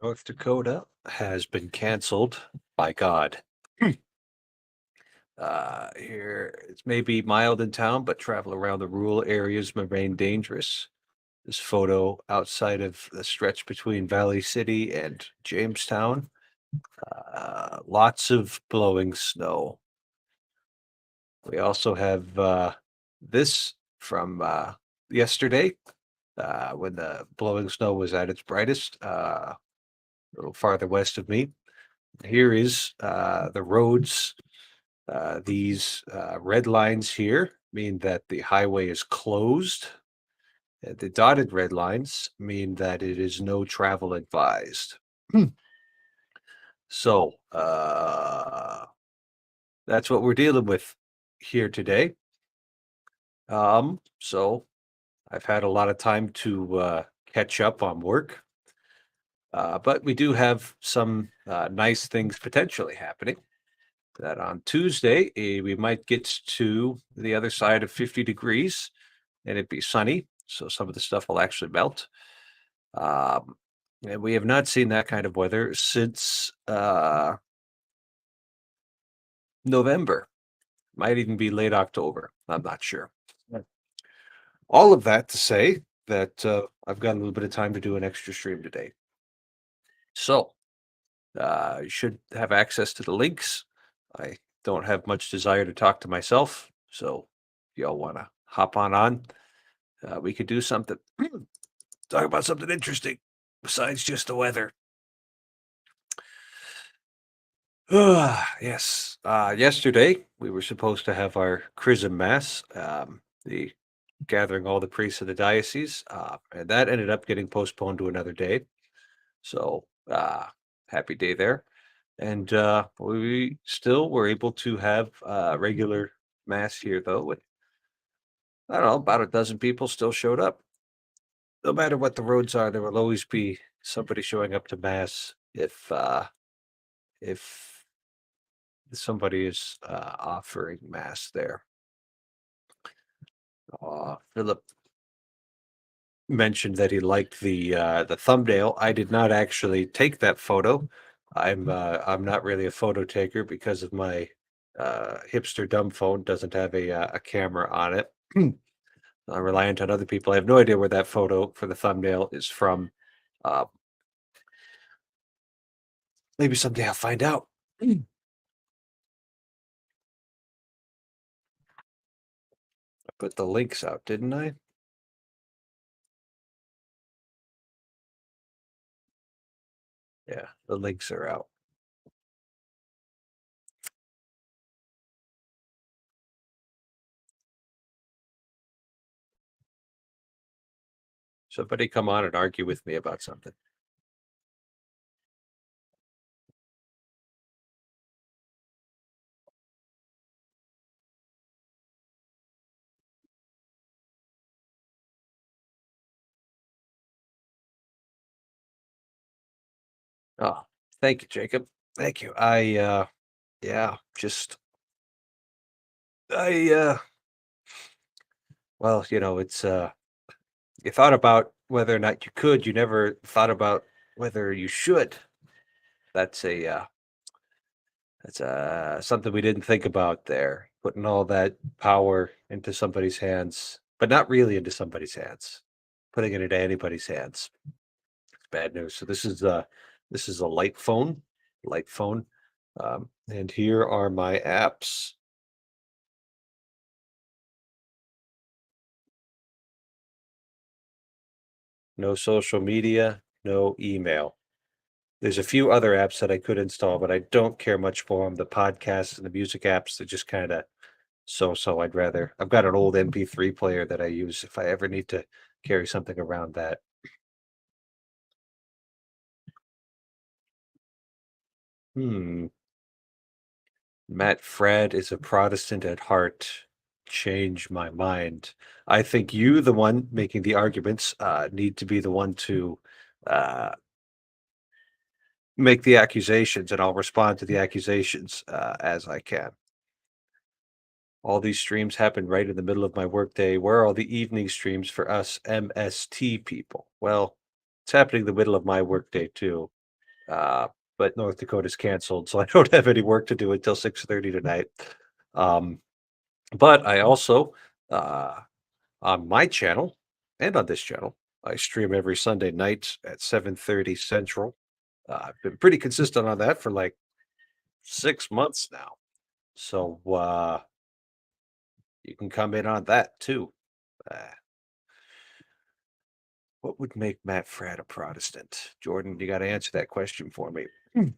North Dakota has been canceled by God. Here it's maybe mild in town, but travel around the rural areas may remain dangerous. This photo outside of the stretch between Valley City and Jamestown. Lots of blowing snow. We also have this from yesterday when the blowing snow was at its brightest, a little farther west of me. Here is the roads. These red lines here mean that the highway is closed. The dotted red lines mean that it is no travel advised. Hmm. So that's what we're dealing with here today. So I've had a lot of time to catch up on work, but we do have some nice things potentially happening. That on Tuesday, we might get to the other side of 50 degrees and it'd be sunny. So some of the stuff will actually melt. Um, and we have not seen that kind of weather since November. Might even be late October. I'm not sure. Yeah. All of that to say that I've got a little bit of time to do an extra stream today. So you should have access to the links. I don't have much desire to talk to myself. So if y'all want to hop on, we could do something. Talk about something interesting besides just the weather. Yes. Yesterday, we were supposed to have our Chrism Mass, the gathering all the priests of the diocese, and that ended up getting postponed to another day. So, happy day there. And we still were able to have regular Mass here, though. With, I don't know, about a dozen people still showed up. No matter what the roads are, there will always be somebody showing up to Mass if somebody is offering Mass there. Philip mentioned that he liked the thumbnail. I did not actually take that photo. I'm not really a photo taker because of my hipster dumb phone doesn't have a camera on it. I'm reliant on other people. I have no idea where that photo for the thumbnail is from. Uh, Maybe someday I'll find out. I put the links out, didn't I? Yeah, the links are out. Somebody come on and argue with me about something. Oh, thank you, Jacob. Thank you. Yeah, just I well, it's you thought about whether or not you could, you never thought about whether you should. That's a something we didn't think about there. Putting all that power into somebody's hands, but not really into somebody's hands. Putting it into anybody's hands. It's bad news. So this is a light phone. And here are my apps. No social media, no email. There's a few other apps that I could install, but I don't care much for them. The podcasts and the music apps, they're just kind of so. I've got an old MP3 player that I use if I ever need to carry something around that. Hmm. Matt Fred is a Protestant at heart. Change my mind. I think you, the one making the arguments, need to be the one to uh, make the accusations, and I'll respond to the accusations as I can. All these streams happen right in the middle of my workday. Where are all the evening streams for us MST people? Well, it's happening in the middle of my workday too. Uh, but North Dakota's canceled, so I don't have any work to do until 6:30 tonight. Um, but I also, uh, on my channel and on this channel, I stream every Sunday night at 7:30 Central. I've been pretty consistent on that for like 6 months now. So you can come in on that too. Uh, what would make Matt Fradd a Protestant? Jordan, you got to answer that question for me. I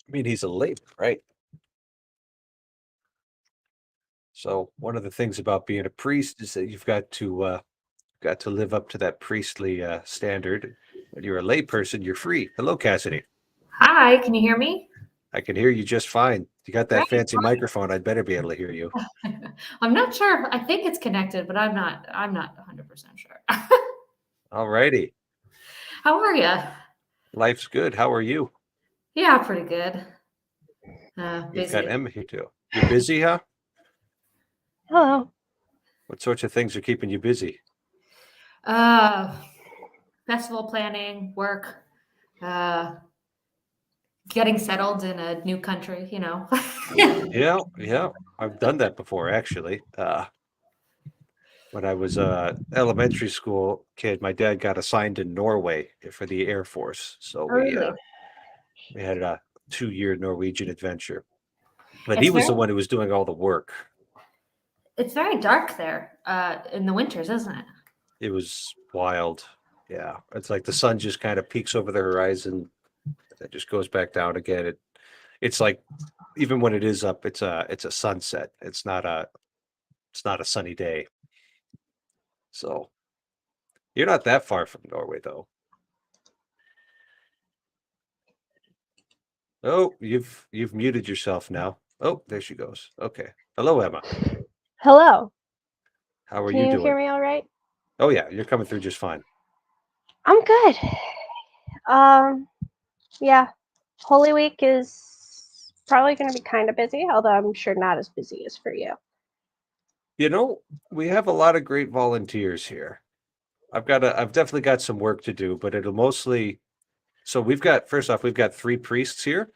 mean, he's a late, right? So one of the things about being a priest is that you've got to live up to that priestly standard. When you're a lay person, you're free. Hello, Cassidy. Hi, can you hear me? I can hear you just fine. You got that Great. fancy microphone. I'd better be able to hear you. I'm not sure. I think it's connected, but I'm not 100% sure. All righty. How are you? Life's good. How are you? Yeah, pretty good. We've got Busy. Emma here too. You're busy, huh? Hello. What sorts of things are keeping you busy? Uh, Festival planning, work, uh, getting settled in a new country. Yeah. I've done that before, actually. When I was a elementary school kid, my dad got assigned in Norway for the Air Force. So Really? we had a 2-year Norwegian adventure. But he It's was very the one who was doing all the work. it's very dark there in the winters, isn't it? It was wild. Yeah. It's like the sun just kind of peeks over the horizon. It just goes back down again. It's like even when it is up, it's a sunset. It's not a sunny day. So you're not that far from Norway though. Oh, you've muted yourself now. Oh, there she goes. Okay. Hello, Emma. Hello. How are Can you you doing? hear me all right? Oh yeah, you're coming through just fine. I'm good. Um, yeah. Holy Week is probably going to be kind of busy, although I'm sure not as busy as for you. You know, we have a lot of great volunteers here. I've definitely got some work to do, but it'll mostly so first off, we've got 3 priests here,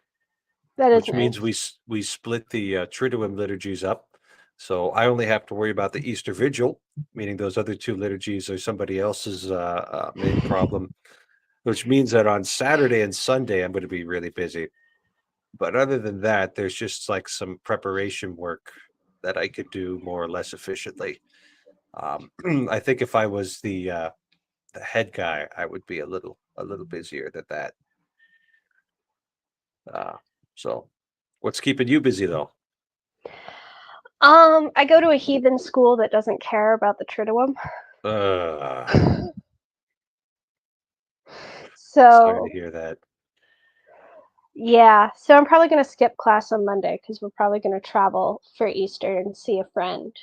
That is which nice. means we split the Triduum liturgies up. So I only have to worry about the Easter Vigil, meaning those other 2 liturgies are somebody else's main problem, which means that on Saturday and Sunday I'm going to be really busy. But other than that, there's just like some preparation work that I could do more or less efficiently. I think if I was the head guy, I would be a little busier than that. Uh, so, what's keeping you busy though? I go to a heathen school that doesn't care about the Triduum. Uh, Sorry to So, hear that. yeah. So I'm probably going to skip class on Monday because we're probably going to travel for Easter and see a friend.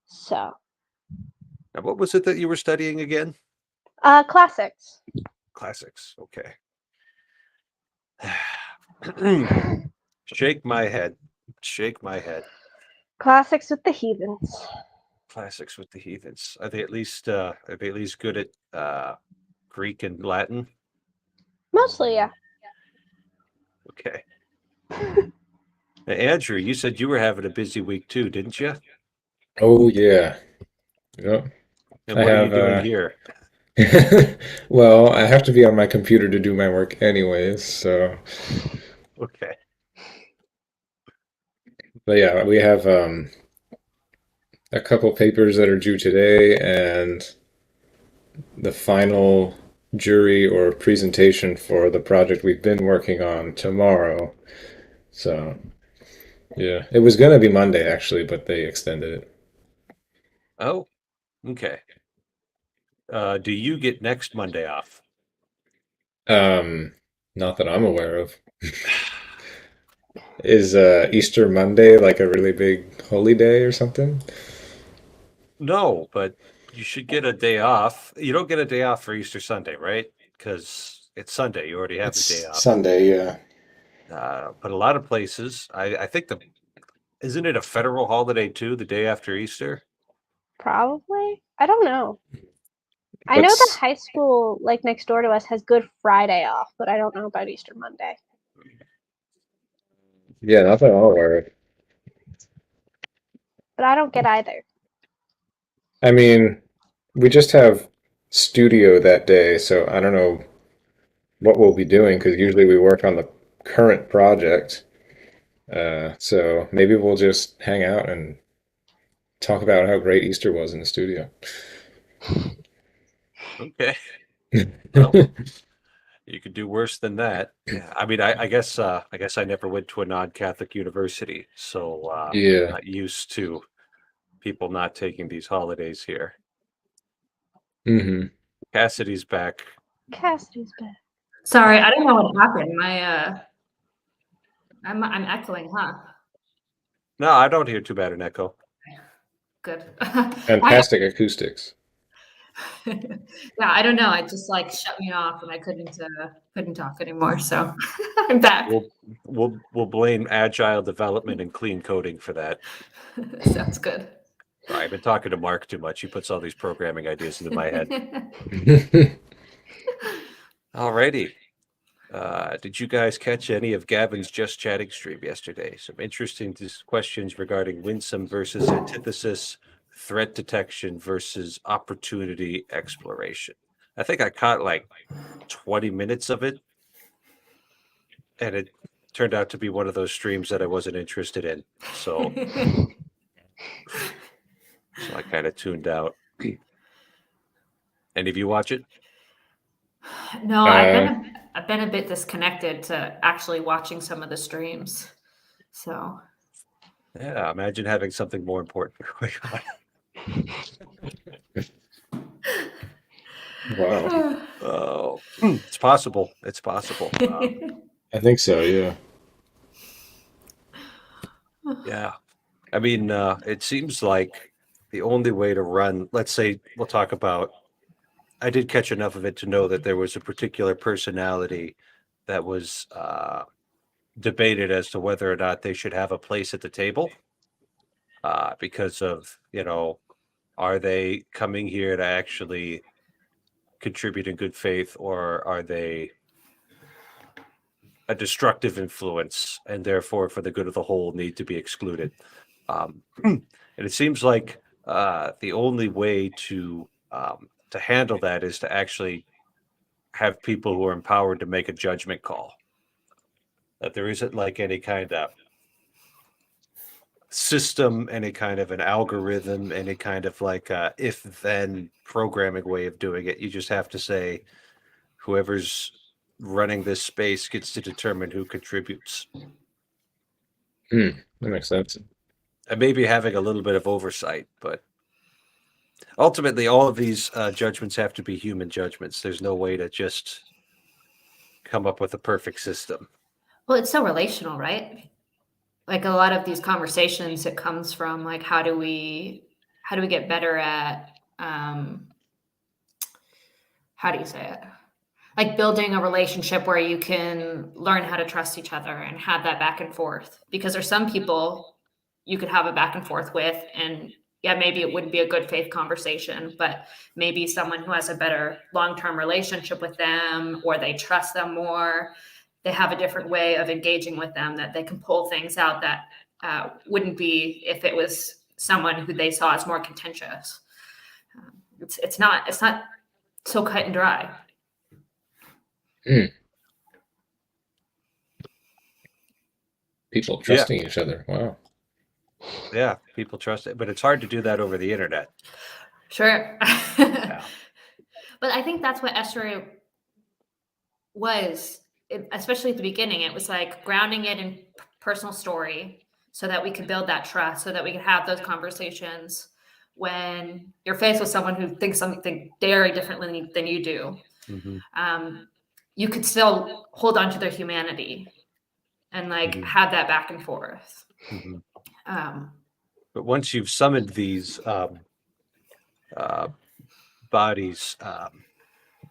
So, Now, what was it that you were studying again? classics. Classics. Okay. Shake my head. Shake my head. Classics with the heathens. Classics with the heathens. Are they at least good at Greek and Latin? Mostly, yeah. Okay. Now, Andrew, you said you were having a busy week too, didn't you? Oh yeah. Yep. And I what are you have doing here? well, I have to be on my computer to do my work anyways, so Okay. but yeah, we have a couple papers that are due today and the final jury or presentation for the project we've been working on tomorrow. So, yeah. It was gonna be Monday actually, but they extended it. Oh, okay. Do you get next Monday off? Um, Not that I'm aware of. Is Easter Monday like a really big holy day or something? No, but you should get a day off. You don't get a day off for Easter Sunday, right? Because it's Sunday. You already have the day It's off. Sunday, yeah. But a lot of places, I think isn't it a federal holiday too, the day after Easter? Probably. I don't know. I know the That's- high school like next door to us has Good Friday off, but I don't know about Easter Monday. Yeah, that's what I'll wear. But I don't get either. I mean, we just have studio that day, so I don't know what we'll be doing because usually we work on the current project. So maybe we'll just hang out and talk about how great Easter was in the studio. Okay. Well, you could do worse than that. Yeah, I mean, I guess I never went to a non-Catholic university, so I'm Yeah. not used to people not taking these holidays here. Hmm. Cassidy's back. Cassidy's back. Sorry, I don't know what happened. I'm echoing, huh? No, I don't hear too bad an echo. Good. Fantastic acoustics. Yeah, I don't know. It just like shut me off, and I couldn't talk anymore. So I'm back. We'll blame agile development and clean coding for that. Sounds good. Sorry, I've been talking to Mark too much. He puts all these programming ideas into my head. Alrighty. Did you guys catch any of Gavin's Just Chatting stream yesterday? Some interesting questions regarding winsome versus antithesis, threat detection versus opportunity exploration. I think I caught like 20 minutes of it, and it turned out to be one of those streams that I wasn't interested in. So I kind of tuned out. Any of you watch it? No, I've been a bit disconnected to actually watching some of the streams. So Yeah, imagine having something more important going on. Wow. Oh, it's possible. It's possible. I think so, yeah. Yeah. I mean, it seems like the only way to run, let's say we'll talk about, I did catch enough of it to know that there was a particular personality that was debated as to whether or not they should have a place at the table because of, are they coming here to actually contribute in good faith, or are they a destructive influence and therefore for the good of the whole need to be excluded? And it seems like the only way to handle that is to actually have people who are empowered to make a judgment call. That there isn't like any kind of system, any kind of an algorithm, any kind of like if-then programming way of doing it. You just have to say whoever's running this space gets to determine who contributes. That makes sense. And maybe having a little bit of oversight, but ultimately all of these judgments have to be human judgments. There's no way to just come up with a perfect system. well, it's so relational, right? Like a lot of these conversations, it comes from like how do we get better at how do you say it? Like building a relationship where you can learn how to trust each other and have that back and forth. Because there's some people you could have a back and forth with, and yeah, maybe it wouldn't be a good faith conversation, but maybe someone who has a better long-term relationship with them, or they trust them more, they have a different way of engaging with them that they can pull things out that wouldn't be if it was someone who they saw as more contentious. It's not so cut and dry. People trusting each other. Wow. Yeah, people trust it, but it's hard to do that over the internet. Sure. Yeah. But I think that's what Esther was, especially at the beginning. It was like grounding it in personal story so that we could build that trust, so that we could have those conversations when you're faced with someone who thinks something very differently than you do. Mm-hmm. You could still hold on to their humanity and like have that back and forth. Mm-hmm. But once you've summoned these bodies,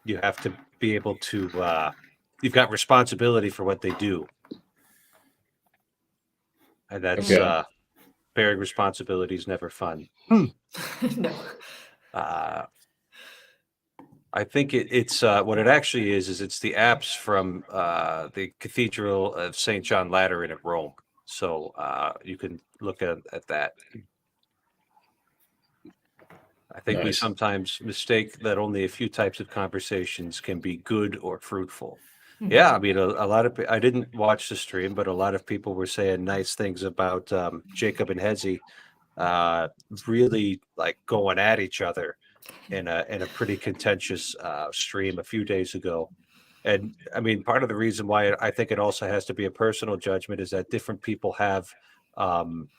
you have to be able to, you've got responsibility for what they do. And that's bearing responsibility is never fun. No. I think it's what it actually is it's the apse from the Cathedral of St. John Lateran at Rome. So you can look at that. I think we Nice. sometimes mistake that only a few types of conversations can be good or fruitful. Mhm. Yeah, I mean, a lot of I didn't watch the stream, but a lot of people were saying nice things about Jacob and Hezi, really like going at each other in a pretty contentious stream a few days ago. And I mean, part of the reason why I think it also has to be a personal judgment is that different people have um,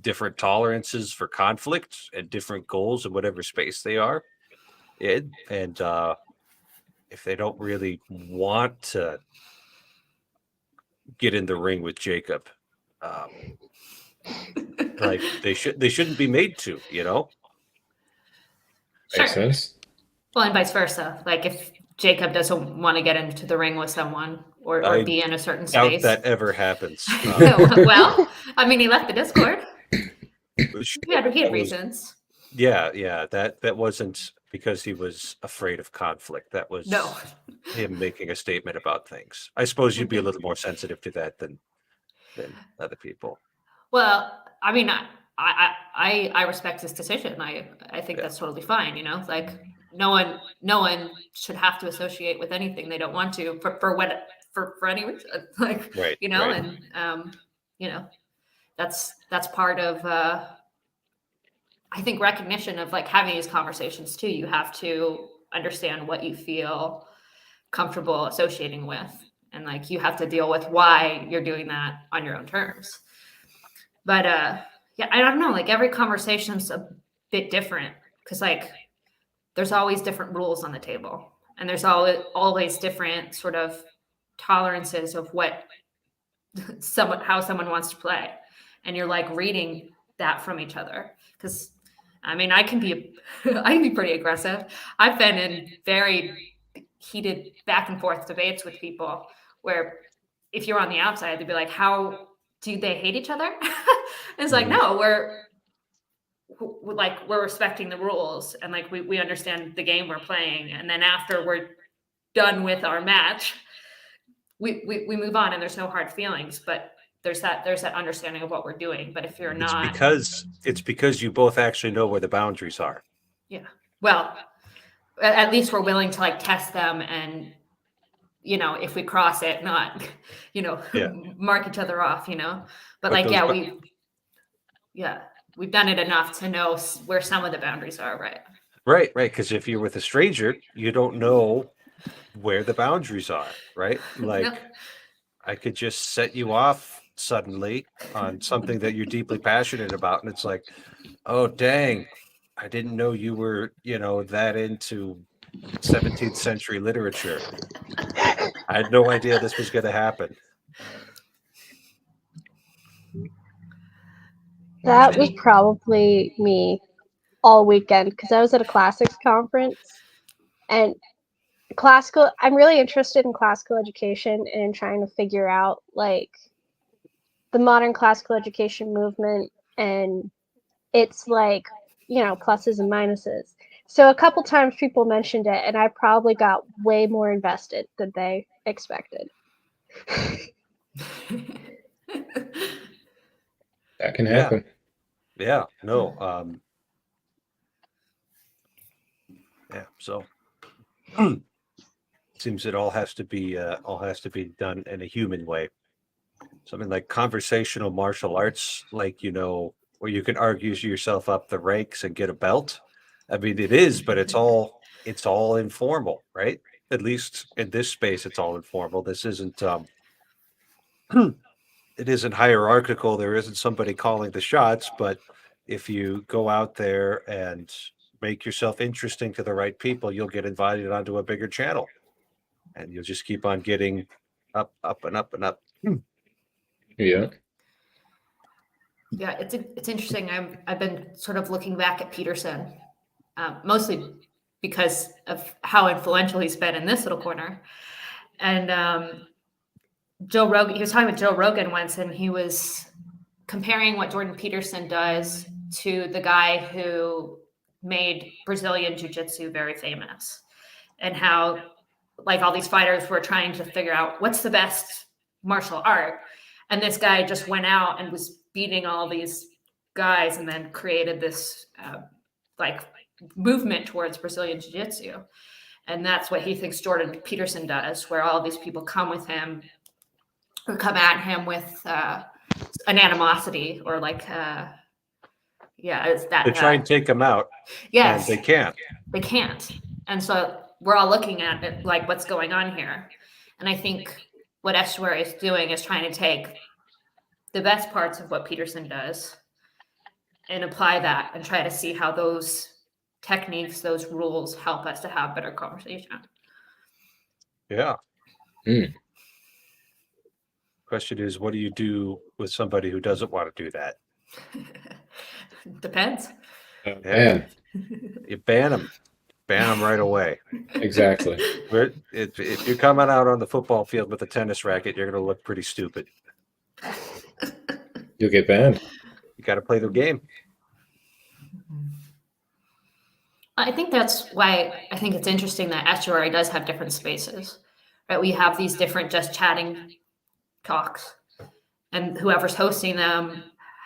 different tolerances for conflict and different goals in whatever space they are in. And if they don't really want to get in the ring with Jacob, um, like they shouldn't be made to, you know? Sure. Makes sense. Well, and vice versa. Like if Jacob doesn't want to get into the ring with someone or I be in a certain doubt space. that ever happens. Well, I mean, he left the Discord. Which- He had that was- reasons. yeah, that wasn't because he was afraid of conflict. That was No. him making a statement about things. I suppose you'd be a little more sensitive to that than other people. Well, I mean, I respect his decision. I think Yeah. that's totally fine. You know, like no one should have to associate with anything they don't want to for any reason. Like Right, you know, right. and you know, that's part of I think recognition of like having these conversations too. You have to understand what you feel comfortable associating with, and like you have to deal with why you're doing that on your own terms. But yeah, I don't know, like every conversation's a bit different because like there's always different rules on the table, and there's always different sort of tolerances of what how someone wants to play, and you're like reading that from each other. Because I mean, I can be I can be pretty aggressive. I've been in very heated back and forth debates with people where if you're on the outside, they'd be like, how do they hate each other? It's like, Mhm. no, we're respecting the rules, and like we understand the game we're playing, and then after we're done with our match, we move on, and there's no hard feelings, but there's that understanding of what we're doing. But if you're not, It's because you both actually know where the boundaries are. well, at least we're willing to like test them, and you know, if we cross it, not you know, Yeah. mark each other off, you know. But But like, those yeah, we've done it enough to know where some of the boundaries are, right? Right. Because if you're with a stranger, you don't know where the boundaries are, right? Like No. I could just set you off suddenly on something that you're deeply passionate about, and it's like, oh dang, I didn't know you were, that into 17th century literature. I had no idea this was going to happen. That was probably me all weekend because I was at a classics conference and I'm really interested in classical education and trying to figure out like the modern classical education movement and its like, pluses and minuses. So a couple times people mentioned it and I probably got way more invested than they expected. That can Yeah. happen. Yeah, no. Yeah, so seems it all has to be done in a human way. Something like conversational martial arts, like where you can argue yourself up the ranks and get a belt. I mean, it is, but it's all informal, right? At least in this space, it's all informal. This isn't it isn't hierarchical. There isn't somebody calling the shots, but if you go out there and make yourself interesting to the right people, you'll get invited onto a bigger channel, and you'll just keep on getting up, up, and up and up. Yeah. Yeah, it's interesting. I've been sort of looking back at Peterson, mostly because of how influential he's been in this little corner. And Joe Rogan, he was talking with Joe Rogan once, and he was comparing what Jordan Peterson does to the guy who made Brazilian jiu-jitsu very famous, and how like all these fighters were trying to figure out what's the best martial art. And this guy just went out and was beating all these guys and then created this like movement towards Brazilian jiu-jitsu. And that's what he thinks Jordan Peterson does, where all these people come with him or come at him with an animosity or like, it's that. They try and take him out, yes, and they can't. They can't. And so we're all looking at it like, what's going on here? And I think what Estuary is doing is trying to take the best parts of what Peterson does and apply that and try to see how those techniques, those rules help us to have better conversation. Yeah. Mm. Question is, what do you do with somebody who doesn't want to do that? Depends. Man, You ban them. Ban them right away. exactly. If you're coming out on the football field with a tennis racket, you're going to look pretty stupid. You'll get banned. You got to play the game. I think that's why I think it's interesting that Estuary does have different spaces, right? We have these different just chatting talks, and whoever's hosting them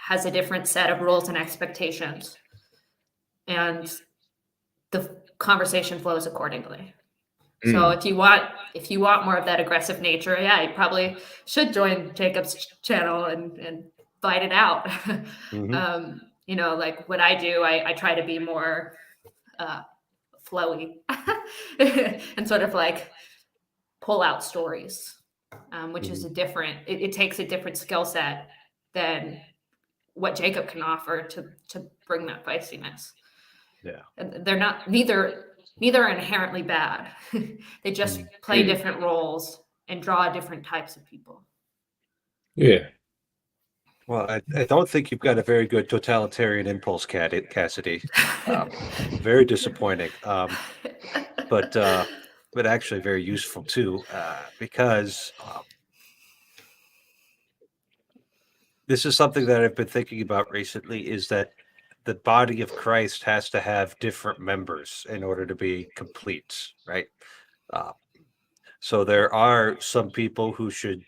has a different set of rules and expectations, and the conversation flows accordingly. So if you want more of that aggressive nature, you probably should join Jacob's channel and fight it out. Mhm. Like what I do, I try to be more flowy and sort of like pull out stories, which is it takes a different skill set than what Jacob can offer to bring that feistiness. Yeah. And they're neither are inherently bad. They just play different roles and draw different types of people. Yeah. Well, I don't think you've got a very good totalitarian impulse, Cassidy. Very disappointing. But actually very useful too, because this is something that I've been thinking about recently, is that the body of Christ has to have different members in order to be complete, right? So there are some people who should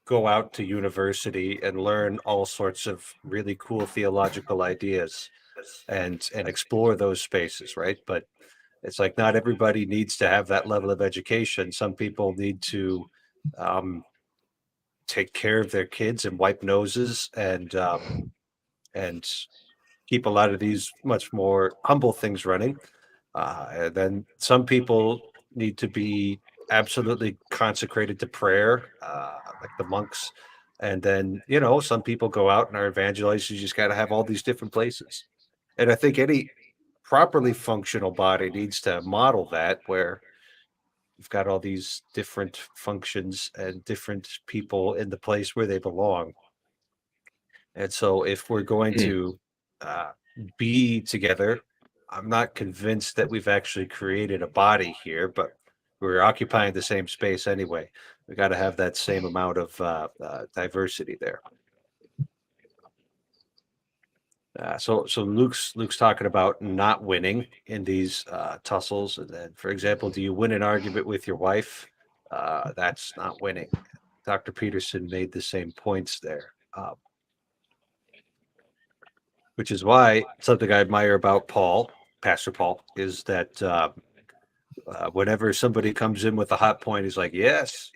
go out to university and learn all sorts of really cool theological ideas and explore those spaces, right? But it's like not everybody needs to have that level of education. Some people need to take care of their kids and wipe noses and keep a lot of these much more humble things running. And then some people need to be absolutely consecrated to prayer, like the monks. And then, some people go out and are evangelizers. You just got to have all these different places. And I think any properly functional body needs to model that, where you've got all these different functions and different people in the place where they belong. And so if we're going to be together, I'm not convinced that we've actually created a body here, but we're occupying the same space anyway. We got to have that same amount of diversity there. So Luke's talking about not winning in these tussles. And then, for example, do you win an argument with your wife? That's not winning. Dr. Peterson made the same points there. Which is why something I admire about Pastor Paul, is that whenever somebody comes in with a hot point, he's like, yes,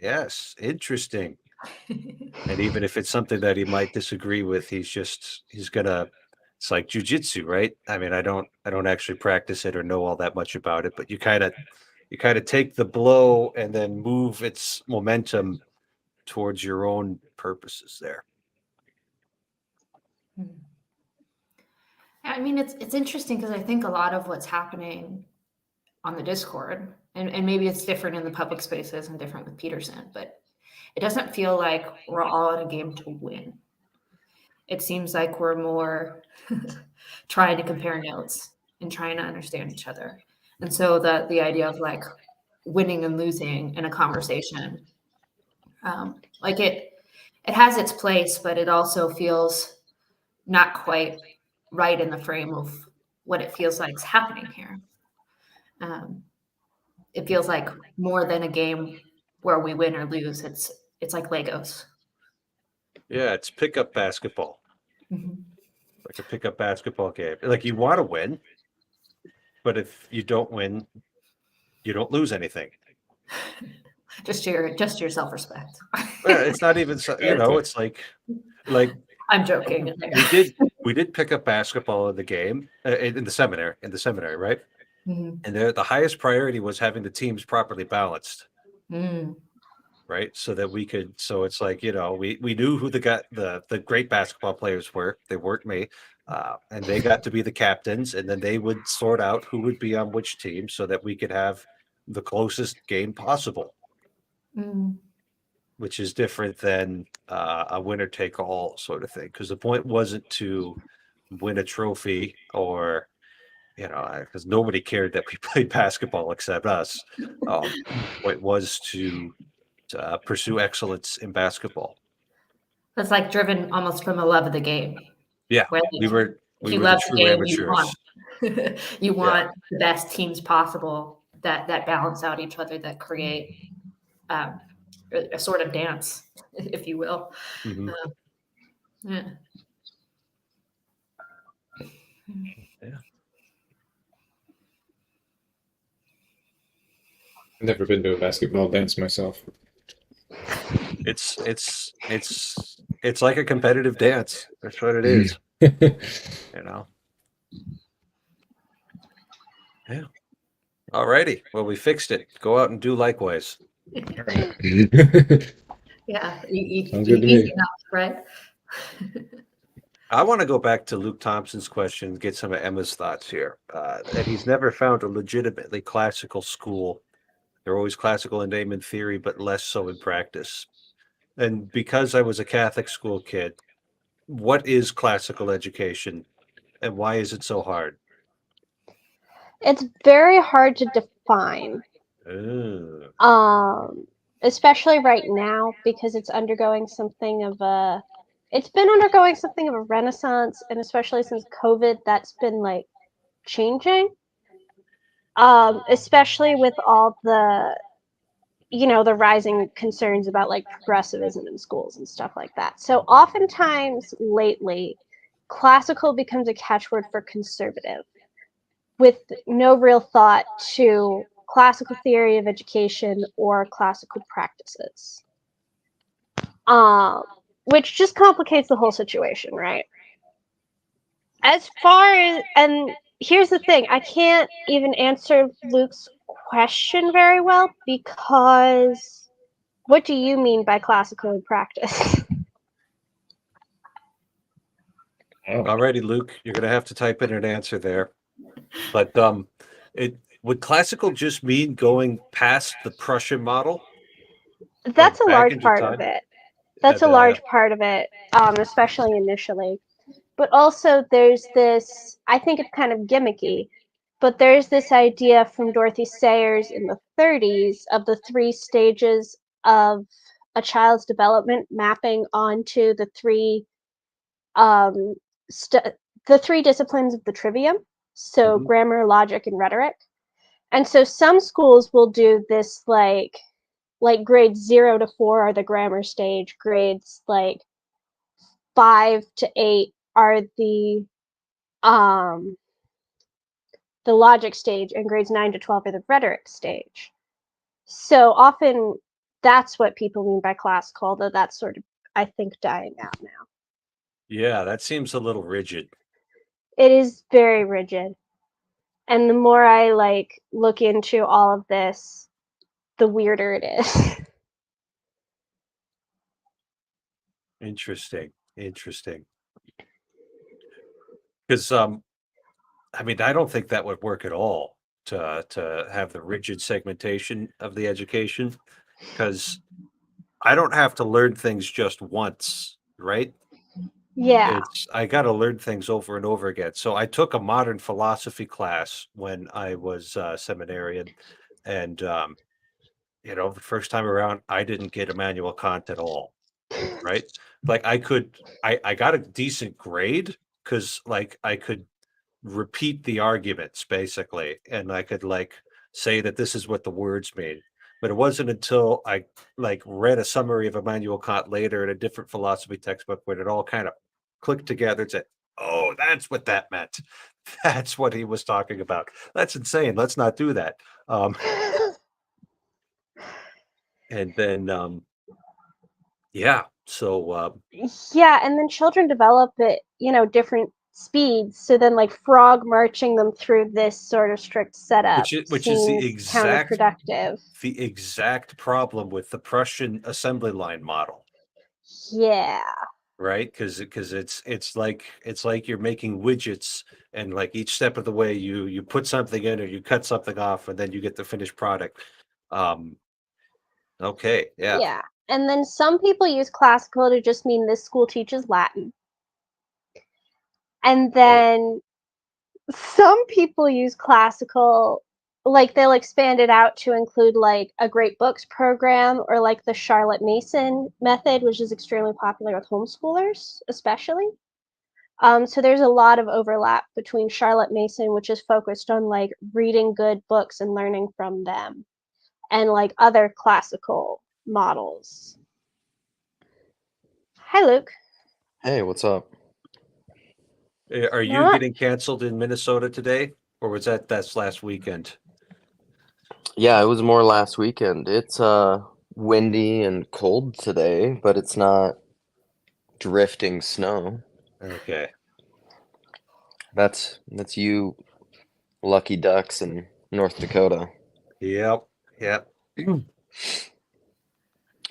interesting. And even if it's something that he might disagree with, it's like jujitsu, right? I mean, I don't actually practice it or know all that much about it, but you kind of take the blow and then move its momentum towards your own purposes there. I mean, it's interesting because I think a lot of what's happening on the Discord, and maybe it's different in the public spaces and different with Peterson, but it doesn't feel like we're all in a game to win. It seems like we're more trying to compare notes and trying to understand each other. And so the idea of like winning and losing in a conversation, like it has its place, but it also feels not quite right in the frame of what it feels like is happening here. It feels like more than a game where we win or lose. It's like Legos. Yeah, it's pickup basketball. Like a pickup basketball game. Like you want to win, but if you don't win, you don't lose anything. Just your self-respect. Well, it's not even it's like I'm joking. we did pick up basketball in the game in the seminary, right? Mhm. And the highest priority was having the teams properly balanced, Mm. right? So that we could. So it's like we knew who the great basketball players were. They weren't me, and they got to be the captains, and then they would sort out who would be on which team, so that we could have the closest game possible. Mm. Which is different than a winner take all sort of thing. Because the point wasn't to win a trophy or, because nobody cared that we played basketball except us. The point was to pursue excellence in basketball. That's like driven almost from a love of the game. Yeah, Where we were if we you were the love the true game, amateurs. you want the best teams possible that balance out each other, that create a sort of dance, if you will. Mhm. Yeah. Yeah. I've never been to a basketball dance myself. It's like a competitive dance. That's what it is. Yeah. All righty. Well, we fixed it. Go out and do likewise. Yeah. Sounds good to Easy me. enough, right? I want to go back to Luke Thompson's question and get some of Emma's thoughts here. That he's never found a legitimately classical school. They're always classical in name and theory, but less so in practice. And because I was a Catholic school kid, what is classical education and why is it so hard? It's very hard to define. Especially right now because it's been undergoing something of a renaissance, and especially since COVID, that's been like changing. Especially with all the the rising concerns about like progressivism in schools and stuff like that. So oftentimes lately, classical becomes a catchword for conservative, with no real thought to classical theory of education or classical practices. Which just complicates the whole situation, right? As far as, and here's the thing, I can't even answer Luke's question very well because what do you mean by classical in practice? Alrighty, Luke, you're gonna have to type in an answer there. But it would classical just mean going past the Prussian model? That's a back large into part time? of it. That's a large part of it, especially initially. But also there's this, I think it's kind of gimmicky, but there's this idea from Dorothy Sayers in the 30s of the 3 stages of a child's development mapping onto the 3 um, the 3 disciplines of the trivium, so Mhm. grammar, logic, and rhetoric. And so some schools will do this like grades 0 to 4 are the grammar stage, grades like 5 to 8 are the logic stage, and grades 9 to 12 are the rhetoric stage. So often that's what people mean by classical, although that's sort of, I think, dying out now. Yeah, that seems a little rigid. It is very rigid. And the more I like look into all of this, the weirder it is. Interesting. Because I mean, I don't think that would work at all to have the rigid segmentation of the education, because I don't have to learn things just once, right? Yeah. I got to learn things over and over again. So I took a modern philosophy class when I was seminarian, and the first time around, I didn't get Immanuel Kant at all, right? Like I got a decent grade because like I could repeat the arguments basically, and I could like say that this is what the words mean. But it wasn't until I like read a summary of Immanuel Kant later in a different philosophy textbook when it all kind of clicked together and said, "Oh, that's what that meant. That's what he was talking about. That's insane. Let's not do that." And then yeah, so Yeah, and then children develop at, different speeds. So then like frog marching them through this sort of strict setup which is seems counterproductive. the exact problem with the Prussian assembly line model, Yeah. right? Because it's like you're making widgets, and like each step of the way you put something in or you cut something off, and then you get the finished product. Okay, yeah. Yeah. And then some people use classical to just mean this school teaches Latin. And then some people use classical, like they'll expand it out to include like a great books program or like the Charlotte Mason method, which is extremely popular with homeschoolers, especially. So there's a lot of overlap between Charlotte Mason, which is focused on like reading good books and learning from them, and like other classical models. Hi, Luke. Hey, what's up? Are you Not getting canceled in Minnesota today, or was that's last weekend? Yeah, it was more last weekend. It's windy and cold today, but it's not drifting snow. Okay. That's you lucky ducks in North Dakota. Yep.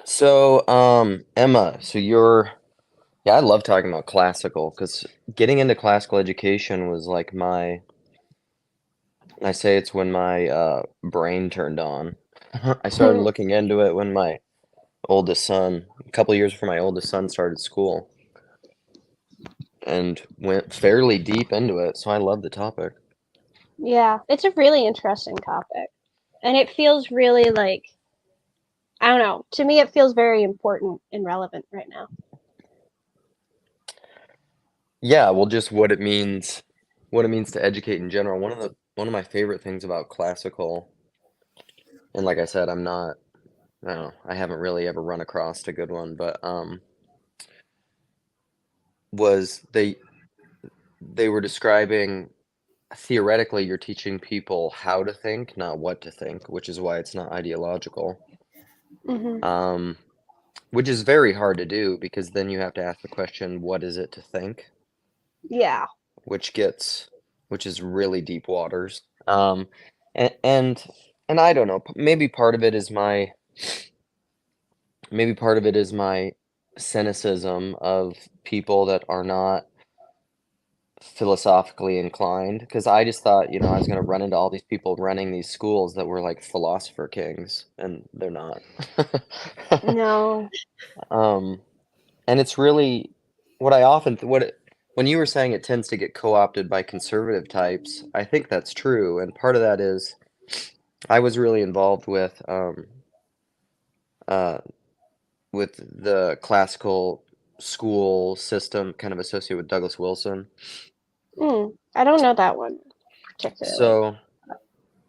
So, Emma, I love talking about classical because getting into classical education was like I say it's when my brain turned on. I started looking into it when my oldest son, a couple years before my oldest son started school, and went fairly deep into it. So I love the topic. Yeah, it's a really interesting topic. And it feels really like, I don't know, to me it feels very important and relevant right now. Yeah, well, just what it means to educate in general. One of my favorite things about classical, and like I said, I don't know, I haven't really ever run across a good one, but was they were describing theoretically you're teaching people how to think, not what to think, which is why it's not ideological. Mm-hmm. Which is very hard to do because then you have to ask the question, what is it to think? Yeah. Which is really deep waters. And I don't know, maybe part of it is my cynicism of people that are not philosophically inclined, because I just thought, I was going to run into all these people running these schools that were like philosopher kings, and they're not. No. And it's really what I often when you were saying it tends to get co-opted by conservative types, I think that's true, and part of that is I was really involved with the classical school system, kind of associated with Douglas Wilson. I don't know that one particularly. So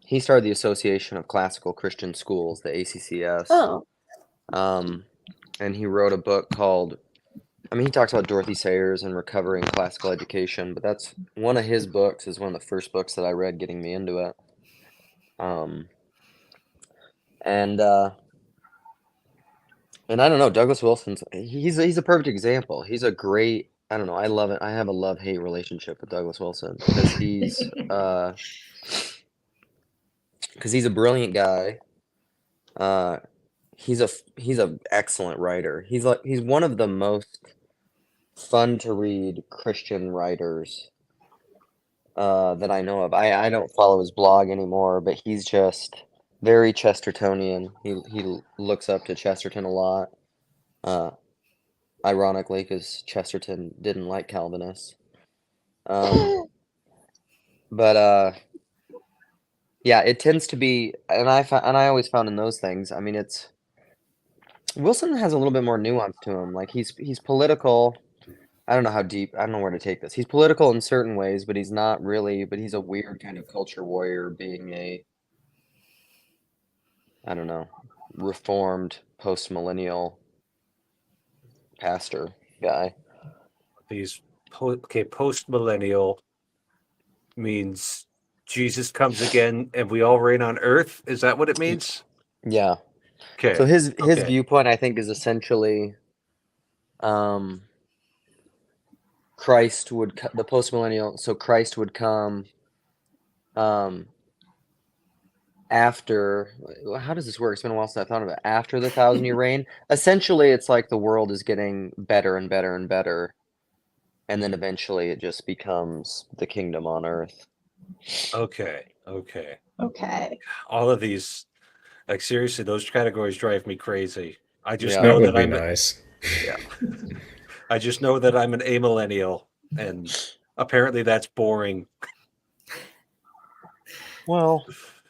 he started the Association of Classical Christian Schools, the ACCS. Oh. And he wrote a book called, he talks about Dorothy Sayers and recovering classical education, but that's one of his books, is one of the first books that I read getting me into it. And I don't know, Douglas Wilson's he's a perfect example. He's a great, I don't know, I love it. I have a love-hate relationship with Douglas Wilson because he's a brilliant guy. He's a excellent writer. He's one of the most fun to read Christian writers that I know of. I don't follow his blog anymore, but he's just very Chestertonian. He looks up to Chesterton a lot. Ironically, because Chesterton didn't like Calvinists. But yeah, it tends to be, and I always found in those things, Wilson has a little bit more nuance to him. Like he's political, I don't know how deep. I don't know where to take this. He's political in certain ways, but he's not really. But he's a weird kind of culture warrior, being a, I don't know, reformed post-millennial pastor guy. These post millennial means Jesus comes again and we all reign on earth. Is that what it means? Yeah. Okay. So his Okay. viewpoint, I think, is essentially, Christ would the post-millennial. So Christ would come, after. How does this work? It's been a while since I thought about it. After the 1,000-year reign. Essentially, it's like the world is getting better and better and better, and then eventually it just becomes the kingdom on earth. Okay. Okay. Okay. All of these, like seriously, those categories drive me crazy. I just Yeah. know That would that be I'm nice. I just know that I'm an amillennial, and apparently that's boring. Well,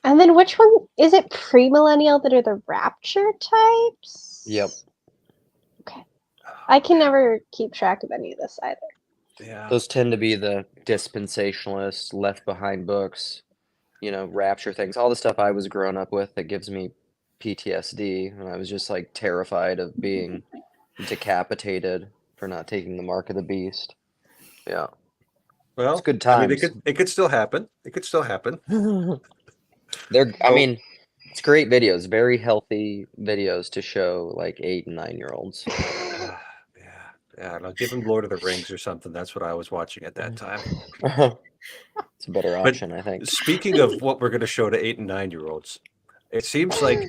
And then which one is it? Premillennial that are the rapture types? yep. Okay. I can never keep track of any of this either. Yeah. Those tend to be the dispensationalists, left behind books, rapture things, all the stuff I was growing up with that gives me PTSD, and I was just like terrified of being decapitated for not taking the mark of the beast. Yeah. Well, It's good I mean, times. it could still happen. It could still happen. I mean, it's great videos, very healthy videos to show like 8 and 9-year-olds. Yeah. Yeah. I'll give him Lord of the Rings or something. That's what I was watching at that time. It's a better But option, I think. speaking of what we're going to show to 8 and 9-year-olds, it seems like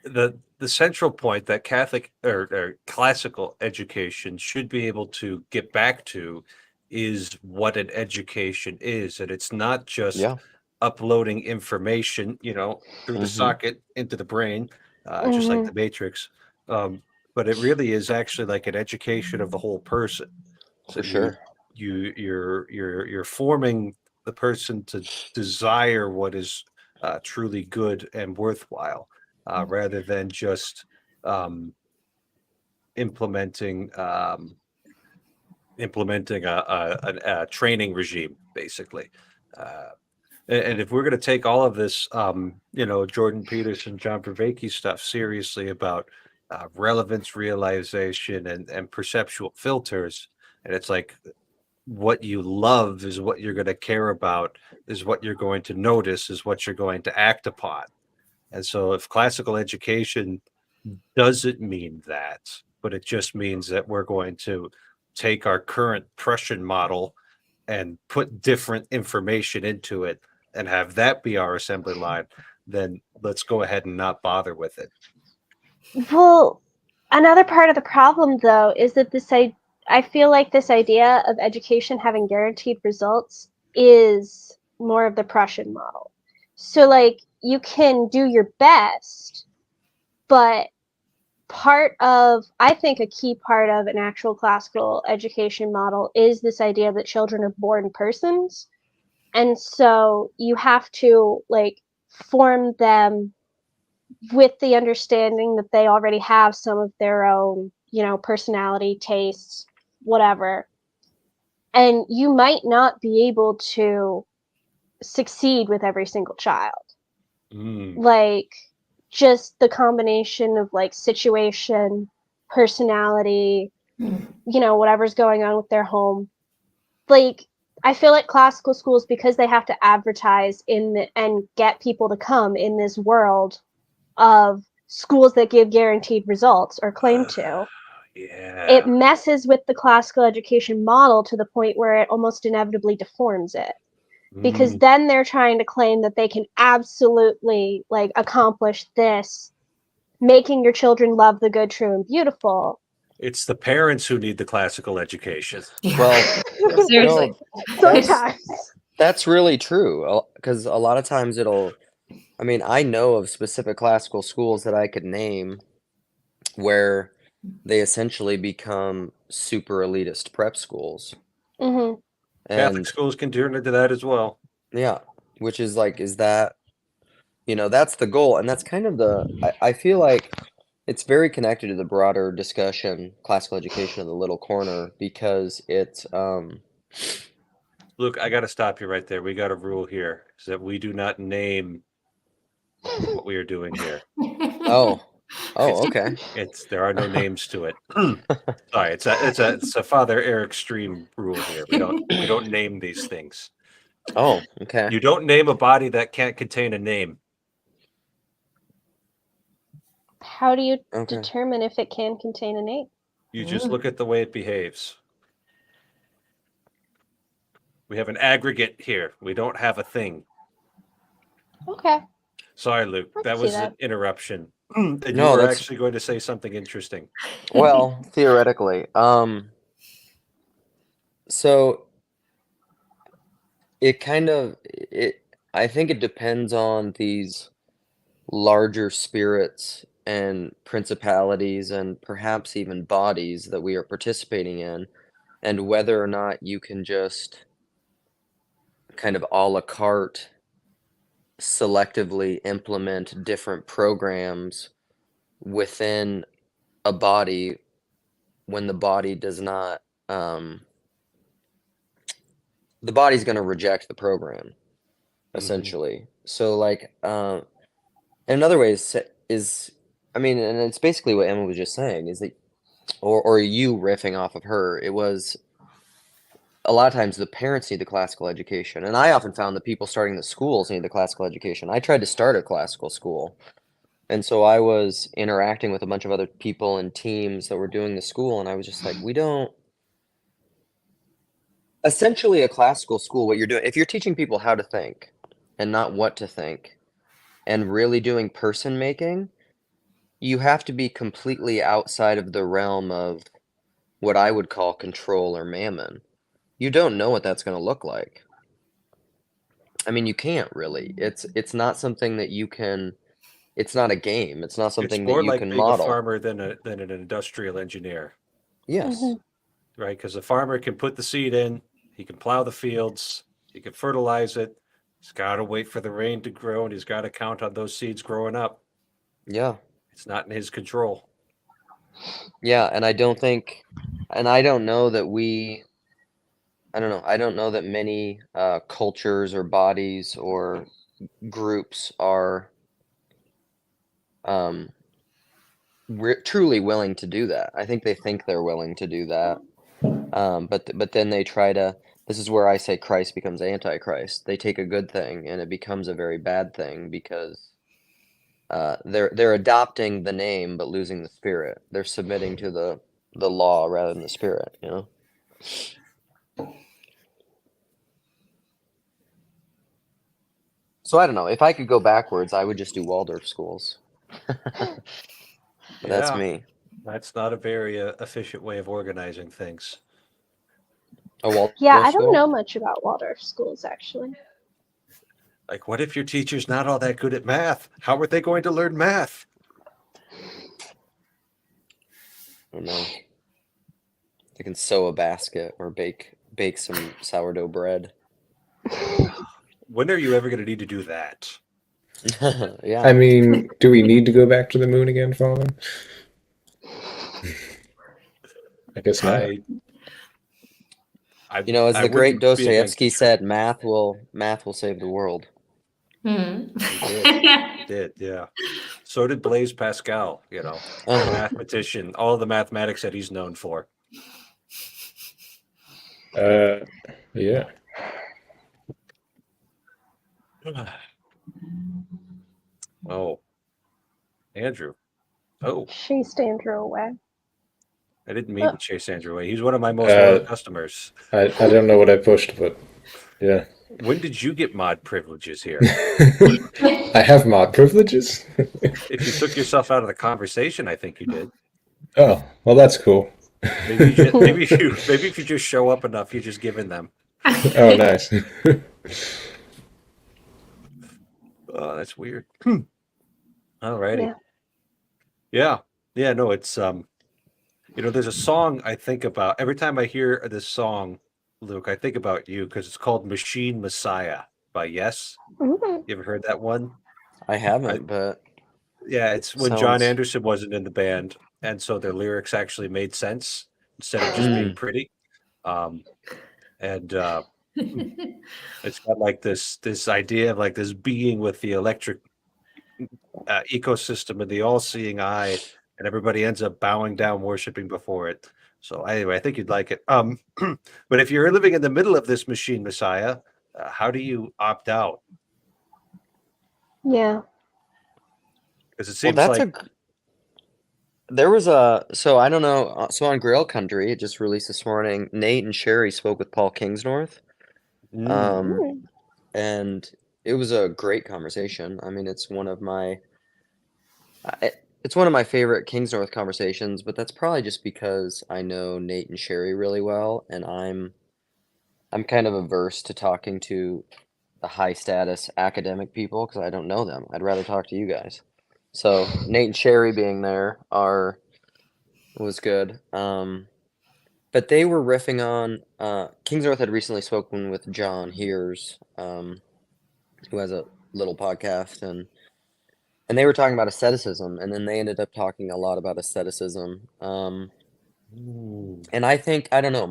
the central point that Catholic or classical education should be able to get back to is what an education is, and it's not just Yeah. uploading information, through the Mhm. socket into the brain, just like the Matrix. But it really is actually like an education of the whole person. So For sure. you're forming the person to desire what is truly good and worthwhile, rather than just implementing a training regime, basically. And if we're going to take all of this, Jordan Peterson, John Vervaeke stuff seriously about relevance, realization, and perceptual filters, and it's like what you love is what you're going to care about, is what you're going to notice, is what you're going to act upon. And so if classical education doesn't mean that, but it just means that we're going to take our current Prussian model and put different information into it and have that be our assembly line, then let's go ahead and not bother with it. Well, another part of the problem, though, is that I feel like this idea of education having guaranteed results is more of the Prussian model. So, like, you can do your best, but I think a key part of an actual classical education model is this idea that children are born persons. And so you have to, like, form them with the understanding that they already have some of their own, personality, tastes, whatever. And you might not be able to succeed with every single child. Like, just the combination of like situation, personality, whatever's going on with their home. Like, I feel like classical schools, because they have to advertise and get people to come in this world of schools that give guaranteed results or claim to, it messes with the classical education model to the point where it almost inevitably deforms it. Because then they're trying to claim that they can absolutely like accomplish this, making your children love the good, true, and beautiful. It's the parents who need the classical education. Well, Seriously. Sometimes. That's really true, because a lot of times I know of specific classical schools that I could name where they essentially become super elitist prep schools. Mm-hmm. Catholic schools can turn into that as well. Yeah, which is like, is that, that's the goal. And that's kind of I feel like it's very connected to the broader discussion, classical education of the little corner, because it's Luke, I got to stop you right there. We got a rule here, is that we do not name what we are doing here. oh okay. There are no names to it. Sorry, it's a Father Eric Stream rule here. We don't name these things. Oh, okay. You don't name a body that can't contain a name. How do you Okay. determine if it can contain a name? You just look at the way it behaves. We have an aggregate here. We don't have a thing. Okay. Sorry, Luke. I That see was that. an interruption. And you No, were that's- actually going to say something interesting. Well, theoretically. So it kind of I think it depends on these larger spirits and principalities and perhaps even bodies that we are participating in, and whether or not you can just kind of a la carte selectively implement different programs within a body when the body does not the body's going to reject the program essentially. So like in another way is I mean, and it's basically what Emma was just saying, is that or you riffing off of her, it was a lot of times the parents need the classical education, and I often found that people starting the schools need the classical education. I tried to start a classical school, and so I was interacting with a bunch of other people and teams that were doing the school, and I was just like, we don't essentially a classical school, what you're doing, if you're teaching people how to think and not what to think, and really doing person making, you have to be completely outside of the realm of what I would call control or mammon. You don't know what that's going to look like. I mean, you can't really. It's not something that you can. It's not a game. It's not It's something that more you like can being a model. farmer than an industrial engineer, Yes. Mhm. right? Because the farmer can put the seed in, he can plow the fields, he can fertilize it. He's got to wait for the rain to grow, and he's got to count on those seeds growing up. Yeah. It's not in his control. Yeah, and I don't think, and I don't know that we. I don't know. I don't know that many cultures or bodies or groups are truly willing to do that. I think they think they're willing to do that, but then they try to. This is where I say Christ becomes Antichrist. They take a good thing and it becomes a very bad thing because they're adopting the name but losing the spirit. They're submitting to the law rather than the spirit. You know. So I don't know. If I could go backwards, I would just do Waldorf schools. But that's Yeah. me. That's not a very efficient way of organizing things. A Waldorf Yeah, I school? don't know much about Waldorf schools actually. Like, what if your teacher's not all that good at math? How are they going to learn math? I don't know. They can sew a basket or bake some sourdough bread. When are you ever going to need to do that? Yeah. I mean, do we need to go back to the moon again, Fallen? I guess not. You know, as I the great wouldn't be against Dostoevsky it. said, math will save the world. Hmm. He did, yeah. So did Blaise Pascal, you know, the Uh-huh. mathematician, all the mathematics that he's known for. Yeah. Oh, Andrew. Oh, Chased Andrew away. I didn't mean to chase Andrew away. He's one of my most loyal customers. I don't know what I pushed, but yeah. When did you get mod privileges here? I have mod privileges? If you took yourself out of the conversation, I think you did. Oh, well, that's cool. Maybe if you just show up enough, you're just giving them. Oh, nice. Oh, that's weird. Alrighty. Yeah. No, it's you know, there's a song I think about every time I hear this song, Luke. I think about you because it's called "Machine Messiah" by Yes. Mhm. You ever heard that one? I haven't, but Yeah, it's when John Sounds Anderson wasn't in the band, and so their lyrics actually made sense instead of just being pretty. Um, and it's got like this idea of like this being with the electric ecosystem and the all-seeing eye, and everybody ends up bowing down, worshiping before it. So anyway, I think you'd like it. But if you're living in the middle of this machine messiah, how do you opt out? Yeah. Because it well. seems like There was a so I don't know. So on Grail Country, it just released this morning. Nate and Sherry spoke with Paul Kingsnorth, um, Mm. and it was a great conversation. I mean, it's one of my favorite Kingsnorth conversations, but that's probably just because I know Nate and Sherry really well, and I'm kind of averse to talking to the high status academic people because I don't know them. I'd rather talk to you guys. So Nate and Sherry being there was good. But they were riffing on Kingsnorth had recently spoken with John Heers, who has a little podcast, and they were talking about asceticism, and then they ended up talking a lot about asceticism. And I think I don't know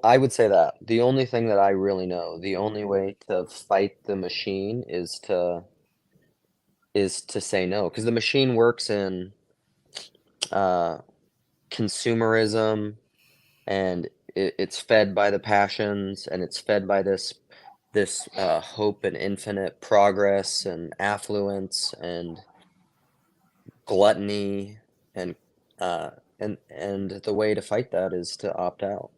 I would say that the only thing that I really know, the only way to fight the machine is to say no, because the machine works in uh, consumerism, and it's fed by the passions, and it's fed by this hope and infinite progress and affluence and gluttony and uh, and the way to fight that is to opt out,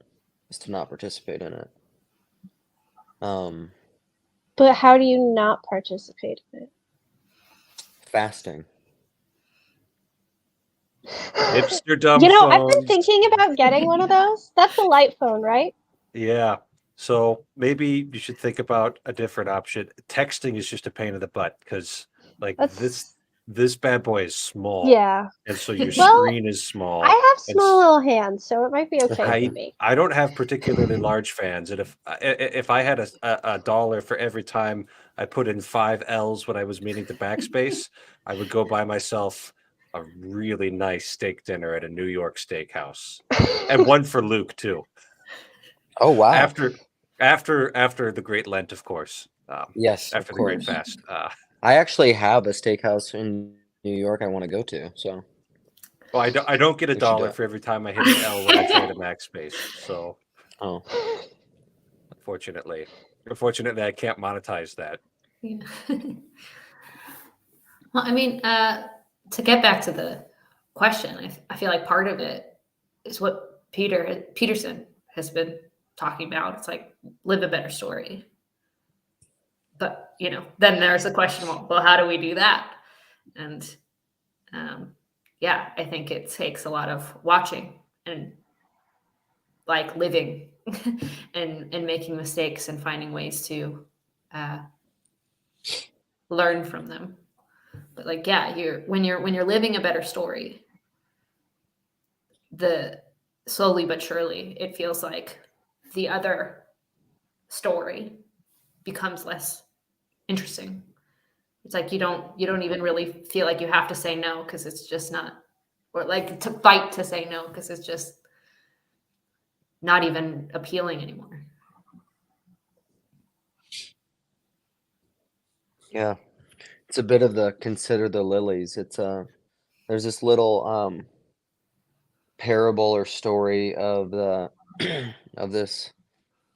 is to not participate in it. But how do you not participate in it? Fasting. hipster dumb You know, I've been phones. thinking about getting one of those. That's the light phone, right? Yeah. So maybe you should think about a different option. Texting is just a pain in the butt because like That's this bad boy is small, yeah. and so your Well, screen is small. I have And small little hands, so it might be okay for I me. I don't have particularly large fans, and if I had a dollar for every time I put in 5 L's when I was meaning to backspace, I would go buy myself a really nice steak dinner at a New York steakhouse, and one for Luke too. Oh wow. After the Great Lent, of course. Yes, of After the Great course. Fast. I actually have a steakhouse in New York I want to go to, so Well, I don't get a we should do dollar it. for every time I hit an L when I try to backspace. So Oh, unfortunately, I can't monetize that. Yeah. Well, I mean, to get back to the question, I feel like part of it is what Peterson has been talking about. It's like live a better story. But then there's the question: well, how do we do that? And yeah, I think it takes a lot of watching and like living and making mistakes and finding ways to learn from them. But like, yeah, when you're living a better story, the slowly but surely it feels like the other story becomes less interesting. It's like you don't even really feel like you have to say no because it's just not, or like to fight to say no because it's just not even appealing anymore. yeah. It's a bit of the consider the lilies. It's there's this little parable or story of the of this,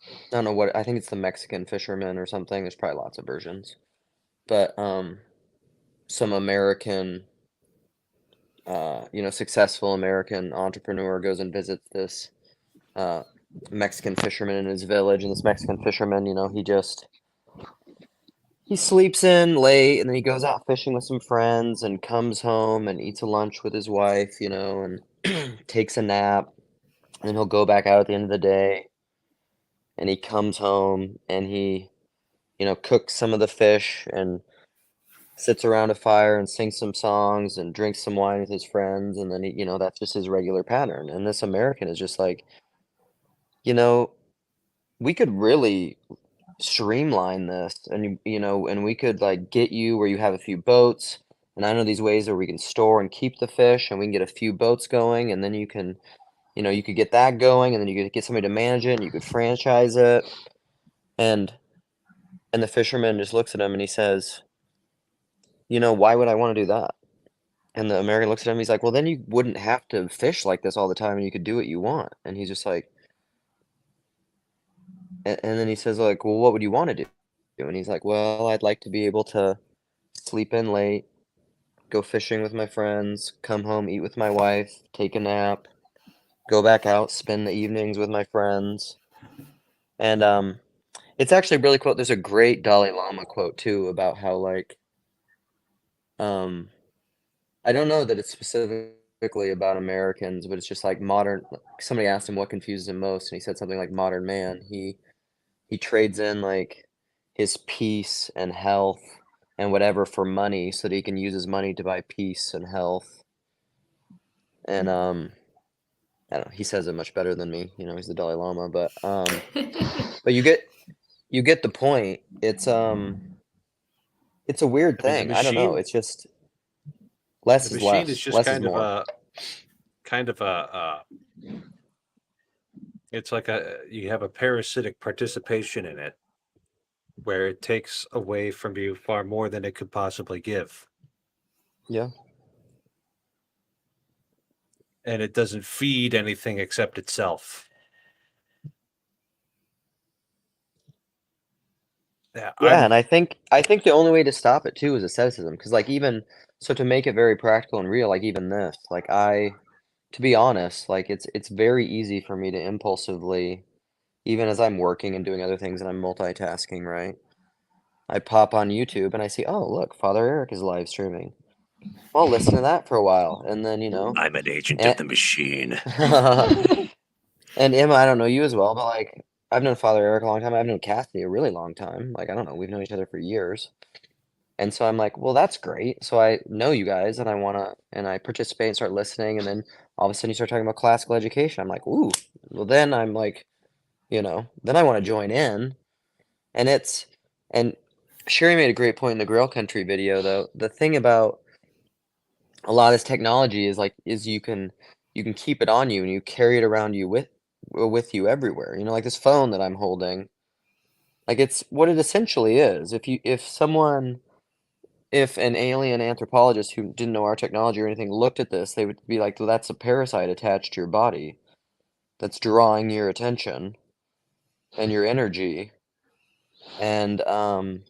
I don't know what, I think it's the Mexican fisherman or something. There's probably lots of versions. But some American successful American entrepreneur goes and visits this Mexican fisherman in his village, and this Mexican fisherman, he sleeps in late, and then he goes out fishing with some friends and comes home and eats a lunch with his wife, and takes a nap. And then he'll go back out at the end of the day, and he comes home and he, cooks some of the fish and sits around a fire and sings some songs and drinks some wine with his friends, and then that's just his regular pattern. And this American is just like, we could really streamline this, and and we could like get you where you have a few boats, and I know these ways where we can store and keep the fish, and we can get a few boats going, and then you can, you could get that going, and then you could get somebody to manage it, and you could franchise it, and the fisherman just looks at him and he says, why would I want to do that? And the American looks at him, he's like, well, then you wouldn't have to fish like this all the time, and you could do what you want. And he's just like, and then he says, like, well, what would you want to do? And he's like, well, I'd like to be able to sleep in late, go fishing with my friends, come home, eat with my wife, take a nap, go back out, spend the evenings with my friends. And it's actually really cool. There's a great Dalai Lama quote too about how like I don't know that it's specifically about Americans, but it's just like modern. Somebody asked him what confuses him most, and he said something like modern man. He trades in like his peace and health and whatever for money so that he can use his money to buy peace and health. And I don't know, he says it much better than me. He's the Dalai Lama, but you get the point. It's a weird I mean, the thing. I don't know. machine, It's just less the is machine is less. just Less is more. it's like you have a parasitic participation in it where it takes away from you far more than it could possibly give. Yeah. And it doesn't feed anything except itself. Yeah, and I think the only way to stop it too is asceticism, because like even so to make it very practical and real, like even this, like to be honest, like it's very easy for me to impulsively, even as I'm working and doing other things and I'm multitasking, right? I pop on YouTube and I see, oh look, Father Eric is live streaming. Well, I'll listen to that for a while, and then I'm an agent and- of the machine. And Emma, I don't know you as well, but like I've known Father Eric a long time. I've known Cassidy a really long time. Like I don't know, we've known each other for years. And so I'm like, well, that's great. So I know you guys and I participate and start listening. And then all of a sudden you start talking about classical education. I'm like, ooh, well, then I'm like, then I want to join in. And Sherry made a great point in the Grill Country video, though. The thing about a lot of this technology is you can keep it on you and you carry it around you with you everywhere. Like this phone that I'm holding, like it's what it essentially is. If an alien anthropologist who didn't know our technology or anything looked at this, they would be like, well, that's a parasite attached to your body that's drawing your attention and your energy. And I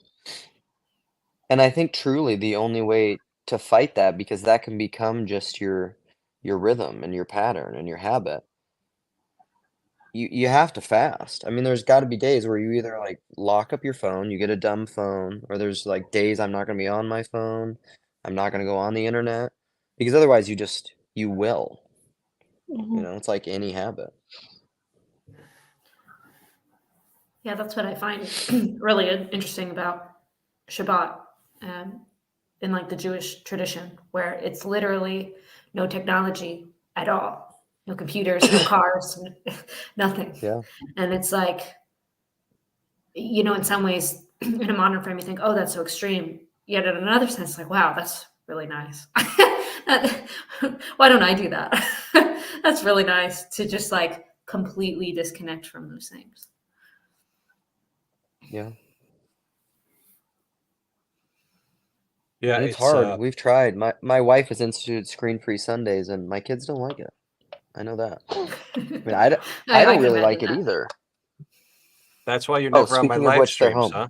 think truly the only way to fight that, because that can become just your rhythm and your pattern and your habit. You have to fast. I mean, there's got to be days where you either like lock up your phone, you get a dumb phone, or there's like days I'm not going to be on my phone. I'm not going to go on the internet, because otherwise you will. Mhm. It's like any habit. Yeah, that's what I find really interesting about Shabbat in like the Jewish tradition, where it's literally no technology at all, no computers, no cars, nothing. Yeah. And it's like, in some ways, in a modern frame, you think, oh, that's so extreme. Yet in another sense, like, wow, that's really nice. Why don't I do that? That's really nice to just like completely disconnect from those things. Yeah. Yeah, And it's hard. We've tried. My wife has instituted screen-free Sundays, and my kids don't like it. I know that. I mean, I don't can really imagine like it that. either. that's why you're Oh, never on my speaking of live which, they're streams, home.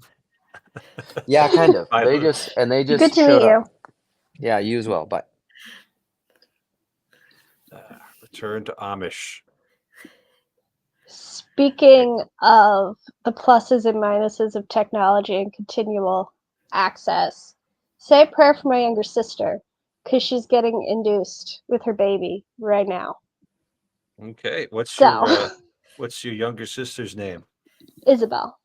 huh? Yeah, kind of. Bye, They Lou. just Good to showed meet you. up. Yeah, you as well. Bye. Return to Amish. Speaking of the pluses and minuses of technology and continual access, say a prayer for my younger sister, because she's getting induced with her baby right now. Okay, what's So, your younger sister's name? Isabel.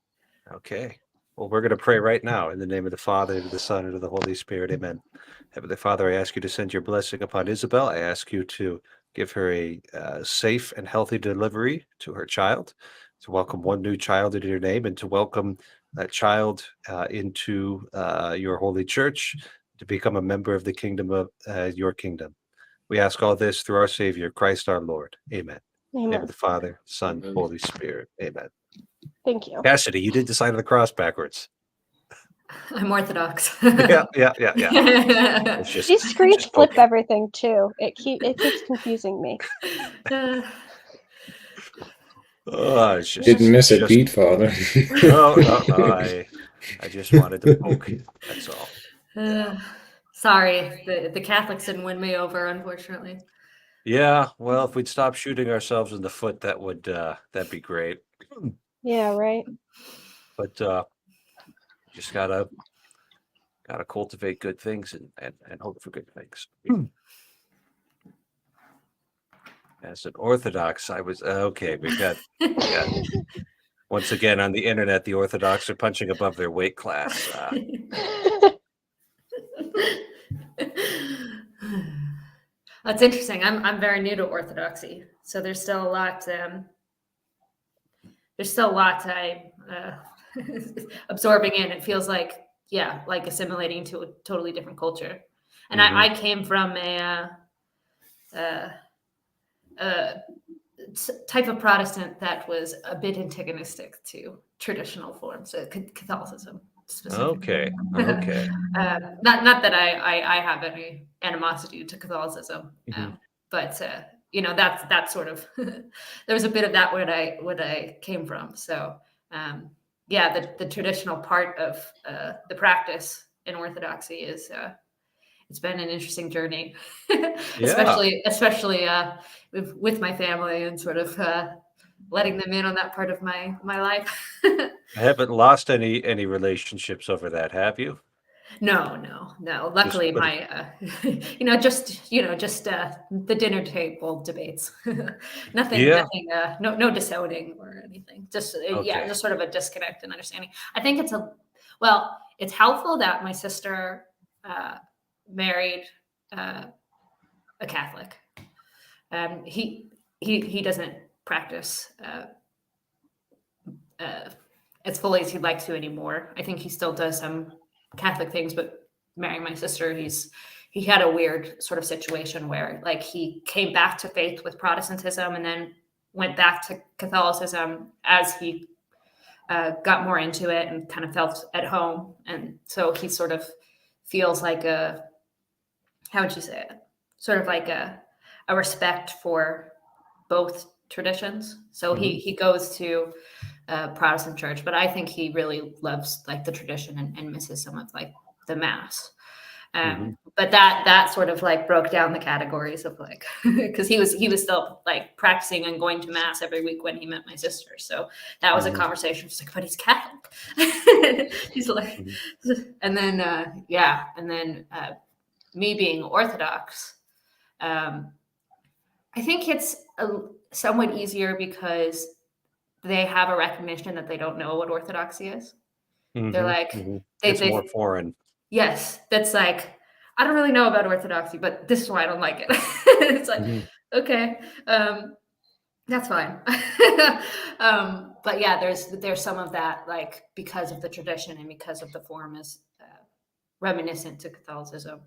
Okay. Well, we're going to pray right now in the name of the Father, and of the Son, and of the Holy Spirit. Amen. Heavenly Father, I ask you to send your blessing upon Isabel. I ask you to give her a safe and healthy delivery to her child, to welcome one new child into your name, and to welcome that child into your holy church to become a member of the kingdom of your kingdom. We ask all this through our Savior, Christ our Lord. Amen. In the name of Amen. the Father, Son, Amen. Holy Spirit. Amen. Thank you. Cassidy, you did the sign of the cross backwards. I'm Orthodox. Yeah. It's These screens just flip poking. everything too. It keeps confusing me. Oh, it's just, Didn't miss a just beat, Father. no. I just wanted to poke. That's all. Sorry, the Catholics didn't win me over, unfortunately. Yeah. Well, if we'd stop shooting ourselves in the foot, that'd be great. Yeah, right. But just gotta cultivate good things and hope for good things. As an Orthodox, I was okay. We got once again on the internet. The Orthodox are punching above their weight class. That's interesting. I'm very new to Orthodoxy, so there's still a lot. I'm absorbing in. It feels like like assimilating to a totally different culture. And I came from a type of Protestant that was a bit antagonistic to traditional forms, Catholicism specifically. Okay. Not that I have any animosity to Catholicism, but that's sort of there was a bit of that when I came from. So the traditional part of the practice in Orthodoxy is it's been an interesting journey, especially with my family and sort of letting them in on that part of my life. I haven't lost any relationships over that, have you? No. Luckily, Just my just the dinner table debates. Nothing. Yeah. No disowning or anything. Just Okay. just sort of a disconnect and understanding. I think it's helpful that my sister married a Catholic. He doesn't practice as fully as he'd like to anymore. I think he still does some Catholic things, but marrying my sister, he had a weird sort of situation where like he came back to faith with Protestantism and then went back to Catholicism as he got more into it and kind of felt at home. And so he sort of feels like how would you say it? Sort of like a respect for both traditions. So he goes to Protestant church, but I think he really loves like the tradition and misses some of like the mass. But that sort of like broke down the categories of like because he was still like practicing and going to mass every week when he met my sister. So that was a conversation. She's like, but he's Catholic. He's like, and then me being Orthodox, I think it's somewhat easier because they have a recognition that they don't know what Orthodoxy is. They're like, It's more foreign. yes, that's like, I don't really know about Orthodoxy, but this is why I don't like it. It's like, okay, that's fine. But yeah, there's some of that, like, because of the tradition and because of the form is reminiscent to Catholicism.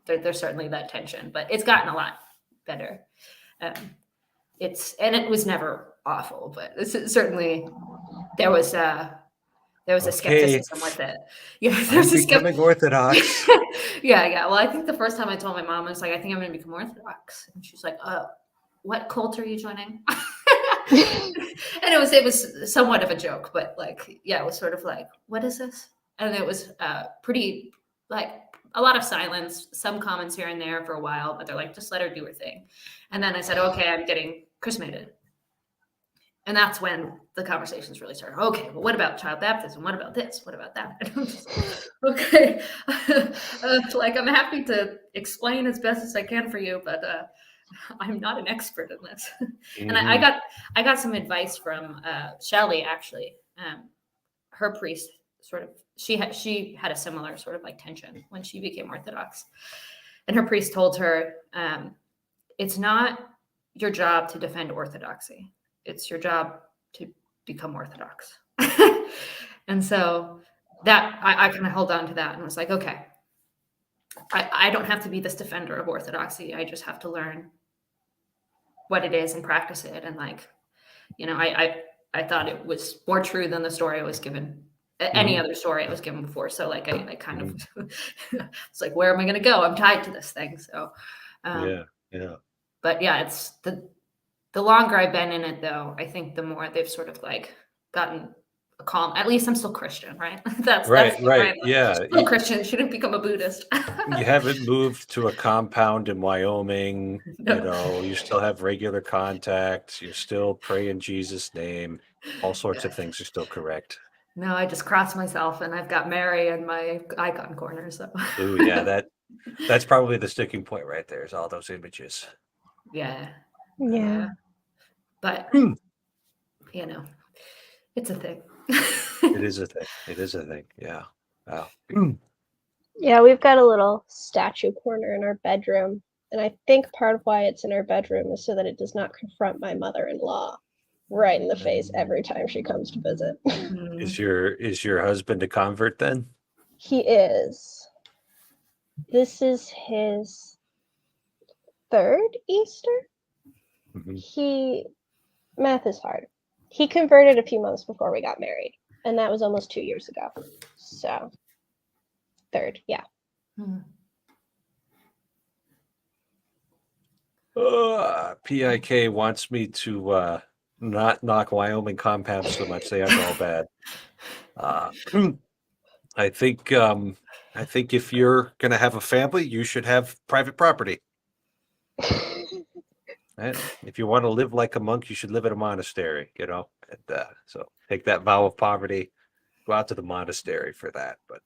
There's certainly that tension, but it's gotten a lot better. It was never awful, but certainly there was a skepticism with it. Yeah, I'm becoming Orthodox. yeah. Well, I think the first time I told my mom, I was like, I think I'm going to become Orthodox, and she's like, what cult are you joining? And it was somewhat of a joke, but like, yeah, it was sort of like, what is this? And it was pretty like a lot of silence, some comments here and there for a while, but they're like, just let her do her thing. And then I said, okay, I'm getting chrismated. And that's when the conversations really started. Okay, well, what about child baptism? What about this? What about that? Okay, like I'm happy to explain as best as I can for you, but I'm not an expert in this. And I got some advice from Shelley actually. Her priest sort of she had a similar sort of like tension when she became Orthodox, and her priest told her, it's not your job to defend orthodoxy. It's your job to become Orthodox. And so that I kind of held on to that and was like, okay, I don't have to be this defender of orthodoxy. I just have to learn what it is and practice it. And like, you know, I thought it was more true than the story I was given, any other story I was given before. So like, I kind of, it's like, where am I going to go? I'm tied to this thing. So, Yeah. but yeah, it's the longer I've been in it though, I think the more they've sort of like gotten a calm. At least I'm still Christian, right? that's Right. right. Yeah. Still Christian, shouldn't become a Buddhist. You haven't moved to a compound in Wyoming. No. You know, you still have regular contact. You still pray in Jesus' name. All sorts of things are still correct. No, I just crossed myself and I've got Mary in my icon corner. So Ooh, yeah, that's probably the sticking point right there, is all those images. yeah. Yeah. But you know, it's a thing. It is a thing. It is a thing. Yeah. Wow. Yeah, we've got a little statue corner in our bedroom. And I think part of why it's in our bedroom is so that it does not confront my mother-in-law right in the face every time she comes to visit. Is your husband a convert then? He is. This is his third Easter. Mhm. Math is hard. He converted a few months before we got married, and that was almost 2 years ago. So, third, yeah. PIK wants me to not knock Wyoming compounds so much. They aren't all bad. I think if you're gonna have a family, you should have private property. Right? If you want to live like a monk, you should live at a monastery. You know, and, so take that vow of poverty, go out to the monastery for that. But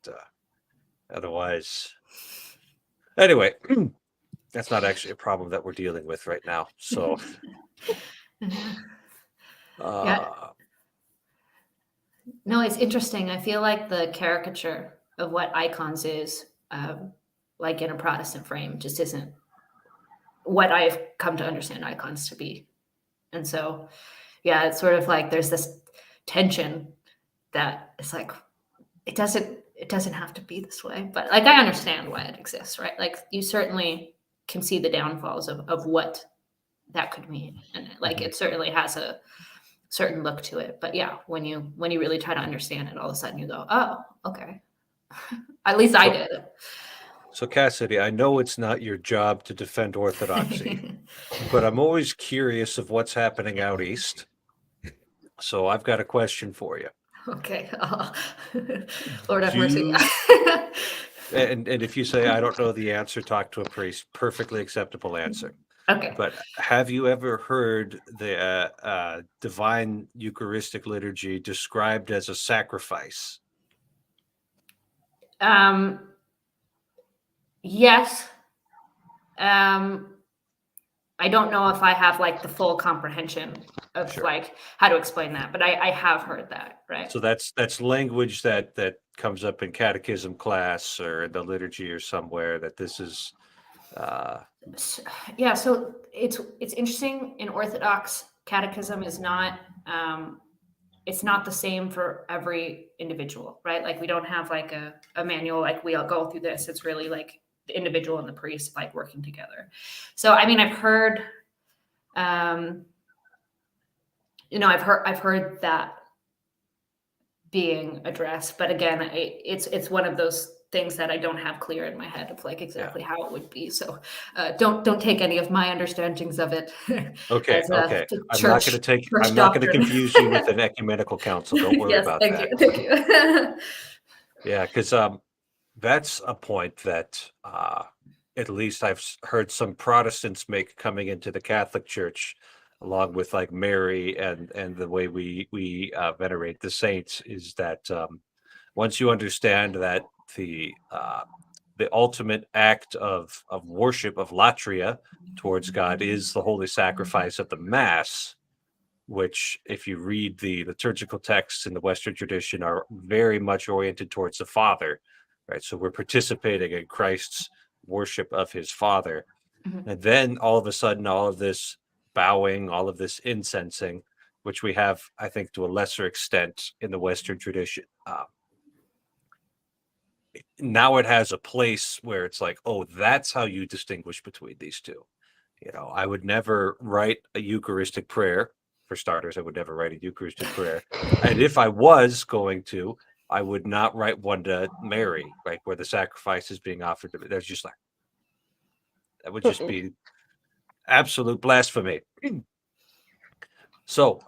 otherwise, anyway, that's not actually a problem that we're dealing with right now. So, Yeah. No, it's interesting. I feel like the caricature of what icons is, like in a Protestant frame, just isn't what I've come to understand icons to be. And so, yeah, it's sort of like there's this tension that it's like it doesn't have to be this way, but like I understand why it exists, right? Like you certainly can see the downfalls of what that could mean, and like it certainly has a certain look to it. But yeah, when you really try to understand it, all of a sudden you go, oh, okay. At least I did. So Cassidy, I know it's not your job to defend orthodoxy, but I'm always curious of what's happening out east. So I've got a question for you. Okay. Lord have mercy. And if you say I don't know the answer, talk to a priest. Perfectly acceptable answer. Okay. But have you ever heard the divine Eucharistic liturgy described as a sacrifice? Yes. I don't know if I have like the full comprehension of like how to explain that, but I have heard that, right? So that's language that comes up in catechism class or in the liturgy or somewhere, that this is yeah, so it's interesting. In Orthodox, catechism is not it's not the same for every individual, right? Like we don't have like a manual, like we all go through this. It's really like the individual and the priest like working together. So I mean, I've heard I've heard that being addressed, but again, it's one of those things that I don't have clear in my head of like exactly how it would be. So don't take any of my understandings of it. Okay. as, Okay. I'm church- not going to take. church I'm not going to doctrine. confuse you with an ecumenical council. Don't worry Yes, about thank that. you. Thank you. Yeah, because that's a point that at least I've heard some Protestants make coming into the Catholic Church, along with like Mary and the way we venerate the saints, is that once you understand that the ultimate act of worship, of latria towards God, is the holy sacrifice of the Mass, which, if you read the liturgical texts in the Western tradition, are very much oriented towards the Father, right? So we're participating in Christ's worship of his Father. And then all of a sudden, all of this bowing, all of this incensing, which we have, I think, to a lesser extent in the Western tradition, now it has a place where it's like, oh, that's how you distinguish between these two. I would never write a Eucharistic prayer. For starters, I would never write a Eucharistic prayer. And if I was going to, I would not write one to Mary, like where the sacrifice is being offered to me. There's just like, that would just be absolute blasphemy. So,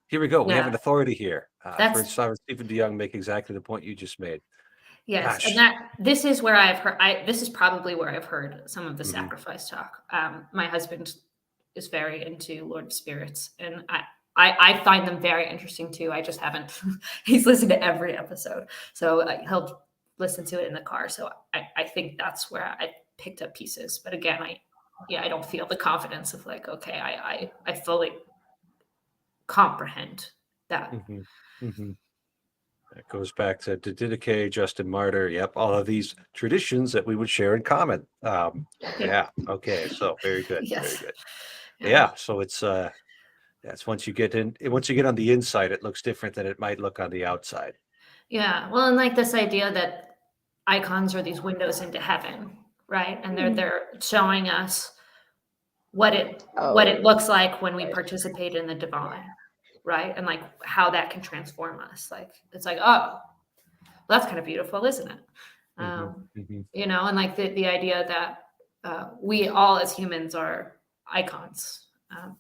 here we go. We have Yeah. an authority here. That's- Stephen DeYoung make exactly the point you just made. Yes, Gosh. and this is where I've heard. This is probably where I've heard some of the Mhm. sacrifice talk. My husband is very into Lord of Spirits, and I find them very interesting too. I just haven't. He's listened to every episode, so he'll listen to it in the car. So I think that's where I picked up pieces. But again, I don't feel the confidence of like, okay, I fully comprehend that. Mhm. Mhm. That goes back to Didache, Justin Martyr. Yep, all of these traditions that we would share in common. Yeah. Okay. So very good. Yes. Very good. Yeah. So it's that's once you get on the inside, it looks different than it might look on the outside. Yeah. Well, and like this idea that icons are these windows into heaven, right? And they're showing us what it looks like when we participate in the divine, right? And like how that can transform us. Like it's like, oh, well, that's kind of beautiful, isn't it? Mhm. And like the idea that we all as humans are icons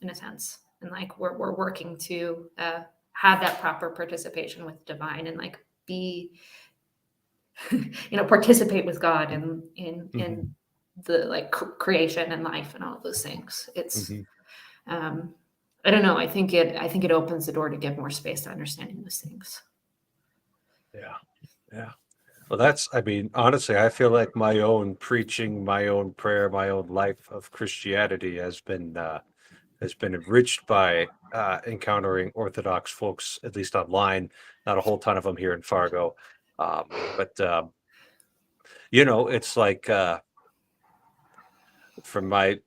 in a sense, and like we're working to have that proper participation with divine and like be participate with God in the like creation and life and all of those things. It's I don't know. I think it opens the door to give more space to understanding those things. Yeah. Well, honestly, I feel like my own preaching, my own prayer, my own life of Christianity has been enriched by encountering Orthodox folks, at least online. Not a whole ton of them here in Fargo, but it's like from my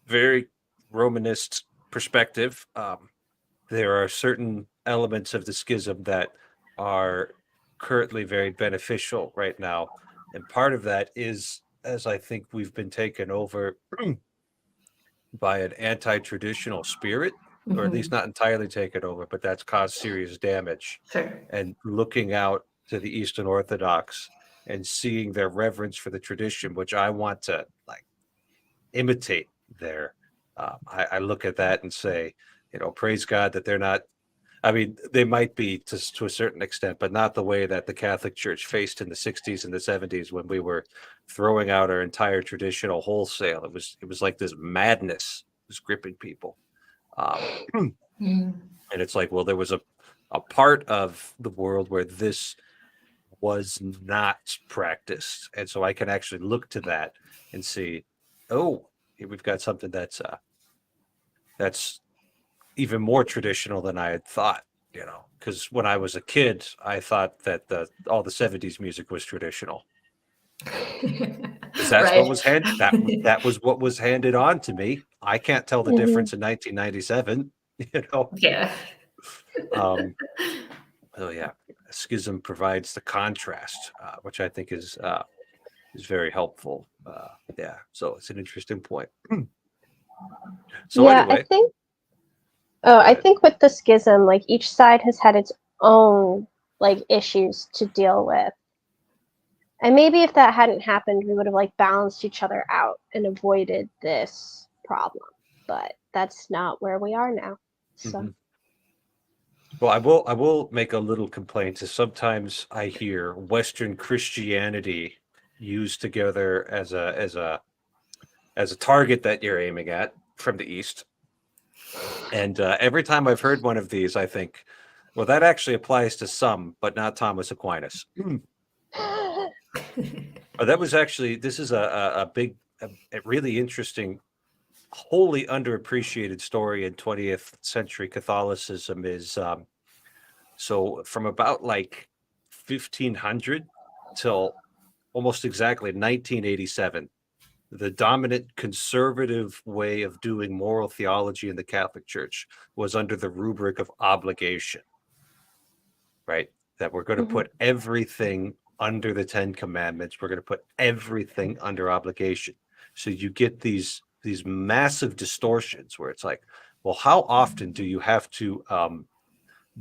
very Romanist perspective, there are certain elements of the schism that are currently very beneficial right now. And part of that is, as I think we've been taken over by an anti-traditional spirit, or at least not entirely taken over, but that's caused serious damage. Sure. And looking out to the Eastern Orthodox and seeing their reverence for the tradition, which I want to like imitate there. I look at that and say, praise God that they're not. I mean, they might be to a certain extent, but not the way that the Catholic Church faced in the 60s and the 70s when we were throwing out our entire traditional wholesale. It was like this madness was gripping people. And it's like, well, there was a part of the world where this was not practiced. And so I can actually look to that and see, oh, here we've got something that's even more traditional than I had thought, because when I was a kid, I thought that all the 70s music was traditional. Because that's what was that was what was handed on to me. I can't tell the difference in 1997, Yeah. So yeah, schism provides the contrast, which I think is very helpful. Yeah, so it's an interesting point. So yeah, anyway, I think with the schism, like each side has had its own like issues to deal with. And maybe if that hadn't happened, we would have like balanced each other out and avoided this problem. But that's not where we are now. So well, I will make a little complaint. Is sometimes I hear Western Christianity used together as a target that you're aiming at from the East. And every time I've heard one of these, I think, well, that actually applies to some, but not Thomas Aquinas. This is a big, a really interesting, wholly underappreciated story in 20th century Catholicism is so from about like 1500 till almost exactly 1987, the dominant conservative way of doing moral theology in the Catholic Church was under the rubric of obligation, right? that we're going to Mhm. put everything under the 10 commandments. We're going to put everything under obligation. So you get these massive distortions where it's like, well, how often do you have to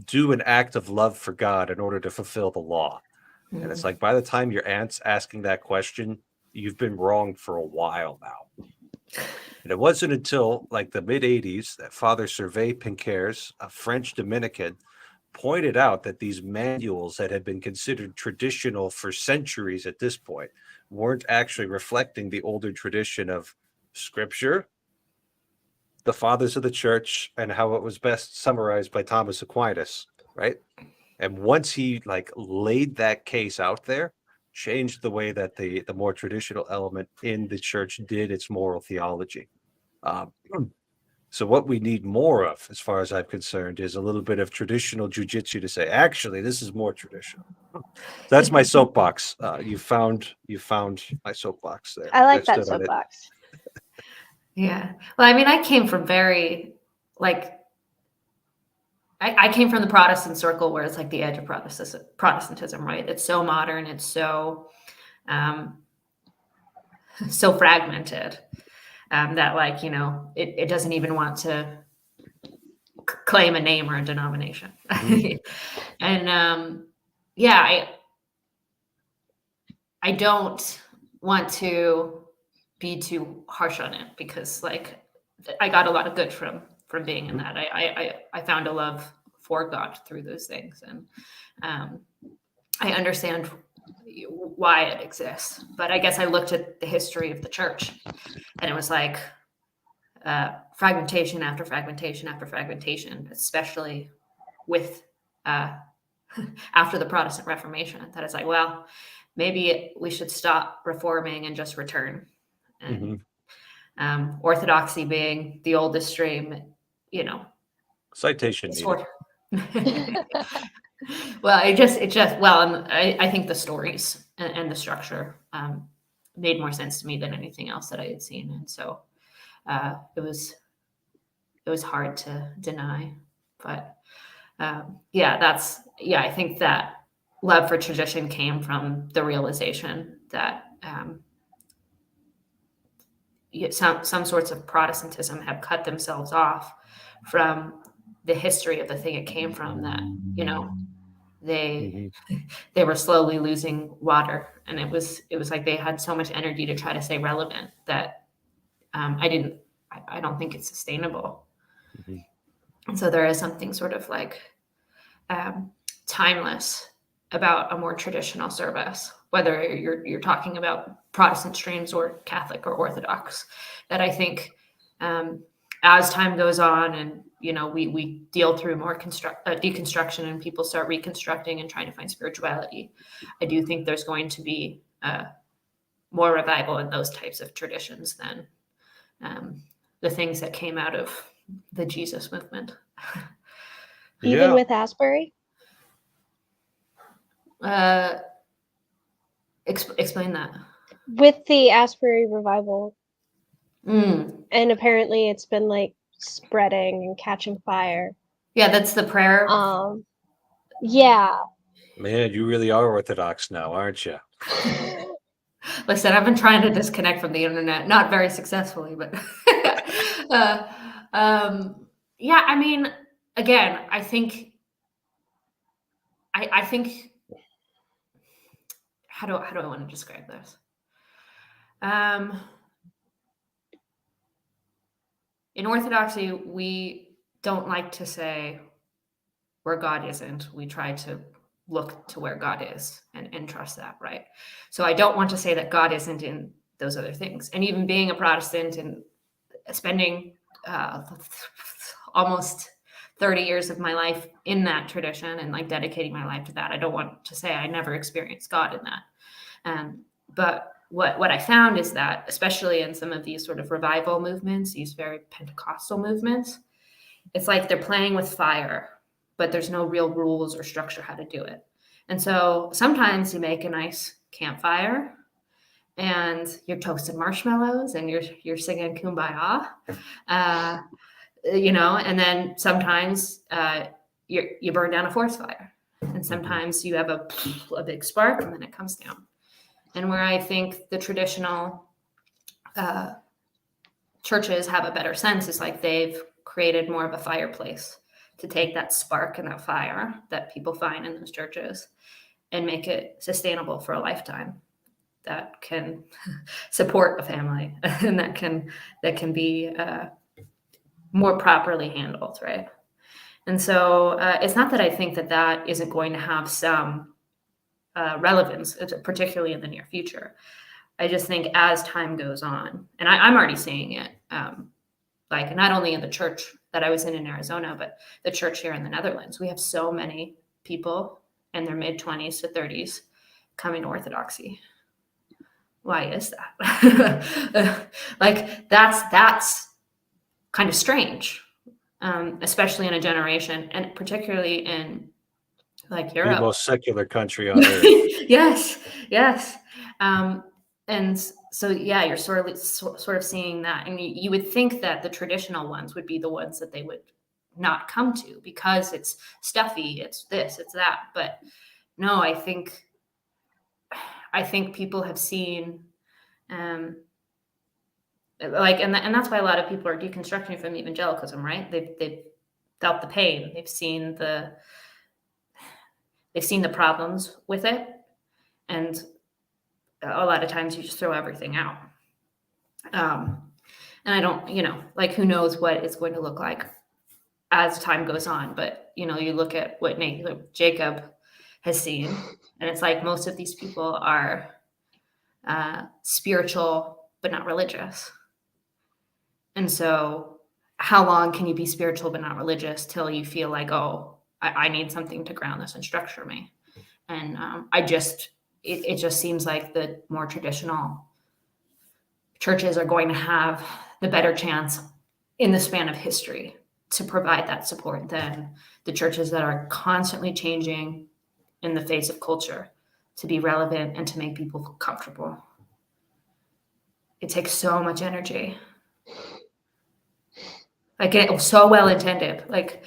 do an act of love for God in order to fulfill the law? And it's like, by the time your aunt's asking that question, you've been wrong for a while now. And it wasn't until like the mid 80s that Father Servais Pinckaers, a French Dominican, pointed out that these manuals that had been considered traditional for centuries at this point weren't actually reflecting the older tradition of scripture, the fathers of the church, and how it was best summarized by Thomas Aquinas, right? And once he like laid that case out there, changed the way that the more traditional element in the church did its moral theology. Um, so what we need more of, as far as I'm concerned, is a little bit of traditional jujitsu to say, actually, this is more traditional. That's my soapbox. You found my soapbox there. I like I that stood on it. soapbox. Yeah. Well, I mean, I came from very like I came from the Protestant circle where it's like the edge of Protestantism, right? It's so modern, it's so so fragmented that like, you know, it doesn't even want to claim a name or a denomination. And yeah, I don't want to be too harsh on it because like I got a lot of good from being in that. I found a love for God through those things, and I understand why it exists. But I guess I looked at the history of the church, and it was like fragmentation after fragmentation after fragmentation, especially with after the Protestant Reformation. That it's like, well, maybe we should stop reforming and just return. And orthodoxy being the oldest stream, you know, Citation needed. Well, it just well, and I think the stories and the structure made more sense to me than anything else that I had seen, and so it was hard to deny. But I think that love for tradition came from the realization that some sorts of Protestantism have cut themselves off from the history of the thing it came from, that, you know, they were slowly losing water, and it was like they had so much energy to try to stay relevant that I don't think it's sustainable. And so there is something sort of like timeless about a more traditional service, whether you're talking about Protestant streams or Catholic or Orthodox, that I think as time goes on and, you know, we deal through more deconstruction and people start reconstructing and trying to find spirituality, I do think there's going to be more revival in those types of traditions than the things that came out of the Jesus movement. Even with Asbury? Explain that. With the Asbury revival. And apparently it's been like spreading and catching fire. Yeah, that's the prayer. Yeah. Man, you really are Orthodox now, aren't you? Listen, I've been trying to disconnect from the internet, not very successfully, but yeah, I mean, again, I think how do I want to describe this? In Orthodoxy, we don't like to say where God isn't. We try to look to where God is and trust that, right? So I don't want to say that God isn't in those other things. And even being a Protestant and spending almost 30 years of my life in that tradition and like dedicating my life to that, I don't want to say I never experienced God in that. But what I found is that, especially in some of these sort of revival movements, these very Pentecostal movements, it's like they're playing with fire, but there's no real rules or structure how to do it. And so sometimes you make a nice campfire and you're toasting marshmallows and you're singing Kumbaya, you know, and then sometimes you burn down a forest fire. And sometimes you have a big spark and then it comes down. And where I think the traditional churches have a better sense is like they've created more of a fireplace to take that spark and that fire that people find in those churches and make it sustainable for a lifetime that can support a family and that can be more properly handled, right? And so it's not that I think that isn't going to have some relevance, particularly in the near future. I just think as time goes on, and I'm already seeing it, like not only in the church that I was in Arizona, but the church here in the Netherlands, we have so many people in their mid-20s to 30s coming to Orthodoxy. Why is that? Like that's kind of strange, especially in a generation, and particularly in like The Europe. most secular country on earth. yes. And so, yeah, you're sort of seeing that, and you would think that the traditional ones would be the ones that they would not come to because it's stuffy, it's this, it's that. But no, I think people have seen, like, and that's why a lot of people are deconstructing from evangelicalism, right? They've felt the pain, they've seen the problems with it, and a lot of times you just throw everything out. And I don't, like, who knows what it's going to look like as time goes on. But, you look at what Jacob has seen, and it's like most of these people are spiritual, but not religious. And so how long can you be spiritual, but not religious till you feel like, oh, I need something to ground this and structure me? And it just seems like the more traditional churches are going to have the better chance in the span of history to provide that support than the churches that are constantly changing in the face of culture to be relevant and to make people feel comfortable. It takes so much energy. Like, it was so well intended. Like,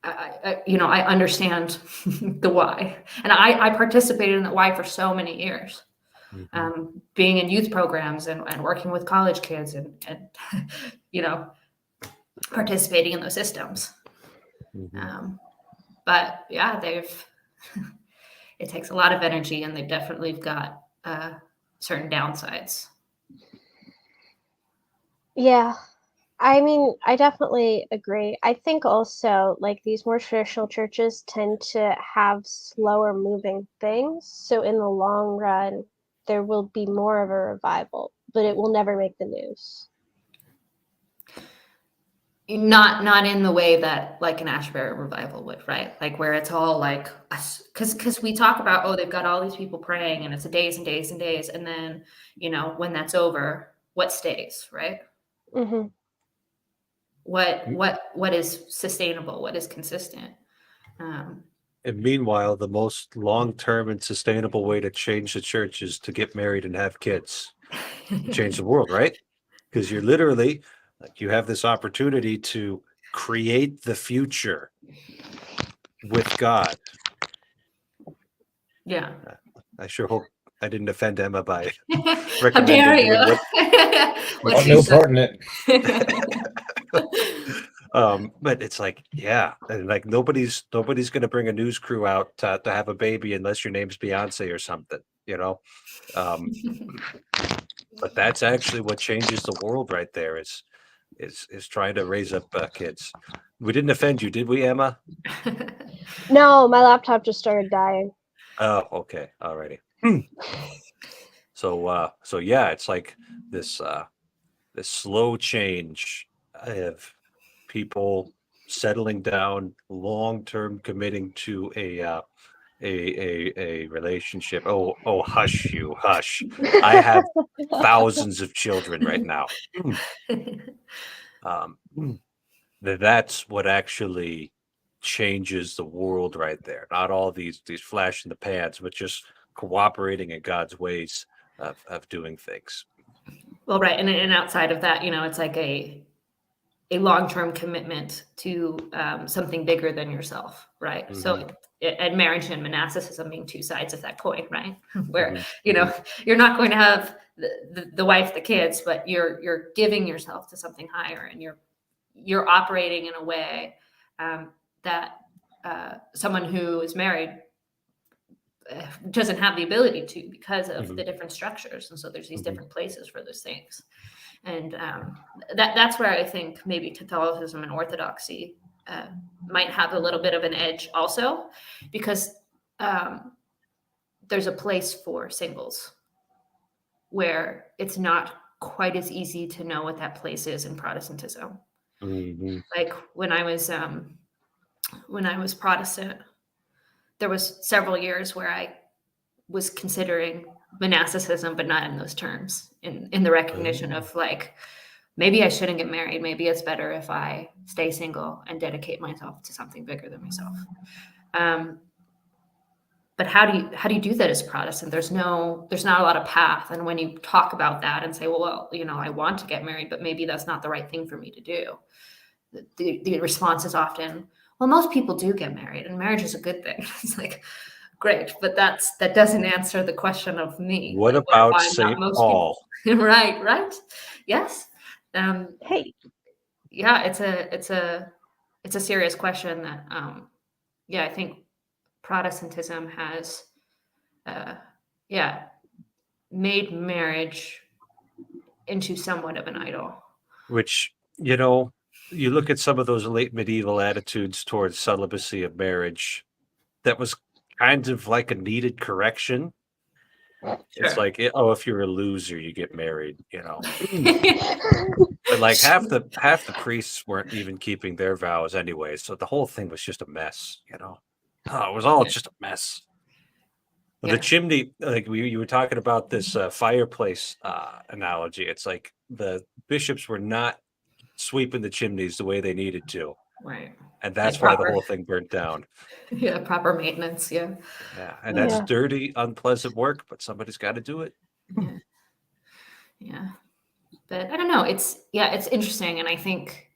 I understand the why, and I participated in the why for so many years. Being in youth programs and working with college kids and participating in those systems. But yeah, it takes a lot of energy, and they've definitely got certain downsides. Yeah. I mean, I definitely agree. I think also, like, these more traditional churches tend to have slower moving things. So in the long run, there will be more of a revival, but it will never make the news. Not in the way that like an Ashbury revival would, right? Like where it's all like, because we talk about, oh, they've got all these people praying and it's days and days and days. And then, when that's over, what stays, right? Mm-hmm. What is sustainable? What is consistent? And meanwhile, the most long-term and sustainable way to change the church is to get married and have kids. Change the world, right? Because you're literally, like, you have this opportunity to create the future with God. Yeah. I sure hope I didn't offend Emma by How dare recommending you? We want no part in it. But it's like, yeah, and like nobody's going to bring a news crew out to have a baby unless your name's Beyonce or something, but that's actually what changes the world right there is trying to raise up kids. We didn't offend you, did we, Emma? No, my laptop just started dying. Oh, okay. Alrighty. So yeah, it's like this slow change of people settling down, long-term committing to a relationship. Oh, hush, you hush. I have thousands of children right now. That's what actually changes the world right there. Not all these flash in the pans, but just cooperating in God's ways of doing things. Well, right, and outside of that, it's like a long-term commitment to something bigger than yourself, right? So and marriage and monasticism being two sides of that coin, right? Where you're not going to have the wife, the kids, but you're giving yourself to something higher, and you're operating in a way that someone who is married doesn't have the ability to, because of the different structures. And so there's these different places for those things. And that's where I think maybe Catholicism and Orthodoxy might have a little bit of an edge also, because there's a place for singles where it's not quite as easy to know what that place is in Protestantism. Like when I was Protestant, there was several years where I was considering monasticism, but not in those terms, in the recognition of like, maybe I shouldn't get married. Maybe it's better if I stay single and dedicate myself to something bigger than myself. But how do you do that as a Protestant? There's not a lot of path. And when you talk about that and say, well, I want to get married, but maybe that's not the right thing for me to do, the response is often, well, most people do get married, and marriage is a good thing. It's like, great, but that doesn't answer the question of me. What Like, about why not St. most Paul? people? Right. Yes. Hey, Yeah, it's a serious question that I think Protestantism has made marriage into somewhat of an idol. Which, you look at some of those late medieval attitudes towards celibacy of marriage, that was kind of like a needed correction. It's Sure. like, if you're a loser, you get married, But like half the priests weren't even keeping their vows anyway, so the whole thing was just a mess, it was all just a mess. Yeah. The chimney, like you were talking about this fireplace analogy. It's like the bishops were not sweeping the chimneys the way they needed to, Right. and that's Like why the proper. whole thing burnt down. Yeah, proper maintenance. Yeah. And that's Yeah. dirty, unpleasant work, but somebody's got to do it. Yeah. But I don't know. It's interesting, and I think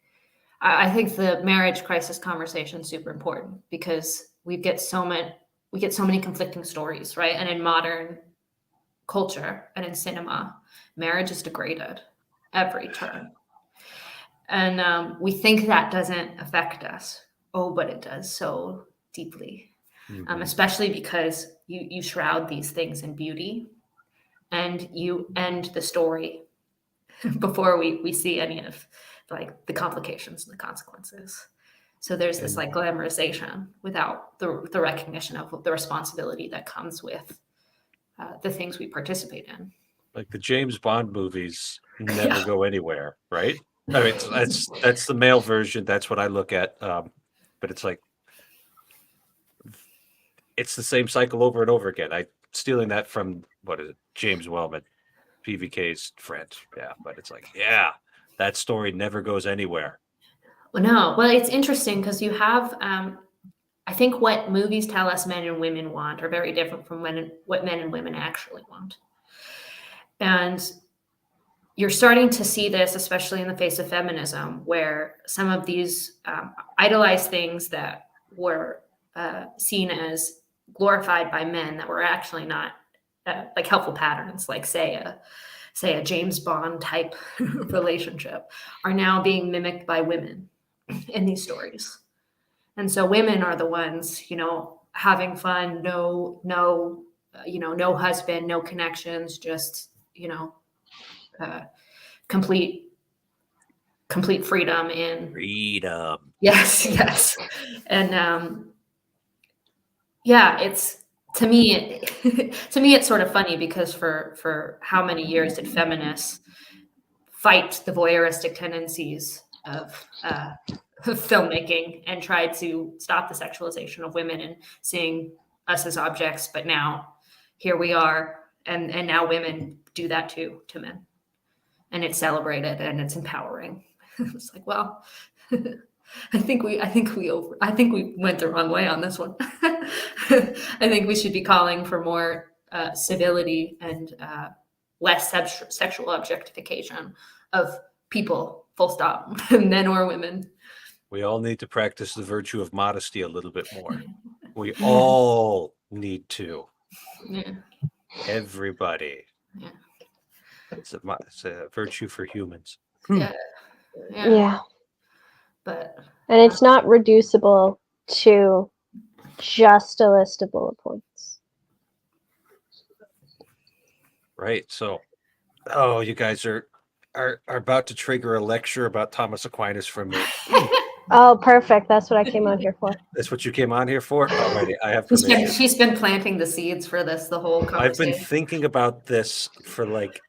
the marriage crisis conversation is super important, because we get so many conflicting stories, right? And in modern culture and in cinema, marriage is degraded every turn, and we think that doesn't affect us. Oh, but it does so deeply, especially because you shroud these things in beauty, and you end the story before we see any of like the complications and the consequences. So there's this like glamorization without the recognition of the responsibility that comes with the things we participate in. Like the James Bond movies never go anywhere, right? I mean, that's the male version. That's what I look at. But it's like, it's the same cycle over and over again. I stealing that from, what is it, James Wellman, PVK's friend. Yeah, but it's like, that story never goes anywhere. Well, no. Well, it's interesting because you have, I think what movies tell us men and women want are very different from what men and women actually want. And you're starting to see this, especially in the face of feminism, where some of these idolized things that were seen as glorified by men that were actually not like helpful patterns, like say a James Bond type relationship, are now being mimicked by women in these stories. And so women are the ones, having fun, no husband, no connections, just, complete freedom in Freedom. yes. And it's to me it's sort of funny, because for how many years did feminists fight the voyeuristic tendencies of filmmaking and try to stop the sexualization of women and seeing us as objects? But now here we are, and now women do that too to men, and it's celebrated and it's empowering. It's like, well, I think we went the wrong way on this one. I think we should be calling for more civility and less sexual objectification of people full stop, men or women. We all need to practice the virtue of modesty a little bit more. We all need to. Yeah. Everybody. Yeah. It's a virtue for humans. Yeah. Yeah. Yeah. But And it's not reducible to just a list of bullet points. Right. So, you guys are about to trigger a lecture about Thomas Aquinas from me. Oh, perfect. That's what I came out here for. That's what you came on here for? Alrighty, I have permission. she's been planting the seeds for this the whole I've been conversation. thinking about this for like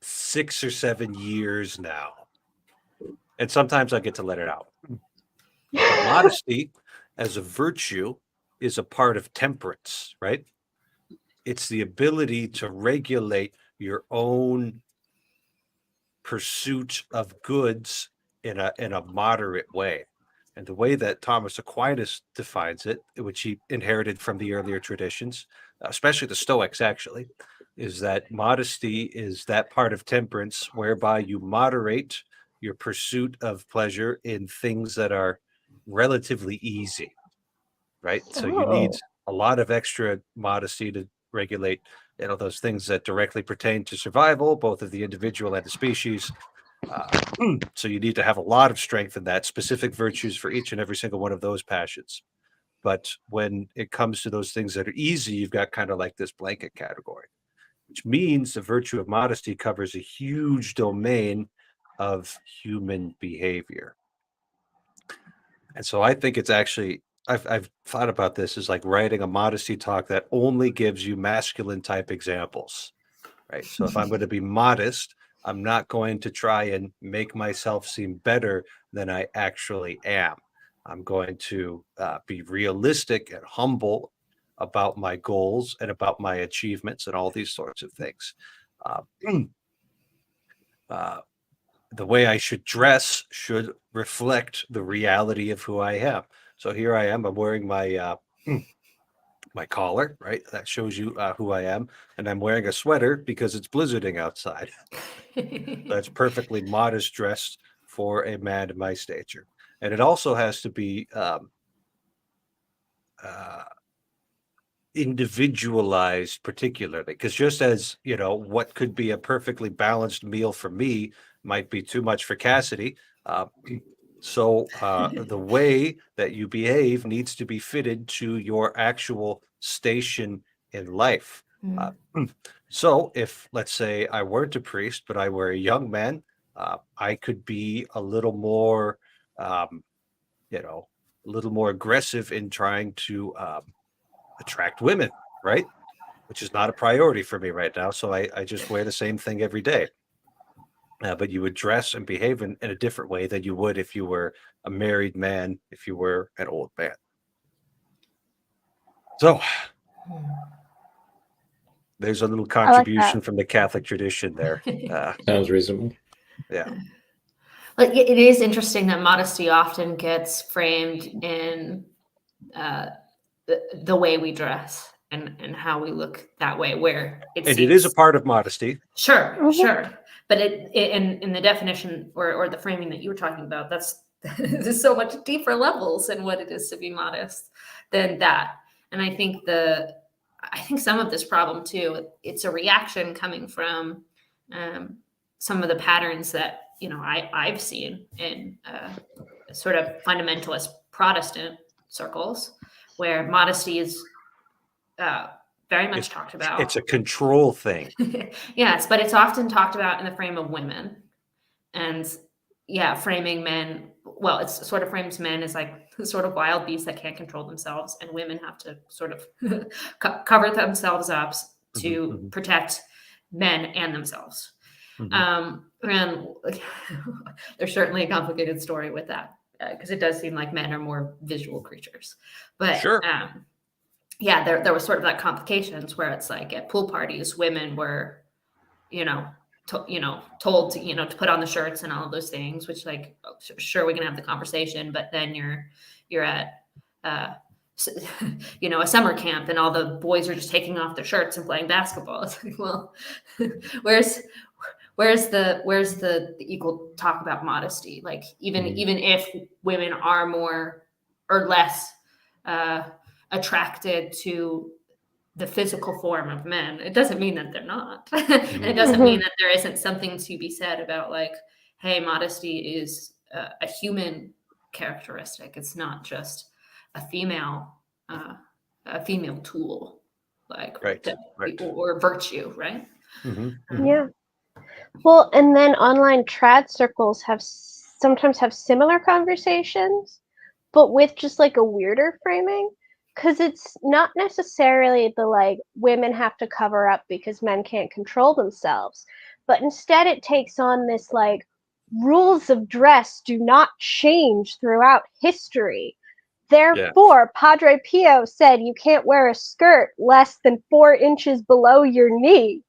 6 or 7 years now. And sometimes I get to let it out. But modesty as a virtue is a part of temperance, right? It's the ability to regulate your own pursuit of goods in a moderate way. And the way that Thomas Aquinas defines it, which he inherited from the earlier traditions, especially the Stoics actually, is that modesty is that part of temperance whereby you moderate your pursuit of pleasure in things that are relatively easy, right? So you need a lot of extra modesty to regulate, those things that directly pertain to survival, both of the individual and the species. So you need to have a lot of strength in that, specific virtues for each and every single one of those passions. But when it comes to those things that are easy, you've got kind of like this blanket category, which means the virtue of modesty covers a huge domain of human behavior. And so I think it's actually, I've thought about this as like writing a modesty talk that only gives you masculine type examples, right? So if I'm going to be modest, I'm not going to try and make myself seem better than I actually am. I'm going to be realistic and humble about my goals and about my achievements and all these sorts of things. The way I should dress should reflect the reality of who I am. So here I am. I'm wearing my my collar, right? That shows you who I am, and I'm wearing a sweater because it's blizzarding outside. That's perfectly modest dressed for a man of my stature, and it also has to be individualized particularly, because just as what could be a perfectly balanced meal for me might be too much for Cassidy. So the way that you behave needs to be fitted to your actual station in life. So if, let's say, I weren't a priest, but I were a young man, I could be a little more, a little more aggressive in trying to attract women, right? Which is not a priority for me right now. So I just wear the same thing every day. But you would dress and behave in a different way than you would if you were a married man, if you were an old man. So there's a little contribution from the Catholic tradition there. Sounds reasonable. Yeah. Like it is interesting that modesty often gets framed in the way we dress and how we look that way, where it is a part of modesty. Sure. But it in the definition or the framing that you were talking about, there's so much deeper levels in what it is to be modest than that. And I think some of this problem too, it's a reaction coming from some of the patterns that I've seen in sort of fundamentalist Protestant circles, where modesty is very much talked about. It's a control thing. Yes, but it's often talked about in the frame of women, and framing men. Well, it's sort of frames men as like sort of wild beasts that can't control themselves, and women have to sort of cover themselves up to protect men and themselves. And there's certainly a complicated story with that, because it does seem like men are more visual creatures. But sure. There was sort of that complications where it's like at pool parties, women were, told to, to put on the shirts and all of those things, which like, sure, we can have the conversation, but then you're at, a summer camp and all the boys are just taking off their shirts and playing basketball. It's like, well, where's where's the equal talk about modesty? Like even if women are more or less attracted to the physical form of men, it doesn't mean that they're not. And it doesn't mean that there isn't something to be said about like, hey, modesty is a human characteristic. It's not just a female tool, like Right. or virtue, right? Yeah. Well, and then online trad circles sometimes have similar conversations, but with just like a weirder framing. Because it's not necessarily the like women have to cover up because men can't control themselves, but instead it takes on this like rules of dress do not change throughout history. Therefore, Padre Pio said you can't wear a skirt less than 4 inches below your knee.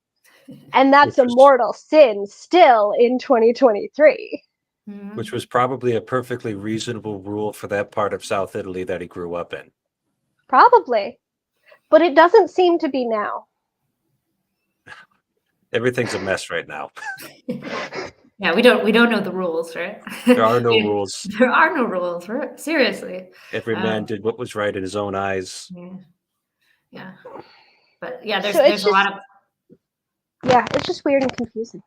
And that's a mortal sin still in 2023. Which was probably a perfectly reasonable rule for that part of South Italy that he grew up in. Probably. But it doesn't seem to be now. Everything's a mess right now. Yeah, we don't know the rules, right? There are no rules. There are no rules, right? Seriously. Every man did what was right in his own eyes. Yeah. But yeah, there's it's a lot of it's just weird and confusing.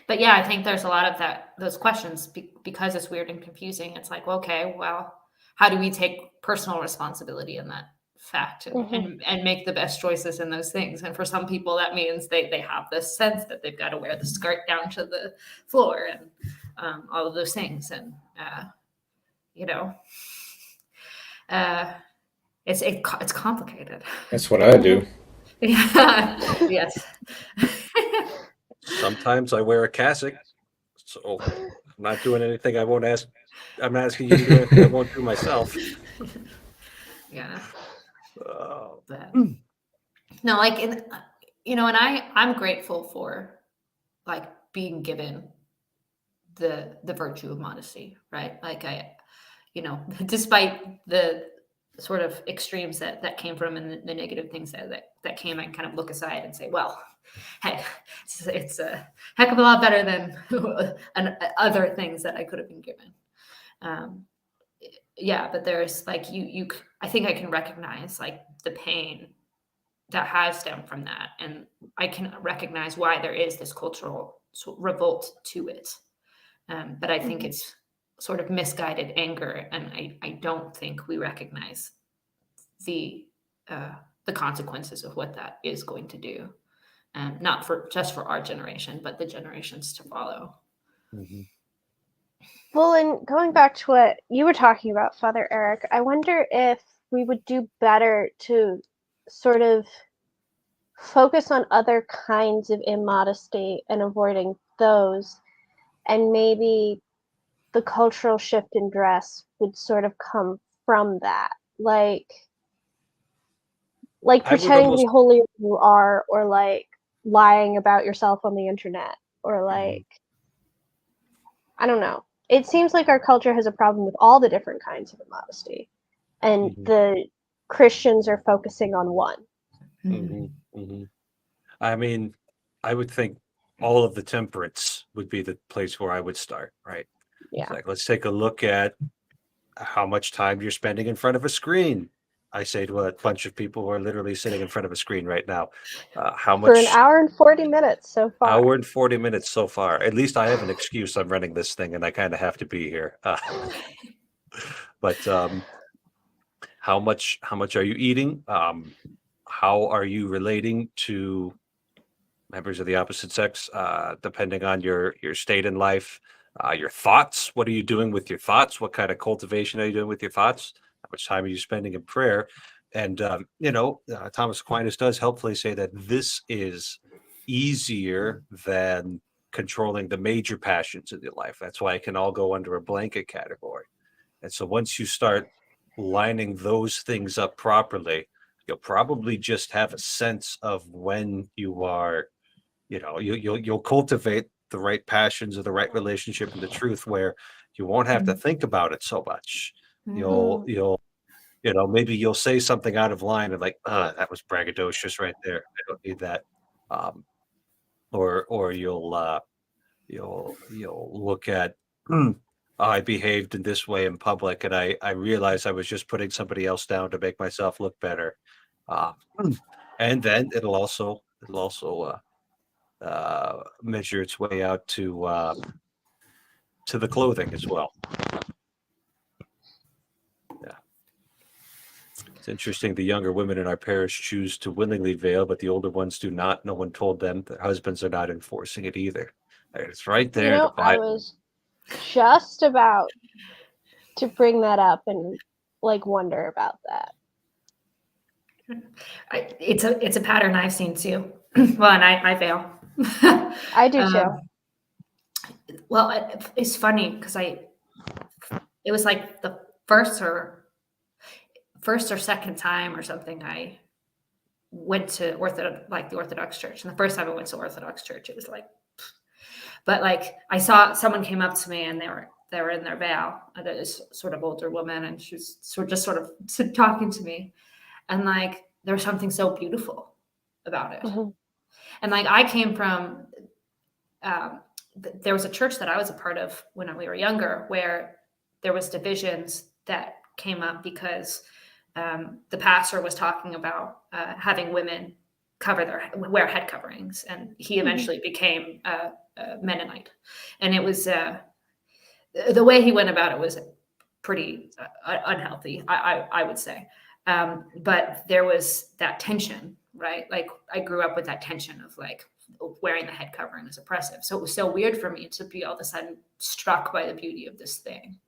But yeah, I think there's a lot of those questions because it's weird and confusing. It's like, okay, well, how do we take personal responsibility in that fact and make the best choices in those things? And for some people, that means they have this sense that they've got to wear the skirt down to the floor and all of those things. And it's complicated. That's what I do. Yeah. Yes. Sometimes I wear a cassock, so I'm not doing anything I won't ask. I'm not asking you to do anything I won't do myself. Yeah. No, like and I'm grateful for like being given the virtue of modesty, right? Like despite the sort of extremes that came from and the negative things that came, I kind of look aside and say, well, hey, it's a heck of a lot better than other things that I could have been given. But there's like I think I can recognize like the pain that has stemmed from that, and I can recognize why there is this cultural revolt to it. But I think it's sort of misguided anger, and I don't think we recognize the consequences of what that is going to do, not just for our generation, but the generations to follow. Well, and going back to what you were talking about, Father Eric, I wonder if we would do better to sort of focus on other kinds of immodesty and avoiding those, and maybe the cultural shift in dress would sort of come from that, like pretending to be holier than you are, or like lying about yourself on the internet, or like I don't know. It seems like our culture has a problem with all the different kinds of immodesty, and the Christians are focusing on one. I mean, I would think all of the temperance would be the place where I would start, right? Yeah. It's like, let's take a look at how much time you're spending in front of a screen. I say to a bunch of people who are literally sitting in front of a screen right now, how much? For an hour and 40 minutes so far. Hour and 40 minutes so far. At least I have an excuse. I'm running this thing and I kind of have to be here. But how much are you eating? How are you relating to members of the opposite sex, depending on your state in life? Your thoughts, what are you doing with your thoughts? What kind of cultivation are you doing with your thoughts? How much time are you spending in prayer? And Thomas Aquinas does helpfully say that this is easier than controlling the major passions in your life. That's why it can all go under a blanket category. And so once you start lining those things up properly, you'll probably just have a sense of when you are, you'll cultivate the right passions or the right relationship and the truth, where you won't have to think about it so much. You'll maybe you'll say something out of line and like, that was braggadocious right there. I don't need that. or you'll look at, "Oh, I behaved in this way in public, and I realized I was just putting somebody else down to make myself look better." Uh, and then it'll also measure its way out to the clothing as well. Yeah. It's interesting. The younger women in our parish choose to willingly veil, but the older ones do not. No one told them. Their husbands are not enforcing it either. It's right there in the I Bible. was just about to bring that up and like wonder about that. It's a pattern I've seen too. Well, and I fail. I do too. Well, it's funny because it was like the first or second time or something I went to the Orthodox church. And the first time I went to Orthodox church, it was like, but like I saw someone came up to me and they were in their veil, this sort of older woman, and she was sort of talking to me, and like there was something so beautiful about it. Mhm. And like I came from, there was a church that I was a part of when we were younger, where there was divisions that came up because the pastor was talking about having women wear head coverings, and he eventually became a Mennonite, and it was the way he went about it was pretty unhealthy, I would say. But there was that tension, right? Like I grew up with that tension of like wearing the head covering is oppressive. So it was so weird for me to be all of a sudden struck by the beauty of this thing.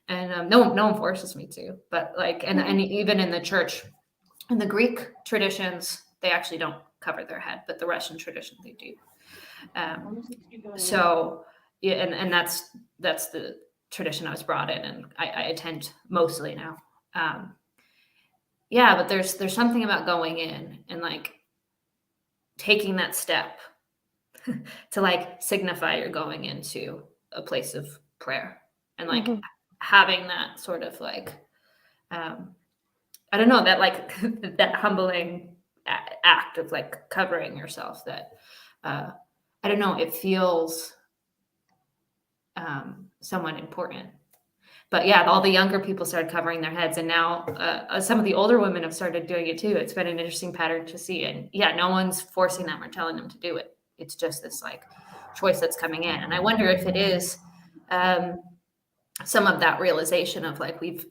And no one forces me to, but like, and even in the church, in the Greek traditions, they actually don't cover their head, but the Russian tradition they do. So yeah, and that's the tradition I was brought in, and I attend mostly now. Yeah, but there's something about going in and like taking that step to like signify you're going into a place of prayer, and like having that sort of like I don't know, that like that humbling act of like covering yourself, that I don't know, it feels somewhat important. But yeah, all the younger people started covering their heads, and now some of the older women have started doing it too. It's been an interesting pattern to see, and yeah, no one's forcing them or telling them to do it. It's just this like choice that's coming in, and I wonder if it is some of that realization of like we've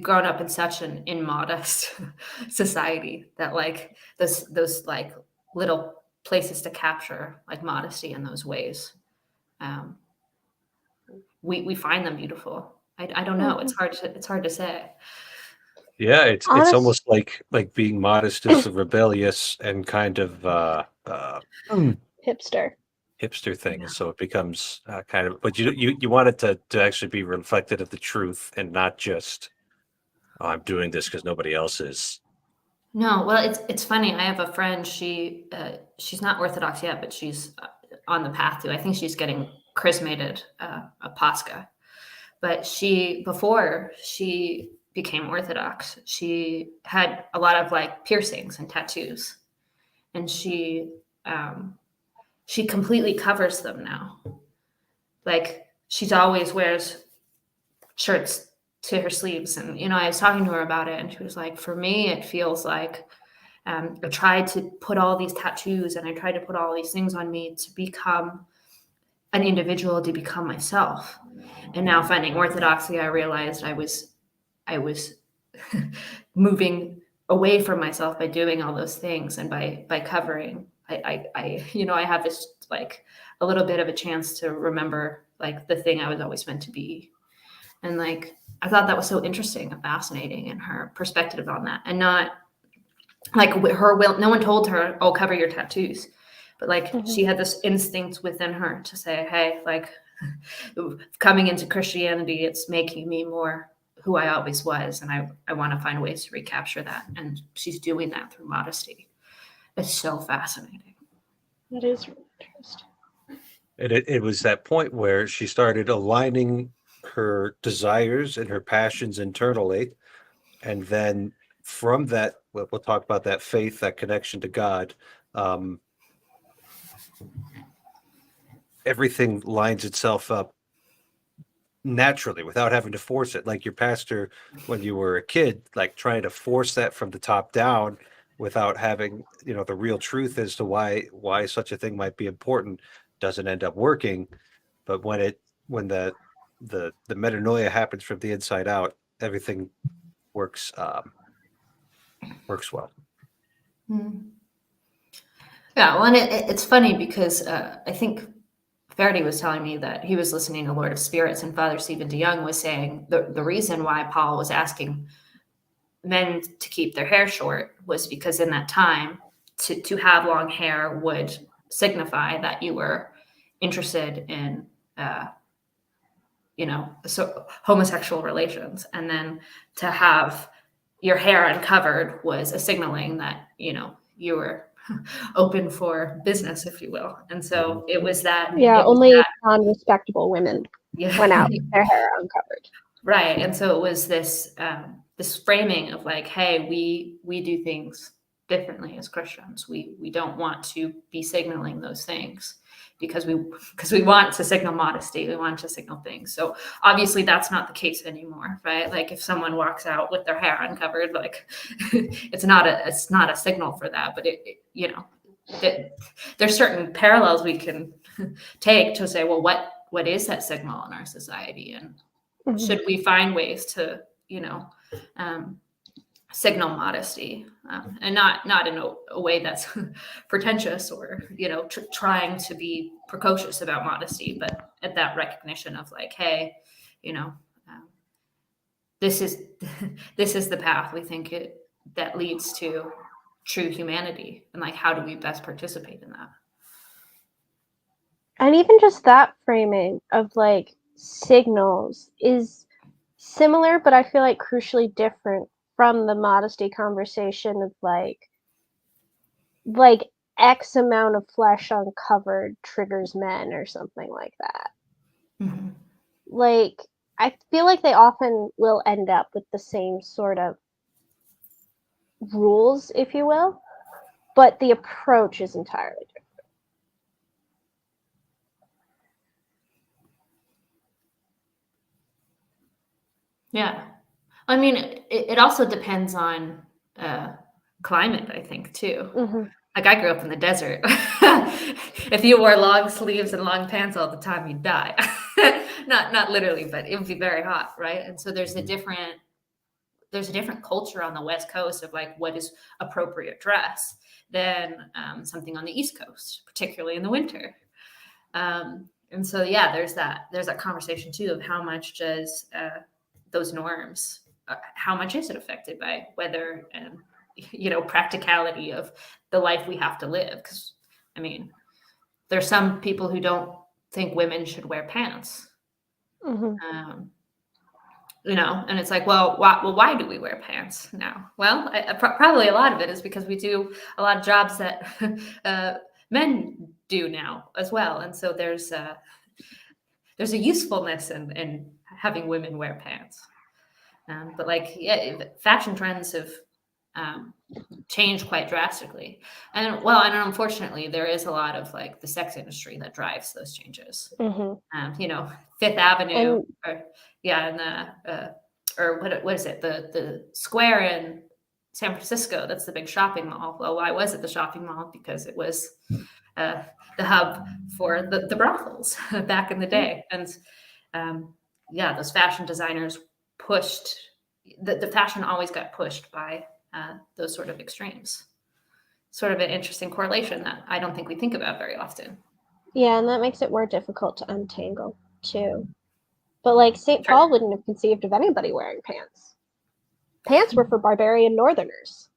grown up in such an immodest society that like those like little places to capture like modesty in those ways. We find them beautiful. I don't know. It's hard to say. Yeah, it's Honest- almost like being modest is a rebellious and kind of Hipster. hipster thing. So it becomes kind of, but you want it to actually be reflected of the truth and not just, oh, I'm doing this because nobody else is. No, well, it's funny. I have a friend. She's not Orthodox yet, but she's on the path to. I think she's getting chrismated a Pascha. But before she became Orthodox, she had a lot of like piercings and tattoos, and she completely covers them now. Like she's always wears shirts to her sleeves, and I was talking to her about it, and she was like, for me it feels like I tried to put all these tattoos and I tried to put all these things on me to become an individual, to become myself. And now finding Orthodoxy, I realized I was moving away from myself by doing all those things, and by covering, I have this like a little bit of a chance to remember like the thing I was always meant to be. And like I thought that was so interesting and fascinating, and her perspective on that, and not like her will. No one told her, "Oh, cover your tattoos," but like she had this instinct within her to say, "Hey, like coming into Christianity, it's making me more who I always was, and I want to find ways to recapture that." And she's doing that through modesty. It's so fascinating. That is really interesting. And it was that point where she started aligning her desires and her passions internally. And then from that, we'll talk about that faith, that connection to God. everything lines itself up naturally without having to force it. Like your pastor, when you were a kid, like trying to force that from the top down without having, the real truth as to why such a thing might be important doesn't end up working. But when the metanoia happens from the inside out, everything works well. Yeah, well, and it's funny because I think Faraday was telling me that he was listening to Lord of Spirits, and Father Stephen DeYoung was saying the reason why Paul was asking men to keep their hair short was because in that time, to have long hair would signify that you were interested in, so homosexual relations, and then to have your hair uncovered was a signaling that you were open for business, if you will. And so it was that. Yeah, it was only that, non-respectable women yeah. went out with their hair uncovered. Right. And so it was this this framing of like, hey, we do things differently as Christians. We don't want to be signaling those things because we want to signal modesty. We want to signal things. So obviously that's not the case anymore, right? Like if someone walks out with their hair uncovered, like it's not a signal for that, but there's certain parallels we can take to say, well, what is that signal in our society, and should we find ways to signal modesty, and not in a way that's pretentious or trying to be precocious about modesty, but at that recognition of like, hey, this is this is the path we think that leads to true humanity, and like how do we best participate in that? And even just that framing of like signals is similar, but I feel like crucially different from the modesty conversation of like X amount of flesh uncovered triggers men or something like that. Mm-hmm. Like I feel like they often will end up with the same sort of rules, if you will, but the approach is entirely different. Yeah. I mean, it also depends on climate, I think, too. Mm-hmm. Like I grew up in the desert. If you wore long sleeves and long pants all the time, you'd die. Not literally, but it would be very hot, right? And so there's a different culture on the West Coast of like what is appropriate dress than something on the East Coast, particularly in the winter. And so yeah, there's that conversation too of how much does those norms, how much is it affected by weather and practicality of the life we have to live? Because I mean, there's some people who don't think women should wear pants. Mm-hmm. And it's like, well, why do we wear pants now? Well, probably a lot of it is because we do a lot of jobs that men do now as well, and so there's a usefulness in having women wear pants. But like, yeah, fashion trends have changed quite drastically, and unfortunately, there is a lot of like the sex industry that drives those changes. Mm-hmm. Fifth Avenue, what is it? The square in San Francisco. That's the big shopping mall. Well, why was it the shopping mall? Because it was the hub for the brothels back in the day, and those fashion designers pushed the fashion always got pushed by those sort of extremes. Sort of an interesting correlation that I don't think we think about very often. Yeah, and that makes it more difficult to untangle too. But like St. Paul wouldn't have conceived of anybody wearing pants. Pants were for barbarian northerners.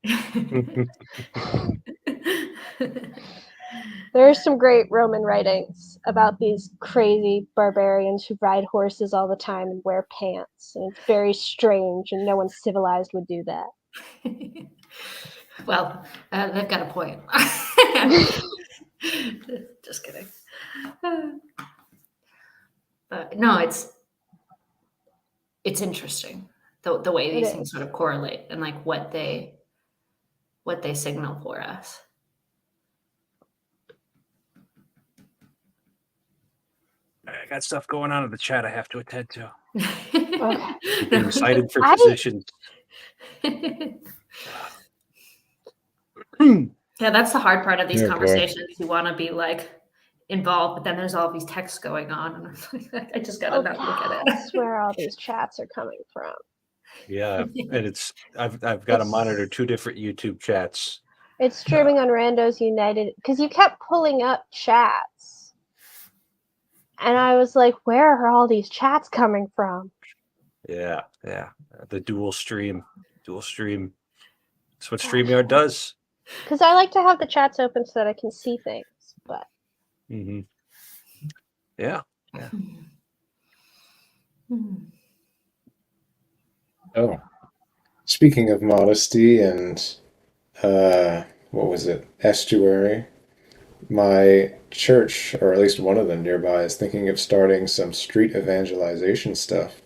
There are some great Roman writings about these crazy barbarians who ride horses all the time and wear pants. And it's very strange, and no one civilized would do that. Well, they've got a point. Just kidding. But no, it's interesting the way these things sort of correlate and like what they signal for us. I got stuff going on in the chat I have to attend to. Okay. Being cited for I- positions. Yeah, that's the hard part of these Oh, boy. conversations. You want to be like involved, but then there's all these texts going on, and I'm like, I just gotta not look at That's it. where all these chats are coming from. Yeah, and I've got to monitor It's- 2 different YouTube chats. It's streaming on Randos United because you kept pulling up chats. And I was like, where are all these chats coming from? Yeah. The dual stream. That's what StreamYard does. Because I like to have the chats open so that I can see things. But Mm-hmm. Yeah. Oh, speaking of modesty and what was it? Estuary. My church, or at least one of them nearby, is thinking of starting some street evangelization stuff.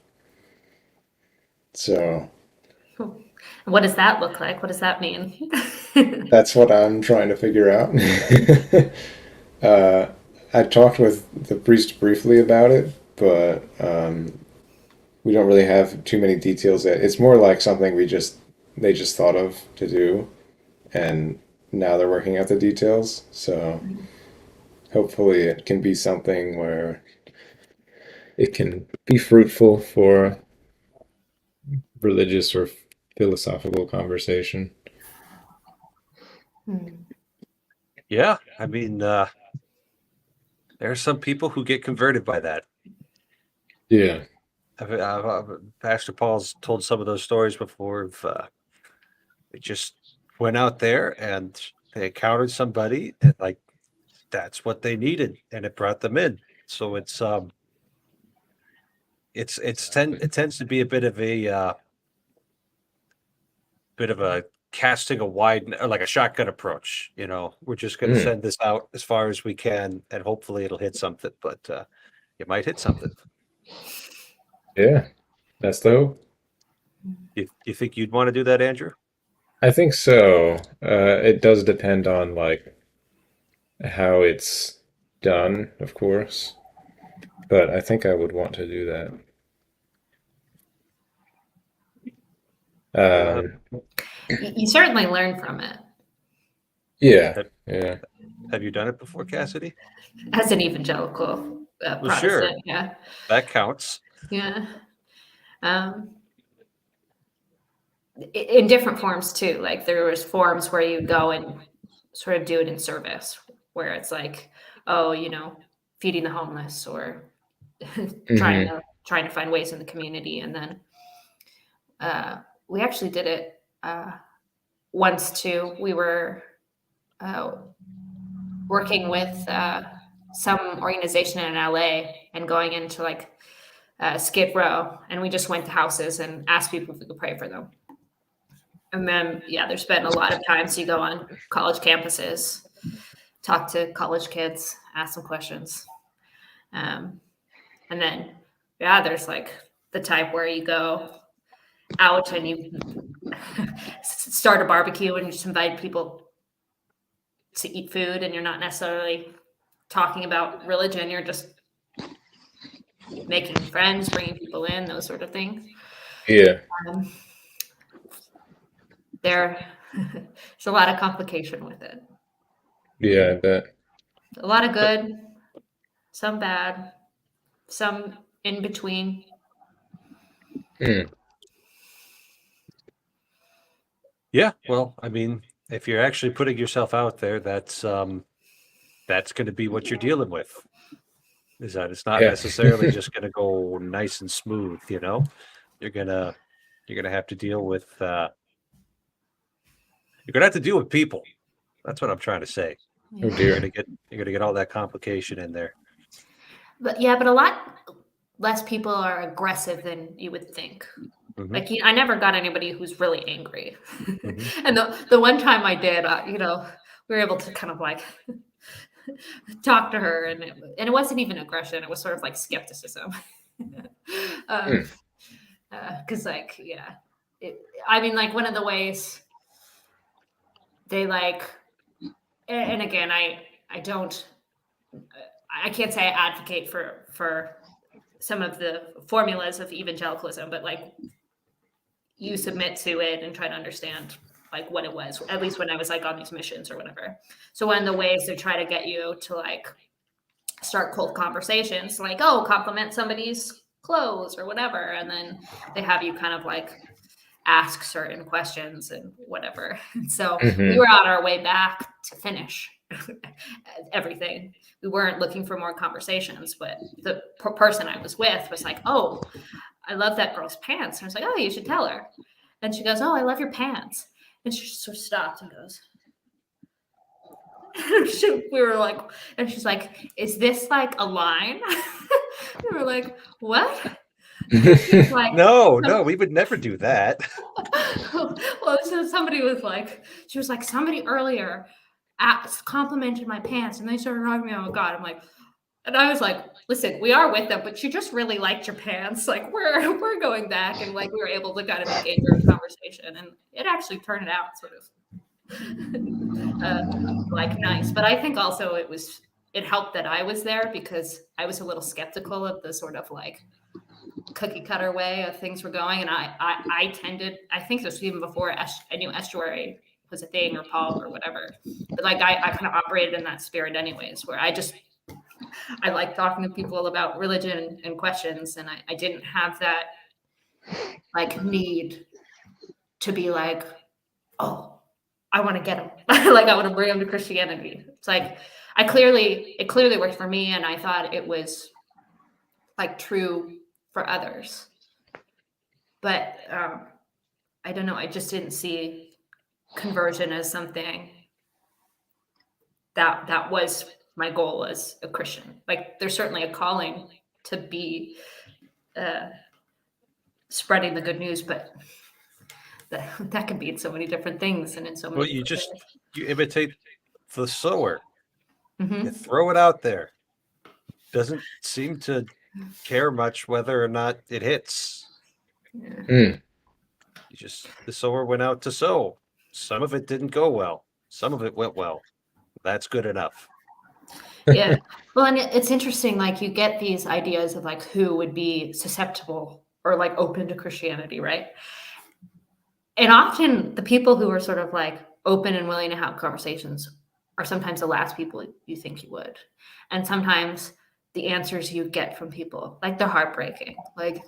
So What does that look like? What does that mean? that's what I'm trying to figure out. I talked with the priest briefly about it, but we don't really have too many details yet. It's more like something they just thought of to do, and now they're working out the details. So hopefully it can be something where it can be fruitful for religious or philosophical conversation. Yeah. I mean, there are some people who get converted by that. Yeah. Pastor Paul's told some of those stories before of they just went out there and they encountered somebody and like that's what they needed and it brought them in. So it tends to be a bit of a casting a wide or like a shotgun approach. We're just going to send this out as far as we can and hopefully it'll hit something, but it might hit something. Yeah. That's the hope. You think you'd want to do that, Andrew? I think so. It does depend on like how it's done, of course. But I think I would want to do that. You certainly learn from it Yeah. Have you done it before, Cassidy? as an evangelical Well, Protestant. sure. Yeah. That counts. Yeah. In different forms too. Like there was forms where you go and sort of do it in service, where it's like, oh, feeding the homeless or trying to find ways in the community. And then we actually did it once too. We were working with some organization in LA and going into like Skid Row, and we just went to houses and asked people if we could pray for them. And then, there's been a lot of times you go on college campuses, talk to college kids, ask them questions. And then, there's like the type where you go out and you start a barbecue and you just invite people to eat food, and you're not necessarily talking about religion. You're just making friends, bringing people in, those sort of things. Yeah. There's a lot of complication with it. Yeah, I bet. A lot of good, some bad, some in between. Yeah, well, I mean, if you're actually putting yourself out there, that's going to be what you're dealing with. Is that it's not necessarily just going to go nice and smooth, You're gonna have to deal with you're gonna have to deal with people. That's what I'm trying to say. Oh dear. You're gonna get all that complication in there. But a lot less people are aggressive than you would think. Mhm. Like I never got anybody who's really angry. And the one time I did, we were able to kind of like talk to her, and it wasn't even aggression. It was sort of like skepticism. Because like, I mean, like one of the ways they like, and again, I I can't say I advocate for some of the formulas of evangelicalism, but like you submit to it and try to understand like what it was, at least when I was like on these missions or whatever. So one of the ways they try to get you to like start cold conversations, like, oh, compliment somebody's clothes or whatever. And then they have you kind of like ask certain questions and whatever. So we were on our way back to finish everything. We weren't looking for more conversations, but the person I was with was like, oh, I love that girl's pants. And I was like, oh, you should tell her. And she goes, oh, I love your pants. And she just sort of stopped and goes, we were like, and she's like, is this like a line? We were like, what? Like, No, we would never do that. well, so somebody was like, she was like, somebody earlier complimented my pants and they started talking to me. Oh God. I'm like, and I was like, listen, we are with them, but she just really liked your pants. Like we're going back, and like we were able to kind of engage her in conversation, and it actually turned out sort of like nice. But I think also it helped that I was there, because I was a little skeptical of the sort of like cookie cutter way of things were going, and I tended, I think this was even before I knew estuary was a thing or Paul or whatever, but like I kind of operated in that spirit anyways, where I like talking to people about religion and questions, and I didn't have that like need to be like, oh, I want to get them. Like I want to bring them to Christianity. It's like it clearly worked for me, and I thought it was like true for others. But I don't know, I just didn't see conversion as something that was my goal as a Christian. Like there's certainly a calling to be spreading the good news, but that can be in so many different things and in so many. Well, you imitate the sower. Mm-hmm. You throw it out there. Doesn't seem to care much whether or not it hits. Yeah. The sower went out to sow. Some of it didn't go well. Some of it went well. That's good enough. Yeah. Well, and it's interesting, like you get these ideas of like who would be susceptible or like open to Christianity, right? And often the people who are sort of like open and willing to have conversations are sometimes the last people you think you would. And sometimes the answers you get from people, like they're heartbreaking. Like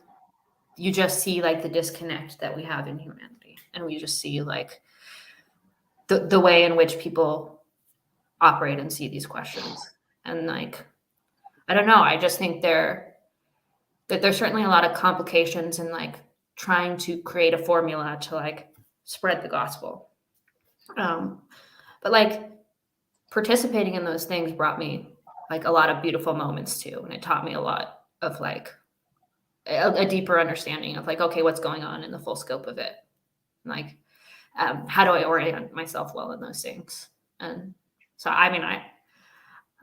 you just see like the disconnect that we have in humanity. And we just see like the way in which people operate and see these questions. And like, I don't know, I just think there's certainly a lot of complications in like trying to create a formula to like spread the gospel. But like participating in those things brought me like a lot of beautiful moments too. And it taught me a lot of like a deeper understanding of like, okay, what's going on in the full scope of it? Like, how do I orient myself well in those things? And so, I mean,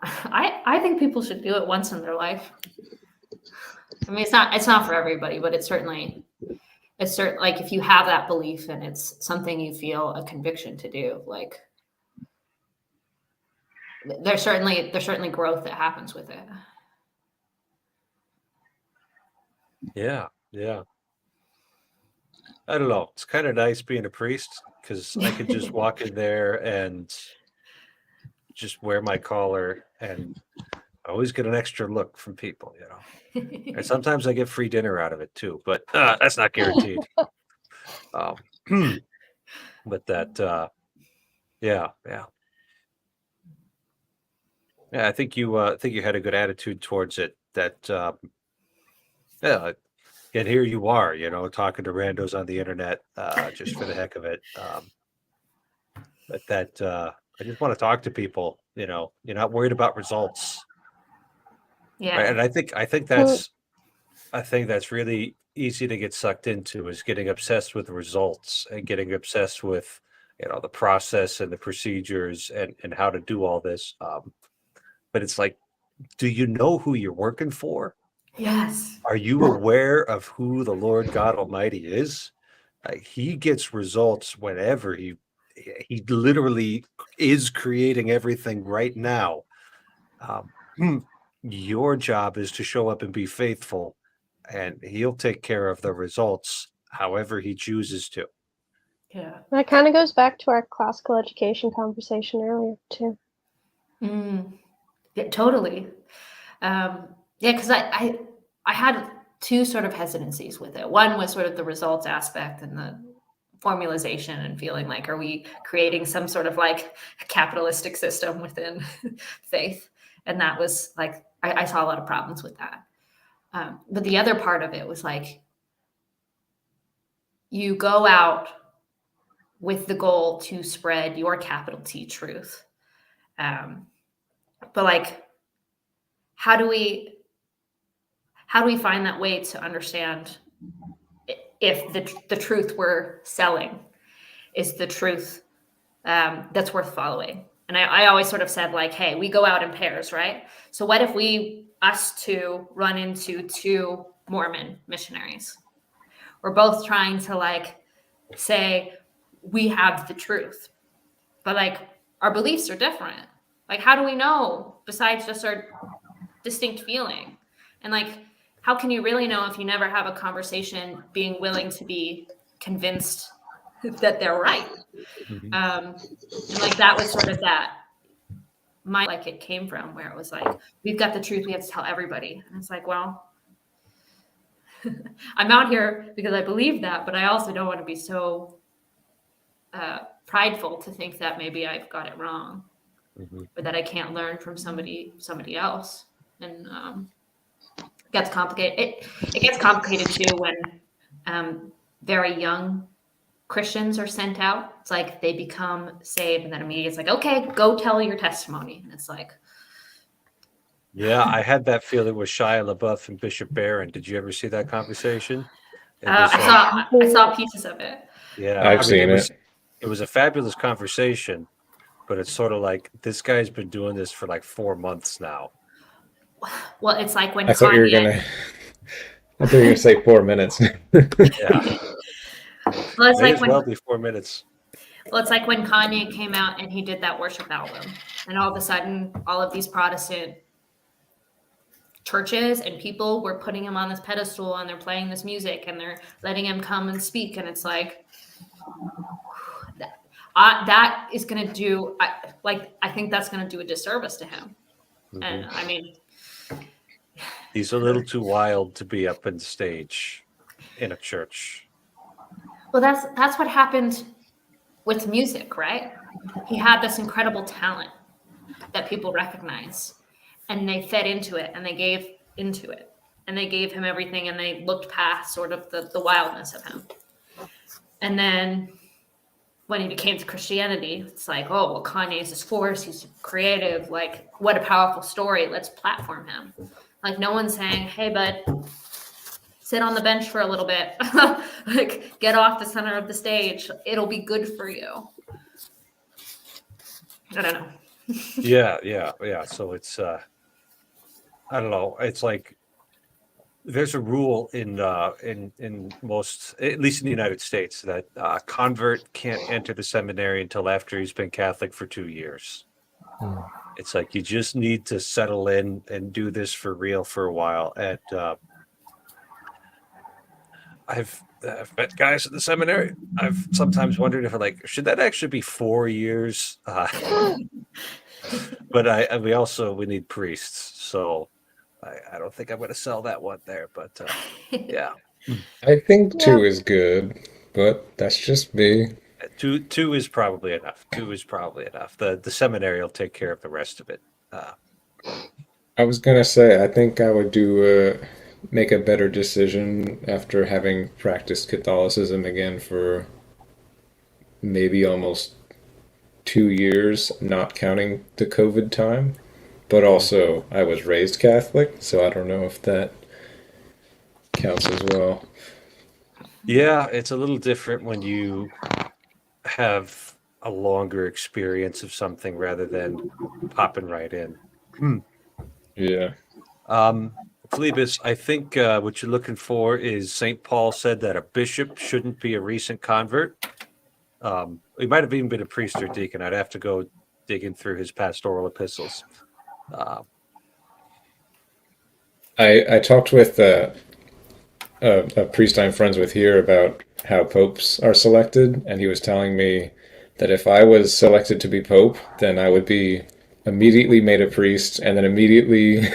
I think people should do it once in their life. I mean, it's not for everybody, but it's certainly like if you have that belief and it's something you feel a conviction to do, like there's certainly growth that happens with it. Yeah. I don't know. It's kind of nice being a priest because I could just walk in there and just wear my collar, and I always get an extra look from people, you know. And sometimes I get free dinner out of it too, but that's not guaranteed. But that, yeah. I think you had a good attitude towards it. That, and here you are, you know, talking to randos on the internet, just for the heck of it. But that, I just want to talk to people. You know, you're not worried about results. Yeah. Right? And I think that's really easy to get sucked into, is getting obsessed with results and getting obsessed with, you know, the process and the procedures and how to do all this. But it's like, do you know who you're working for? Yes. Are you aware of who the Lord God Almighty is? He gets results whenever he literally is creating everything right now. your job is to show up and be faithful, and he'll take care of the results however he chooses to. Yeah. That kind of goes back to our classical education conversation earlier too. Yeah, totally. Yeah, because I had two sort of hesitancies with it. One was sort of the results aspect and the formalization and feeling like, are we creating some sort of like capitalistic system within faith? And that was like, I saw a lot of problems with that. But the other part of it was like, you go out with the goal to spread your capital T truth. But like, how do we find that way to understand if the truth we're selling is the truth that's worth following? And I always sort of said like, hey, we go out in pairs, right? So what if us two run into two Mormon missionaries? We're both trying to like say we have the truth, but like our beliefs are different. Like, how do we know besides just our distinct feeling? And like, how can you really know if you never have a conversation being willing to be convinced that they're right? Mhm. And like, that was sort of like it came from, where it was like, we've got the truth, we have to tell everybody. And it's like, well, I'm out here because I believe that, but I also don't want to be so prideful to think that maybe I've got it wrong, or that I can't learn from somebody else. And it gets complicated. It gets complicated too when very young Christians are sent out. It's like they become saved, and then immediately it's like, okay, go tell your testimony. And it's like, Yeah, I had that feeling with Shia LaBeouf and Bishop Barron. Did you ever see that conversation? It was like, I saw pieces of it. yeah, I've I mean, seen it. it was a fabulous conversation, but it's sort of like this guy's been doing this for like 4 months now. Well, it's like when I thought you were Kanye. gonna say 4 minutes. Yeah, Well, it's may like as when well be 4 minutes. Well, it's like when Kanye came out and he did that worship album, and all of a sudden, all of these Protestant churches and people were putting him on this pedestal, and they're playing this music, and they're letting him come and speak, and it's like that is going to do. I think that's going to do a disservice to him. And I mean, He's a little too wild to be up on stage in a church. well, that's what happened with music, right? He had this incredible talent that people recognize, and they fed into it, and they gave into it, and they gave him everything, and they looked past sort of the wildness of him. And then when he became to Christianity, it's like, oh, well, Kanye's this force, he's creative, like, what a powerful story, let's platform him. Like, no one's saying, hey, bud, sit on the bench for a little bit. Like, get off the center of the stage, it'll be good for you. I don't know. Yeah. So it's I don't know. It's like there's a rule in most, at least in the United States, that a convert can't enter the seminary until after he's been Catholic for 2 years. It's like you just need to settle in and do this for real for a while. And I've met guys at the seminary. I've sometimes wondered if should that actually be 4 years? But we need priests, so I don't think I'm going to sell that one there. But yeah, I think Yeah. 2 is good, but that's just me. two is probably enough. The seminary will take care of the rest of it. I was gonna say, I think I would make a better decision after having practiced Catholicism again for maybe almost 2 years, not counting the COVID time. But also, I was raised Catholic, so I don't know if that counts as well. Yeah, it's a little different when you have a longer experience of something rather than popping right in. Yeah. Phlebas, I think what you're looking for is St. Paul said that a bishop shouldn't be a recent convert. He might have even been a priest or deacon. I'd have to go digging through his pastoral epistles. I talked with a priest I'm friends with here about how popes are selected, and he was telling me that if I was selected to be pope, then I would be immediately made a priest, and then immediately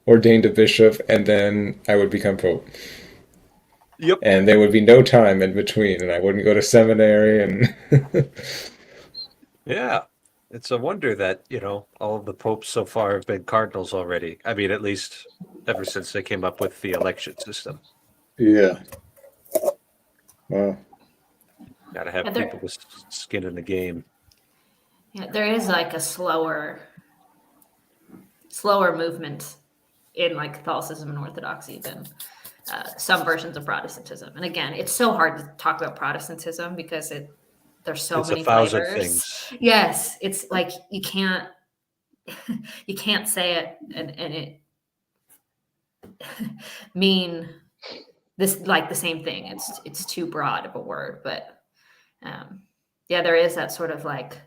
ordained a bishop, and then I would become pope. Yep. And there would be no time in between, and I wouldn't go to seminary, and Yeah. It's a wonder that, all of the popes so far have been cardinals already. I mean, at least ever since they came up with the election system. yeah. Wow. Got to have Yeah, people with skin in the game. there is like a slower movement in like Catholicism and Orthodoxy than some versions of Protestantism. And again, it's so hard to talk about Protestantism because there's so It's many 1,000 flavors. things. Yes, it's like you can't say it and it mean this like the same thing. It's too broad of a word, but yeah, there is that sort of like,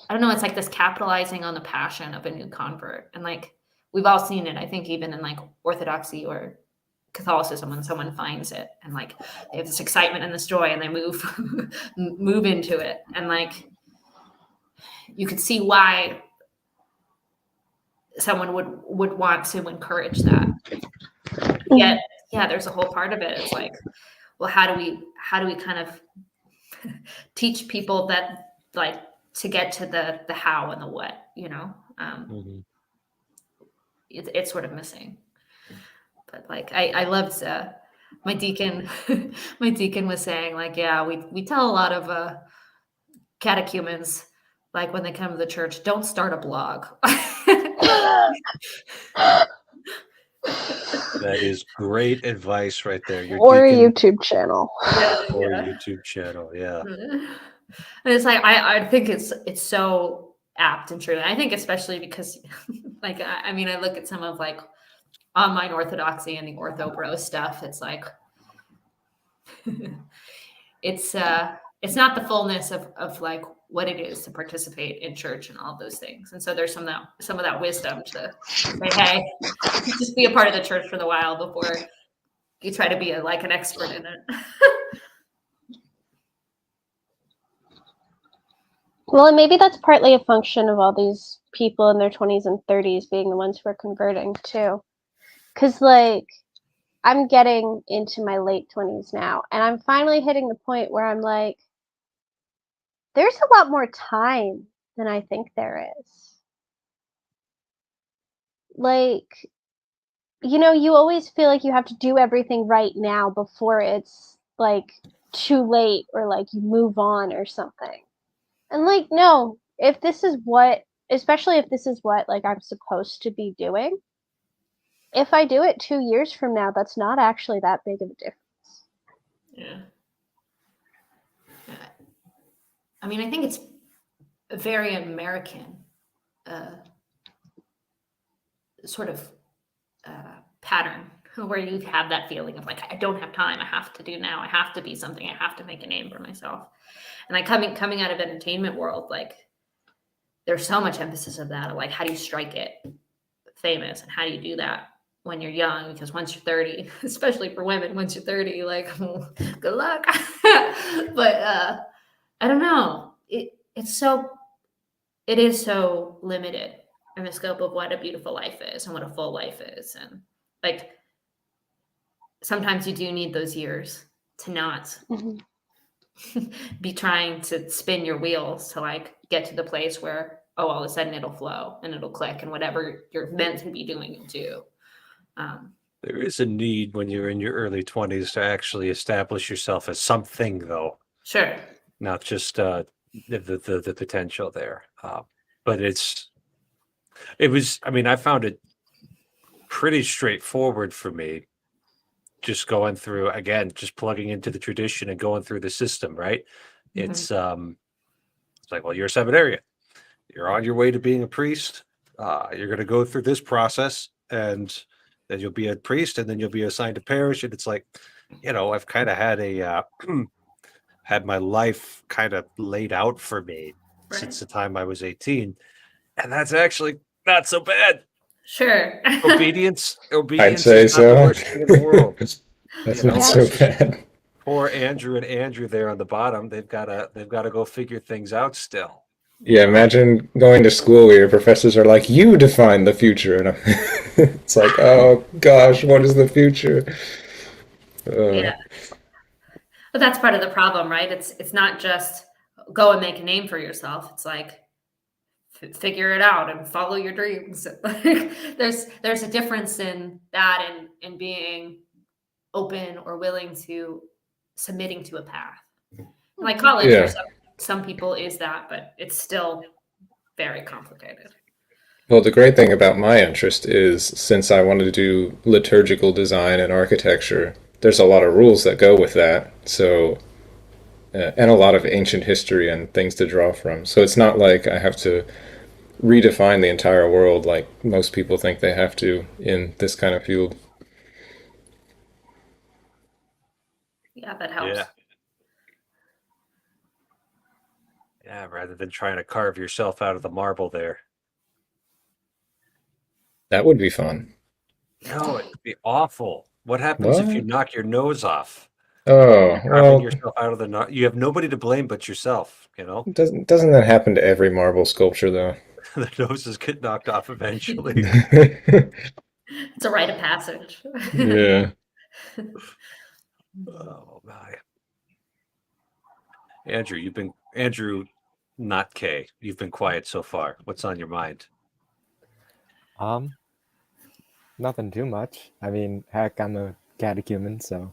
I don't know, it's like this capitalizing on the passion of a new convert. And like we've all seen it, I think, even in like Orthodoxy or Catholicism, when someone finds it and like they have this excitement and this joy and they move into it. And like you could see why someone would want to encourage that. Yet, yeah, there's a whole part of it. It's like, well, how do we kind of teach people that like to get to the how and the what, it's sort of missing. But like I loved my deacon my deacon was saying like, yeah, we tell a lot of catechumens, like when they come to the church, don't start a blog. That is great advice right there. Your Or a deacon YouTube channel. or Yeah. YouTube channel. Yeah. And it's like I think it's so apt and true. And I think especially because like I mean I look at some of like online orthodoxy and the ortho bro stuff. It's like it's not the fullness of like what it is to participate in church and all those things. And so there's some of that wisdom to say, hey, just be a part of the church for the while before you try to be like an expert in it. Well, and maybe that's partly a function of all these people in their 20s and 30s being the ones who are converting too. Because, like, I'm getting into my late 20s now, and I'm finally hitting the point where I'm like, there's a lot more time than I think there is. Like, you always feel like you have to do everything right now before it's, like, too late or, like, you move on or something. And like, no, if this is what, especially if this is what like I'm supposed to be doing, if I do it 2 years from now, that's not actually that big of a difference. Yeah. I mean, I think it's a very American sort of pattern where you have that feeling of like, I don't have time. I have to do now. I have to be something. I have to make a name for myself. And like coming out of entertainment world, like there's so much emphasis of that. Of like, how do you strike it famous, and how do you do that when you're young? Because once you're 30, especially for women, once you're 30, like, good luck. But I don't know. It is so limited in the scope of what a beautiful life is and what a full life is, and like sometimes you do need those years to not be trying to spin your wheels to like get to the place where all of a sudden it'll flow and it'll click and whatever you're meant to be doing you'll do. There is a need when you're in your early 20s to actually establish yourself as something, though, Sure. not just the potential there. But I found it pretty straightforward for me, just going through, again, just plugging into the tradition and going through the system, right? It's like, well, you're a seminarian. You're on your way to being a priest. You're going to go through this process, and then you'll be a priest, and then you'll be assigned a parish. And it's like, I've kind of had had my life kind of laid out for me since the time I was 18. And that's actually not so bad. Sure. Obedience I'd say is not the so. worst thing in the world. That's You not know, so it's just bad. poor Andrew and Andrew there on the bottom. They've gotta go figure things out still. Yeah, imagine going to school where your professors are like, "You define the future," and it's like, "Oh gosh, what is the future?" Uh, Yeah. But that's part of the problem, right? It's not just go and make a name for yourself. It's like figure it out and follow your dreams. Like there's a difference in that and in being open or willing to submitting to a path. Like college for yeah. some people is that, but it's still very complicated. Well, the great thing about my interest is since I wanted to do liturgical design and architecture, there's a lot of rules that go with that. So, and a lot of ancient history and things to draw from. So it's not like I have to redefine the entire world like most people think they have to in this kind of field. Yeah, that helps. Yeah. Yeah, rather than trying to carve yourself out of the marble there. That would be fun. No, it would be awful. What happens if you What? knock your nose off? Oh, Carving well, yourself out of the you have nobody to blame but yourself, doesn't that happen to every marble sculpture though? The noses get knocked off eventually. It's a rite of passage. Yeah. Oh my. Andrew, not Kay. You've been quiet so far. What's on your mind? Nothing too much. I mean, heck, I'm a catechumen, so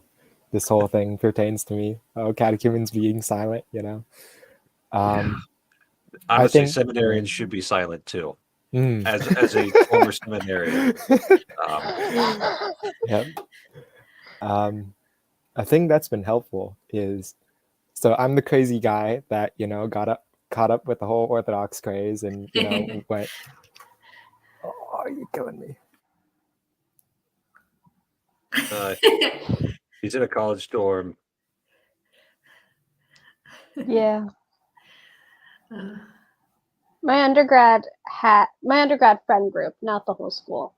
this whole thing pertains to me. Oh, catechumens being silent, you know. Honestly, think- seminarians should be silent too. Mm. As a former seminarian. Yep. A thing that's been helpful is, so I'm the crazy guy that caught up with the whole Orthodox craze, and went. Oh, are you killing me? He's in a college dorm. Yeah. My undergrad friend group, not the whole school,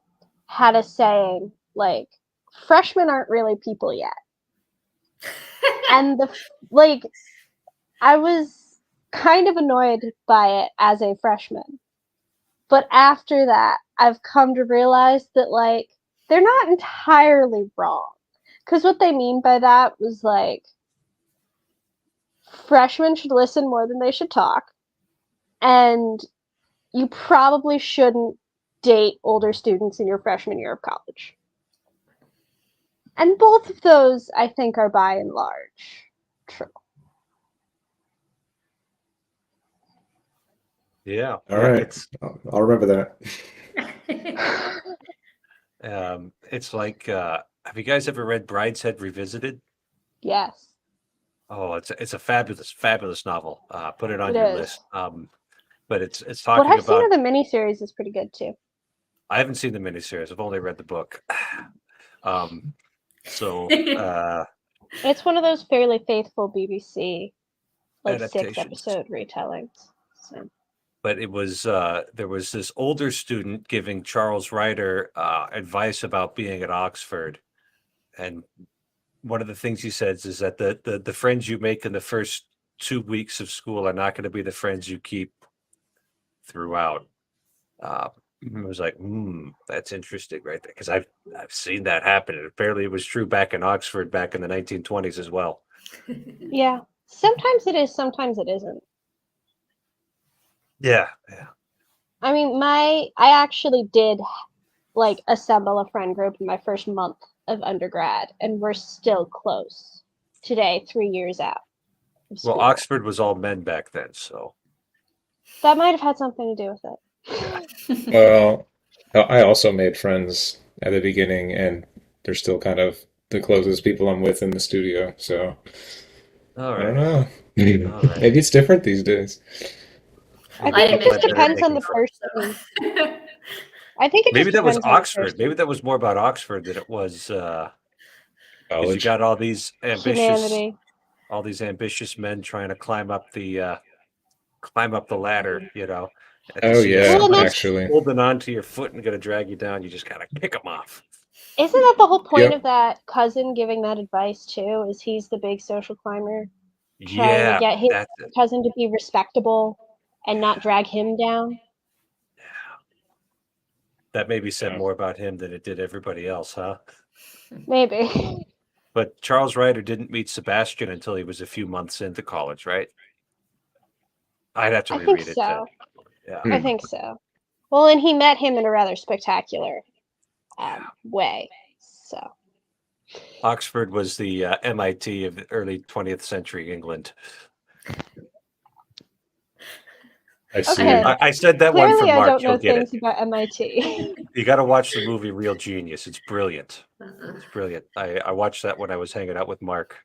had a saying like, freshmen aren't really people yet. And I was kind of annoyed by it as a freshman. But after that, I've come to realize that like they're not entirely wrong. Because what they mean by that was like freshmen should listen more than they should talk. And you probably shouldn't date older students in your freshman year of college. And both of those, I think, are by and large true. Yeah. All right. I'll remember that. It's like have you guys ever read Brideshead Revisited? Yes. Oh, it's a fabulous novel. Put it on It your is. list. But it's What talking I've seen about of the miniseries is pretty good too. I haven't seen the miniseries. I've only read the book. So It's one of those fairly faithful BBC like 6 adaptations. episode retellings. So. But it was there was this older student giving Charles Ryder advice about being at Oxford, and one of the things he says is that the friends you make in the first 2 weeks of school are not going to be the friends you keep throughout. I was like, that's interesting, right there, because I've seen that happen, and apparently it was true back in Oxford back in the 1920s as well. Yeah, sometimes it is, sometimes it isn't. Yeah. I mean, I actually did like assemble a friend group in my first month of undergrad, and we're still close today, 3 years out. of Well, school. Oxford was all men back then, so That might have had something to do with it. Well, I also made friends at the beginning, and they're still kind of the closest people I'm with in the studio. So all I don't right. know. All right. Maybe it's different these days. I I think didn't it just make depends on anything the first. person. I think it Maybe just that was depends on the Oxford. person. Maybe that was more about Oxford than it was because you College. got all these Humanity. ambitious men trying to climb up the ladder, At the Oh scene of yeah, Well, somebody that's- actually. holding on to your foot and gonna drag you down, you just gotta pick them off. Isn't that the whole point Yep. of that cousin giving that advice too? Is he's the big social climber trying Yeah, to get his that's it. cousin to be respectable and not drag him down? That maybe said Yeah. more about him than it did everybody else, huh? Maybe. But Charles Ryder didn't meet Sebastian until he was a few months into college, right? I'd have to I think reread it. so. Yeah. I think so. Well, and he met him in a rather spectacular way. So Oxford was the MIT of the early 20th century England. I see. Okay. I said that one for clearly, I Mark. don't know You'll get things it. about MIT. You got to watch the movie Real Genius. It's brilliant. Uh-uh. It's brilliant. I watched that when I was hanging out with Mark.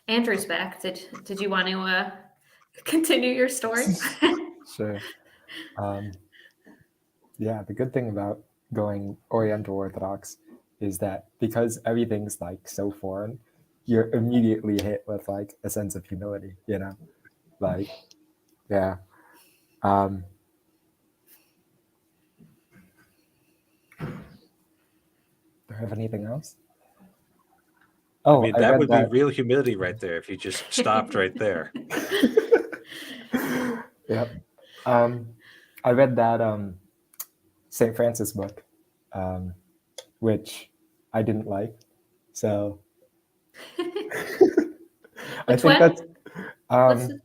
Andrew's back. Did you want to continue your story? Sure. Yeah, the good thing about going Oriental Orthodox is that because everything's like so foreign, you're immediately hit with like a sense of humility, you know? Like, yeah. Do I have anything else? Oh, I mean, that would be real humility right there if you just stopped right there. Yep. I read that St. Francis book, which I didn't like. So I Which think one? that's What's it-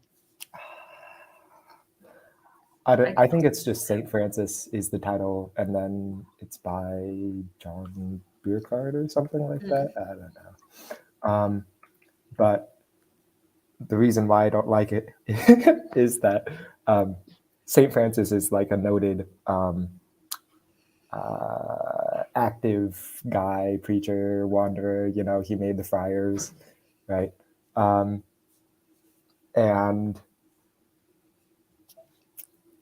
I think it's just St. Francis is the title, and then it's by John Burkhardt or something like that. I don't know. But the reason why I don't like it is that St. Francis is like a noted active guy, preacher, wanderer. You know, he made the friars, right? And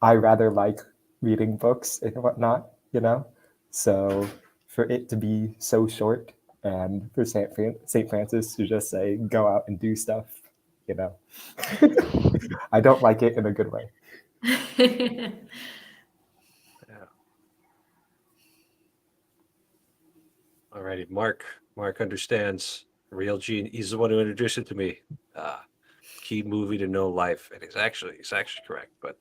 I rather like reading books and whatnot, you know? So for it to be so short and for St. Francis to just say, go out and do stuff, you know? I don't like it in a good way. Alrighty, Mark. Mark understands Real Gene. He's the one who introduced it to me. Key movie to know life, and he's actually correct. But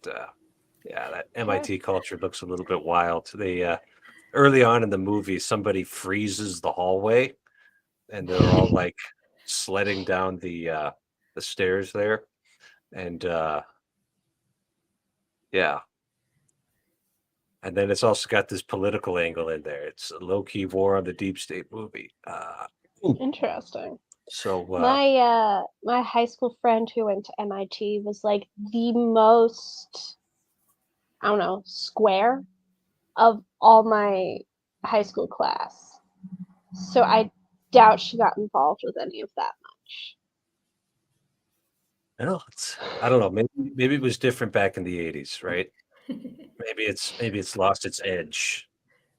yeah, that MIT culture looks a little bit wild. They early on in the movie, somebody freezes the hallway, and they're all like sledding down the stairs there, and yeah. And then it's also got this political angle in there. It's a low-key war on the deep state movie. Interesting. So My high school friend who went to MIT was like the most, I don't know, square of all my high school class. So I doubt she got involved with any of that much. well, I don't know. Maybe it was different back in the 80s, right? Maybe it's lost its edge.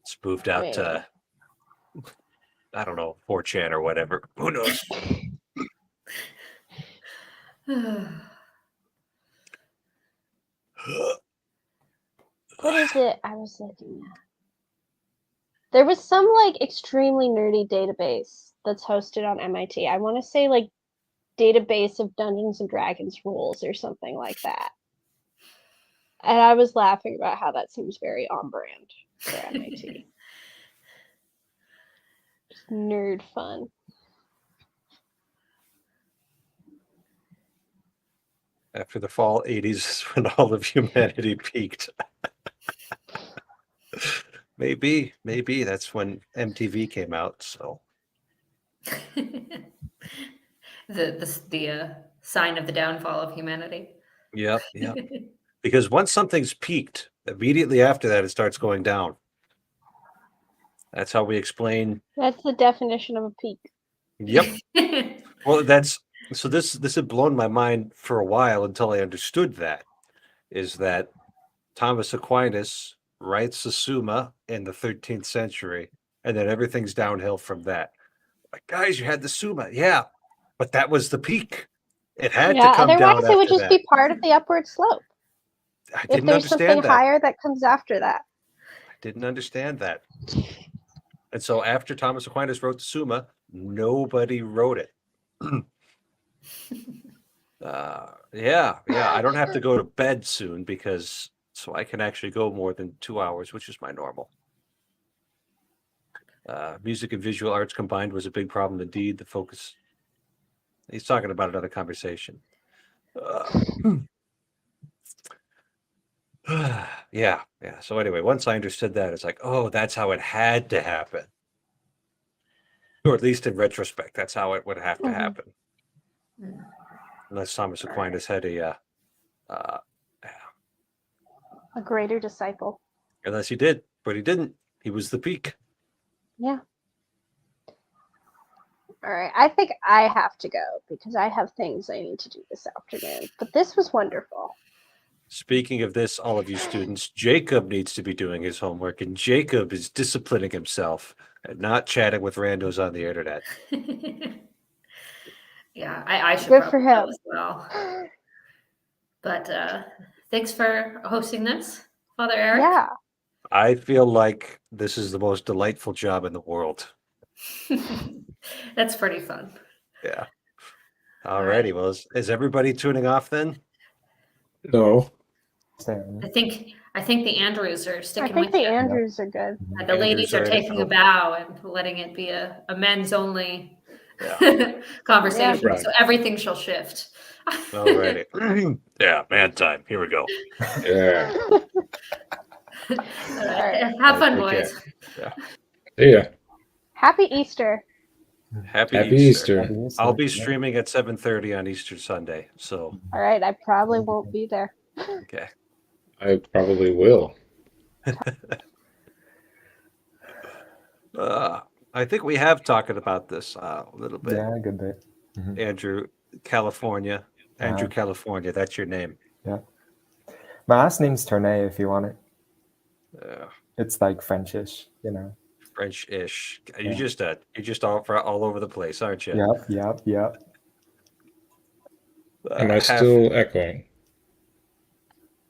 It's moved out to I don't know, 4chan or whatever. Who knows? What is it I was looking at? There was some like extremely nerdy database that's hosted on MIT. I want to say like database of Dungeons and Dragons rules or something like that. And I was laughing about how that seems very on brand for MIT. Just nerd fun. After the fall 80s is when all of humanity peaked. Maybe that's when MTV came out. So the sign of the downfall of humanity. yep. Because once something's peaked, immediately after that it starts going down. That's how we explain. That's the definition of a peak. Yep. Well, so this had blown my mind for a while until I understood that. Is that Thomas Aquinas writes the Summa in the 13th century, and then everything's downhill from that. Like, guys, you had the Summa, yeah, but that was the peak. It had to Yeah, come otherwise down it would after just that. be part of the upward slope. I If didn't there's something understand that. higher that comes after that. I didn't understand that. And so after Thomas Aquinas wrote the Summa, nobody wrote it. Yeah. I don't have to go to bed soon because so I can actually go more than 2 hours, which is my normal. Music and visual arts combined was a big problem indeed. The focus. He's talking about another conversation. Yeah. So anyway, once I understood that, it's like, oh, that's how it had to happen. Or at least in retrospect, that's how it would have to happen. Unless Thomas Aquinas had a greater disciple. unless he did, but he didn't. He was the peak. Yeah. All right. I think I have to go because I have things I need to do this afternoon. But this was wonderful. Speaking of this, all of you students, Jacob needs to be doing his homework, and Jacob is disciplining himself and not chatting with randos on the internet. Yeah, I should Good probably for go him. as well. But thanks for hosting this, Father Eric. Yeah. I feel like this is the most delightful job in the world. That's pretty fun. Yeah. Alrighty. Well, is everybody tuning off then? No. Same. I think the Andrews are I sticking think with the you. Andrews are good. The ladies are Andrews taking a oh, bow and letting it be a men's only Yeah. conversation. Yeah. Right. So everything shall shift. Alrighty. Yeah, man time. Here we go. Yeah. All right. All right. Have fun, Take care. boys. See ya. Happy Easter. Happy Happy Easter. Happy Easter. I'll be Yeah. streaming at 7:30 on Easter Sunday. So, All right. I probably won't be there. okay. I probably will. I think we have talked about this a little bit. Yeah, a good bit. Andrew, California. Andrew, California. That's your name. Yeah. My last name's Tournay if you want it. It's like Frenchish, you know. French-ish. Yeah. You're just all over the place, aren't you? Yep. Am I still echoing?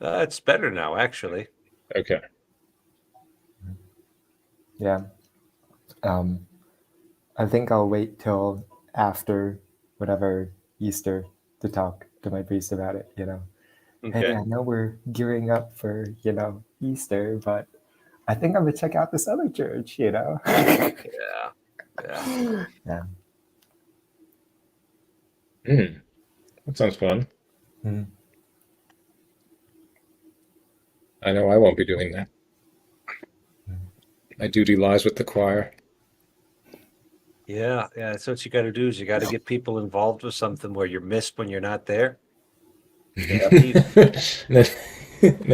It's better now, actually. Okay. Yeah. I think I'll wait till after whatever Easter to talk to my priest about it, you know. Okay. Hey, I know we're gearing up for, you know, Easter, but I think I'm gonna check out this other church, you know. Yeah. Yeah. That sounds fun. Mhm. I know I won't be doing that. My duty lies with the choir. Yeah. That's what you got to do is you got to get people involved with something where you're missed when you're not there. Yeah, then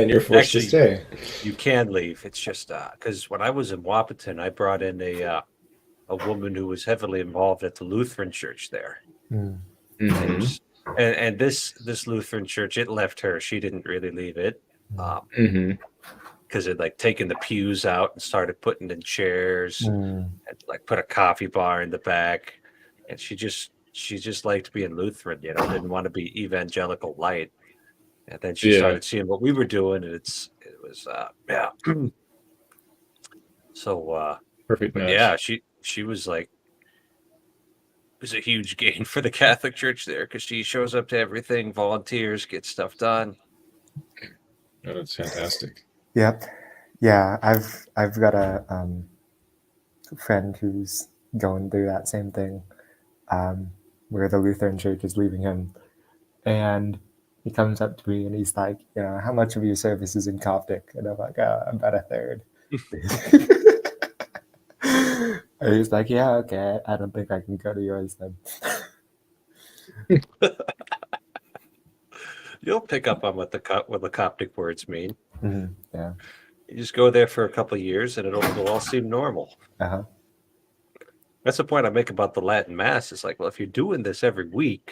you're forced Actually, to stay. You can leave. It's just because when I was in Wapaton, I brought in a woman who was heavily involved at the Lutheran church there. Mhm. And this Lutheran church, it left her. She didn't really leave it because it like taken the pews out and started putting in chairs and like put a coffee bar in the back. And she just liked being Lutheran, you know, didn't want to be evangelical light. And then she started seeing what we were doing, and it was So Perfect but match. yeah, she was like, it was a huge gain for the Catholic Church there because she shows up to everything, volunteers, gets stuff done. Oh, that's fantastic. Yep. Yeah, I've got a friend who's going through that same thing, where the Lutheran Church is leaving him, and he comes up to me and he's like, you know, how much of your service is in Coptic? And I'm like, about a third. And he's like, yeah, okay, I don't think I can go to yours then. You'll pick up on what the Coptic words mean. Yeah. You just go there for a couple of years, and it'll all seem normal. That's the point I make about the Latin Mass. It's like, well, if you're doing this every week,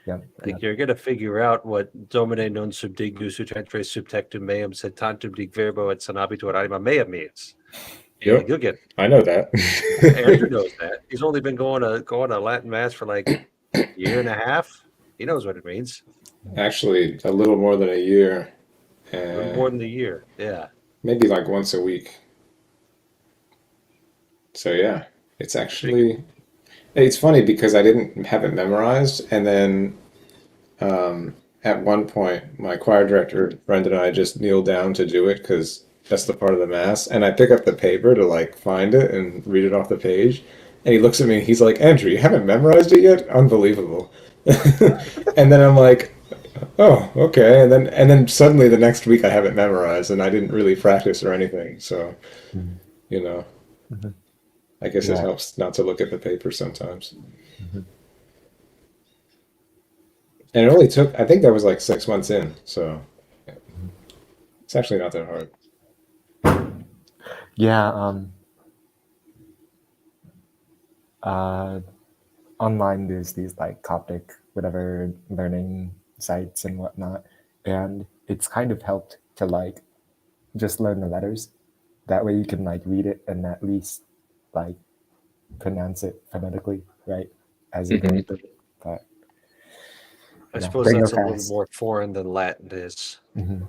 Yep. Like you're gonna figure out what domine non subdignus utentre subtectum meum sed tantum dig verbo et sanabitur anima mea means. Yep. Like, you'll get I know that. Andrew knows that. He's only been going to Latin mass for like a year and a half. He knows what it means. Actually, a little more than a year. A little more than a year. Yeah. Maybe like once a week. So yeah, it's actually it's funny because I didn't have it memorized, and then at one point my choir director Brendan and I just kneeled down to do it because that's the part of the mass, and I pick up the paper to like find it and read it off the page, and he looks at me and he's like, Andrew, you haven't memorized it yet? Unbelievable. And then I'm like, oh, okay. And then suddenly the next week I have it memorized, and I didn't really practice or anything. So, Mhm. you know, Mhm. I guess it Yeah. helps not to look at the paper sometimes. Mhm. And it only took, I think that was like 6 months in. So it's actually not that hard. Yeah. Online there's these like Coptic whatever learning sites and whatnot, and it's kind of helped to like just learn the letters. That way you can like read it and at least like pronounce it phonetically, right? As you go Mhm. through it. But I yeah, suppose bring that's no a little fast. more foreign than Latin is. Mhm.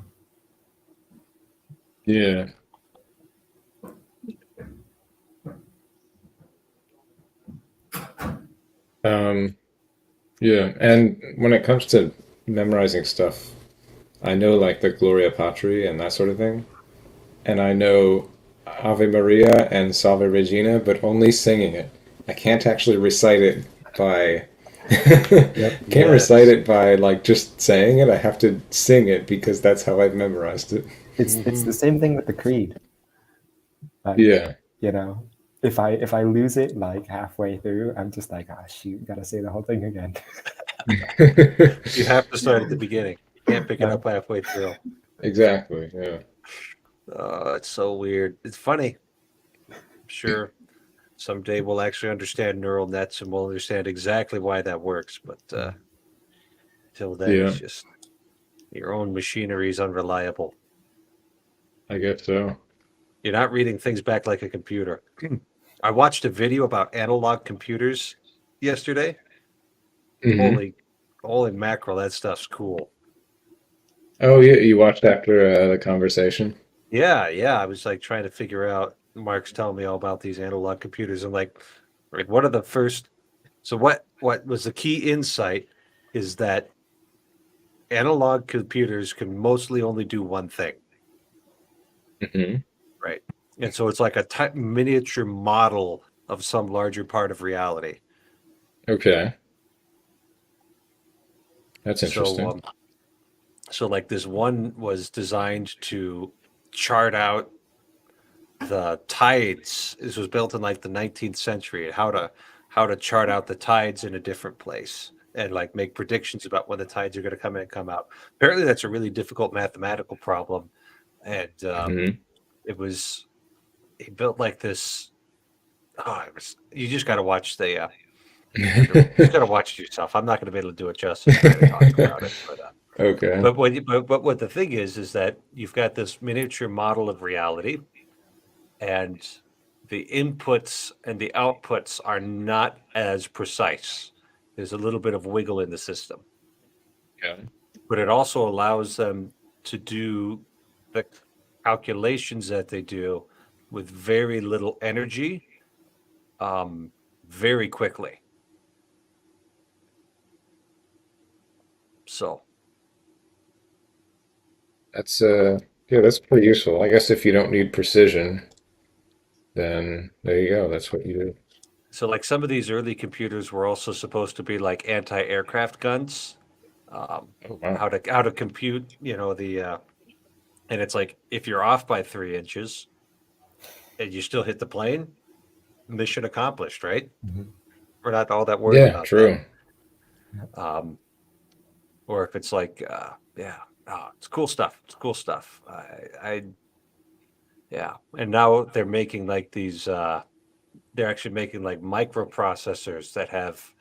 Yeah. Yeah. And when it comes to memorizing stuff, I know like the Gloria Patri and that sort of thing. And I know Ave Maria and Salve Regina, but only singing it. I can't actually recite it by Yep. can't recite Yes. it by like just saying it. I have to sing it because that's how I've memorized it. It's the same thing with the creed. Like, Yeah. you know, if I lose it like halfway through, I'm just like, ah, shoot, gotta say the whole thing again. You have to start at the beginning. You can't pick it Yeah. up halfway through. Exactly. Yeah. It's so weird. It's funny. I'm sure someday we'll actually understand neural nets and we'll understand exactly why that works. But till then, Yeah. it's just your own machinery is unreliable. I guess so. You're not reading things back like a computer. I watched a video about analog computers yesterday. Hmm. Holy mackerel, that stuff's cool. Oh yeah, you watched after the conversation. Yeah, yeah. I was like trying to figure out. Mark's telling me all about these analog computers. I'm like, what are the first? So what was the key insight is that analog computers can mostly only do one thing, Hmm. right? And so it's like a miniature model of some larger part of reality. Okay, that's So interesting. so like this one was designed to chart out the tides. This was built in like the 19th century, and how to chart out the tides in a different place and like make predictions about when the tides are going to come in and come out. Apparently, that's a really difficult mathematical problem, and Hmm. it was he built like this. Oh, it was you just got to watch the. You just got to watch it yourself. I'm not going to be able to do it justice trying to talk about it, Okay. but what the thing is that you've got this miniature model of reality, and the inputs and the outputs are not as precise. There's a little bit of wiggle in the system, Yeah. but it also allows them to do the calculations that they do with very little energy, very quickly. So, That's yeah, that's pretty useful. I guess if you don't need precision, then there you go. That's what you do. so like some of these early computers were also supposed to be like anti-aircraft guns. Oh wow. How to compute, and it's like if you're off by 3 inches and you still hit the plane, mission accomplished, right? Mhm. We're not all that worried Yeah, about that. true. Um, or if it's like, yeah, it's cool stuff. It's cool stuff. Yeah. And now they're making like these, they're actually making like microprocessors that have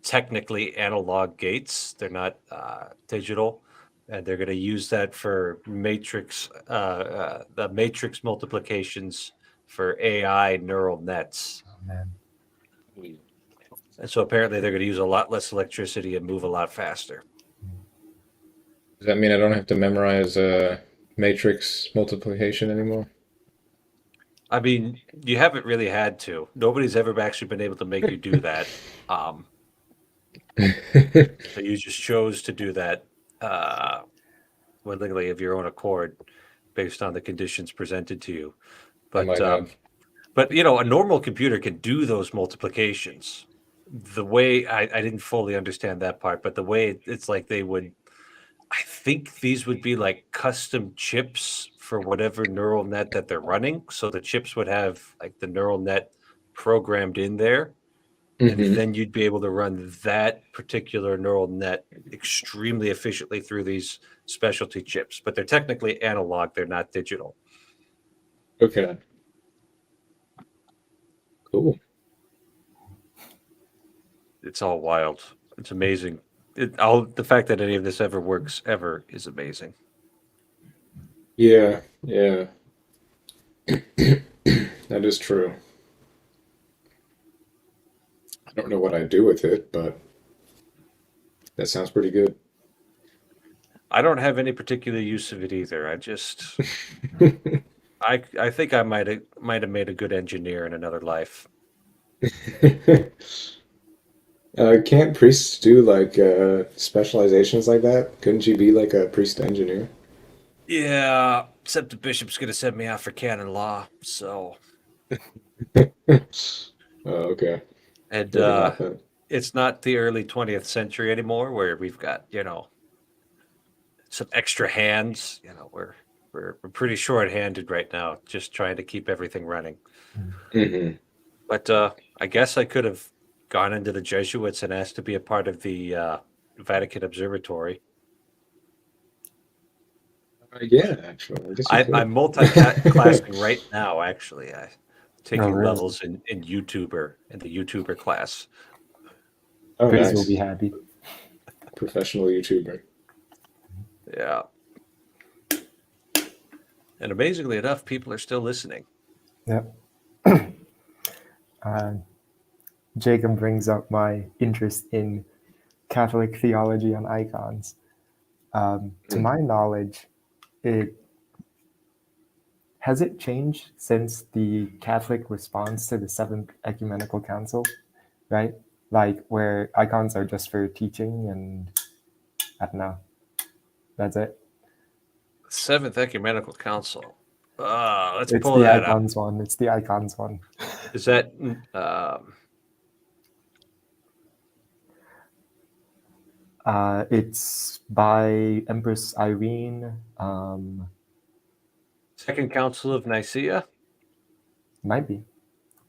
technically analog gates. They're not digital, and they're going to use that for the matrix multiplications for AI neural nets. Oh, man. And so apparently they're going to use a lot less electricity and move a lot faster. Does that mean I don't have to memorize matrix multiplication anymore? I mean, you haven't really had to. Nobody's ever actually been able to make you do that. So you just chose to do that willingly of your own accord, based on the conditions presented to you. I might have. But a normal computer can do those multiplications. The way I didn't fully understand that part, but the way it's like I think these would be like custom chips for whatever neural net that they're running. So the chips would have like the neural net programmed in there. And Mhm. then you'd be able to run that particular neural net extremely efficiently through these specialty chips. But they're technically analog, they're not digital. Okay. Cool. It's all wild. It's amazing. The fact that any of this ever works ever is amazing. Yeah, yeah. That is true. I don't know what I'd do with it, but that sounds pretty good. I don't have any particular use of it either. I think I might have made a good engineer in another life. Can't priests do like specializations like that? Couldn't you be like a priest engineer? Yeah, except the bishop's gonna send me out for canon law. So, Oh, okay. and Maybe not then. it's not the early 20th century anymore, where we've got some extra hands. We're pretty short-handed right now, just trying to keep everything running. Hmm. But I guess I could have gone into the Jesuits and asked to be a part of the Vatican Observatory. Yeah, actually, I guess you could. I'm multi-classing right now, actually. I'm taking really? levels in the YouTuber class. Oh, Chris will nice. be happy. Professional YouTuber. Yeah. And amazingly enough, people are still listening. Yep. Jacob brings up my interest in Catholic theology on icons. To my knowledge, has it changed since the Catholic response to the Seventh Ecumenical Council, right? Like where icons are just for teaching and I don't know. That's it. Seventh Ecumenical Council. Let's It's pull the that up. icons one. It's the icons one. Is that It's by Empress Irene. Second Council of Nicaea? Might be.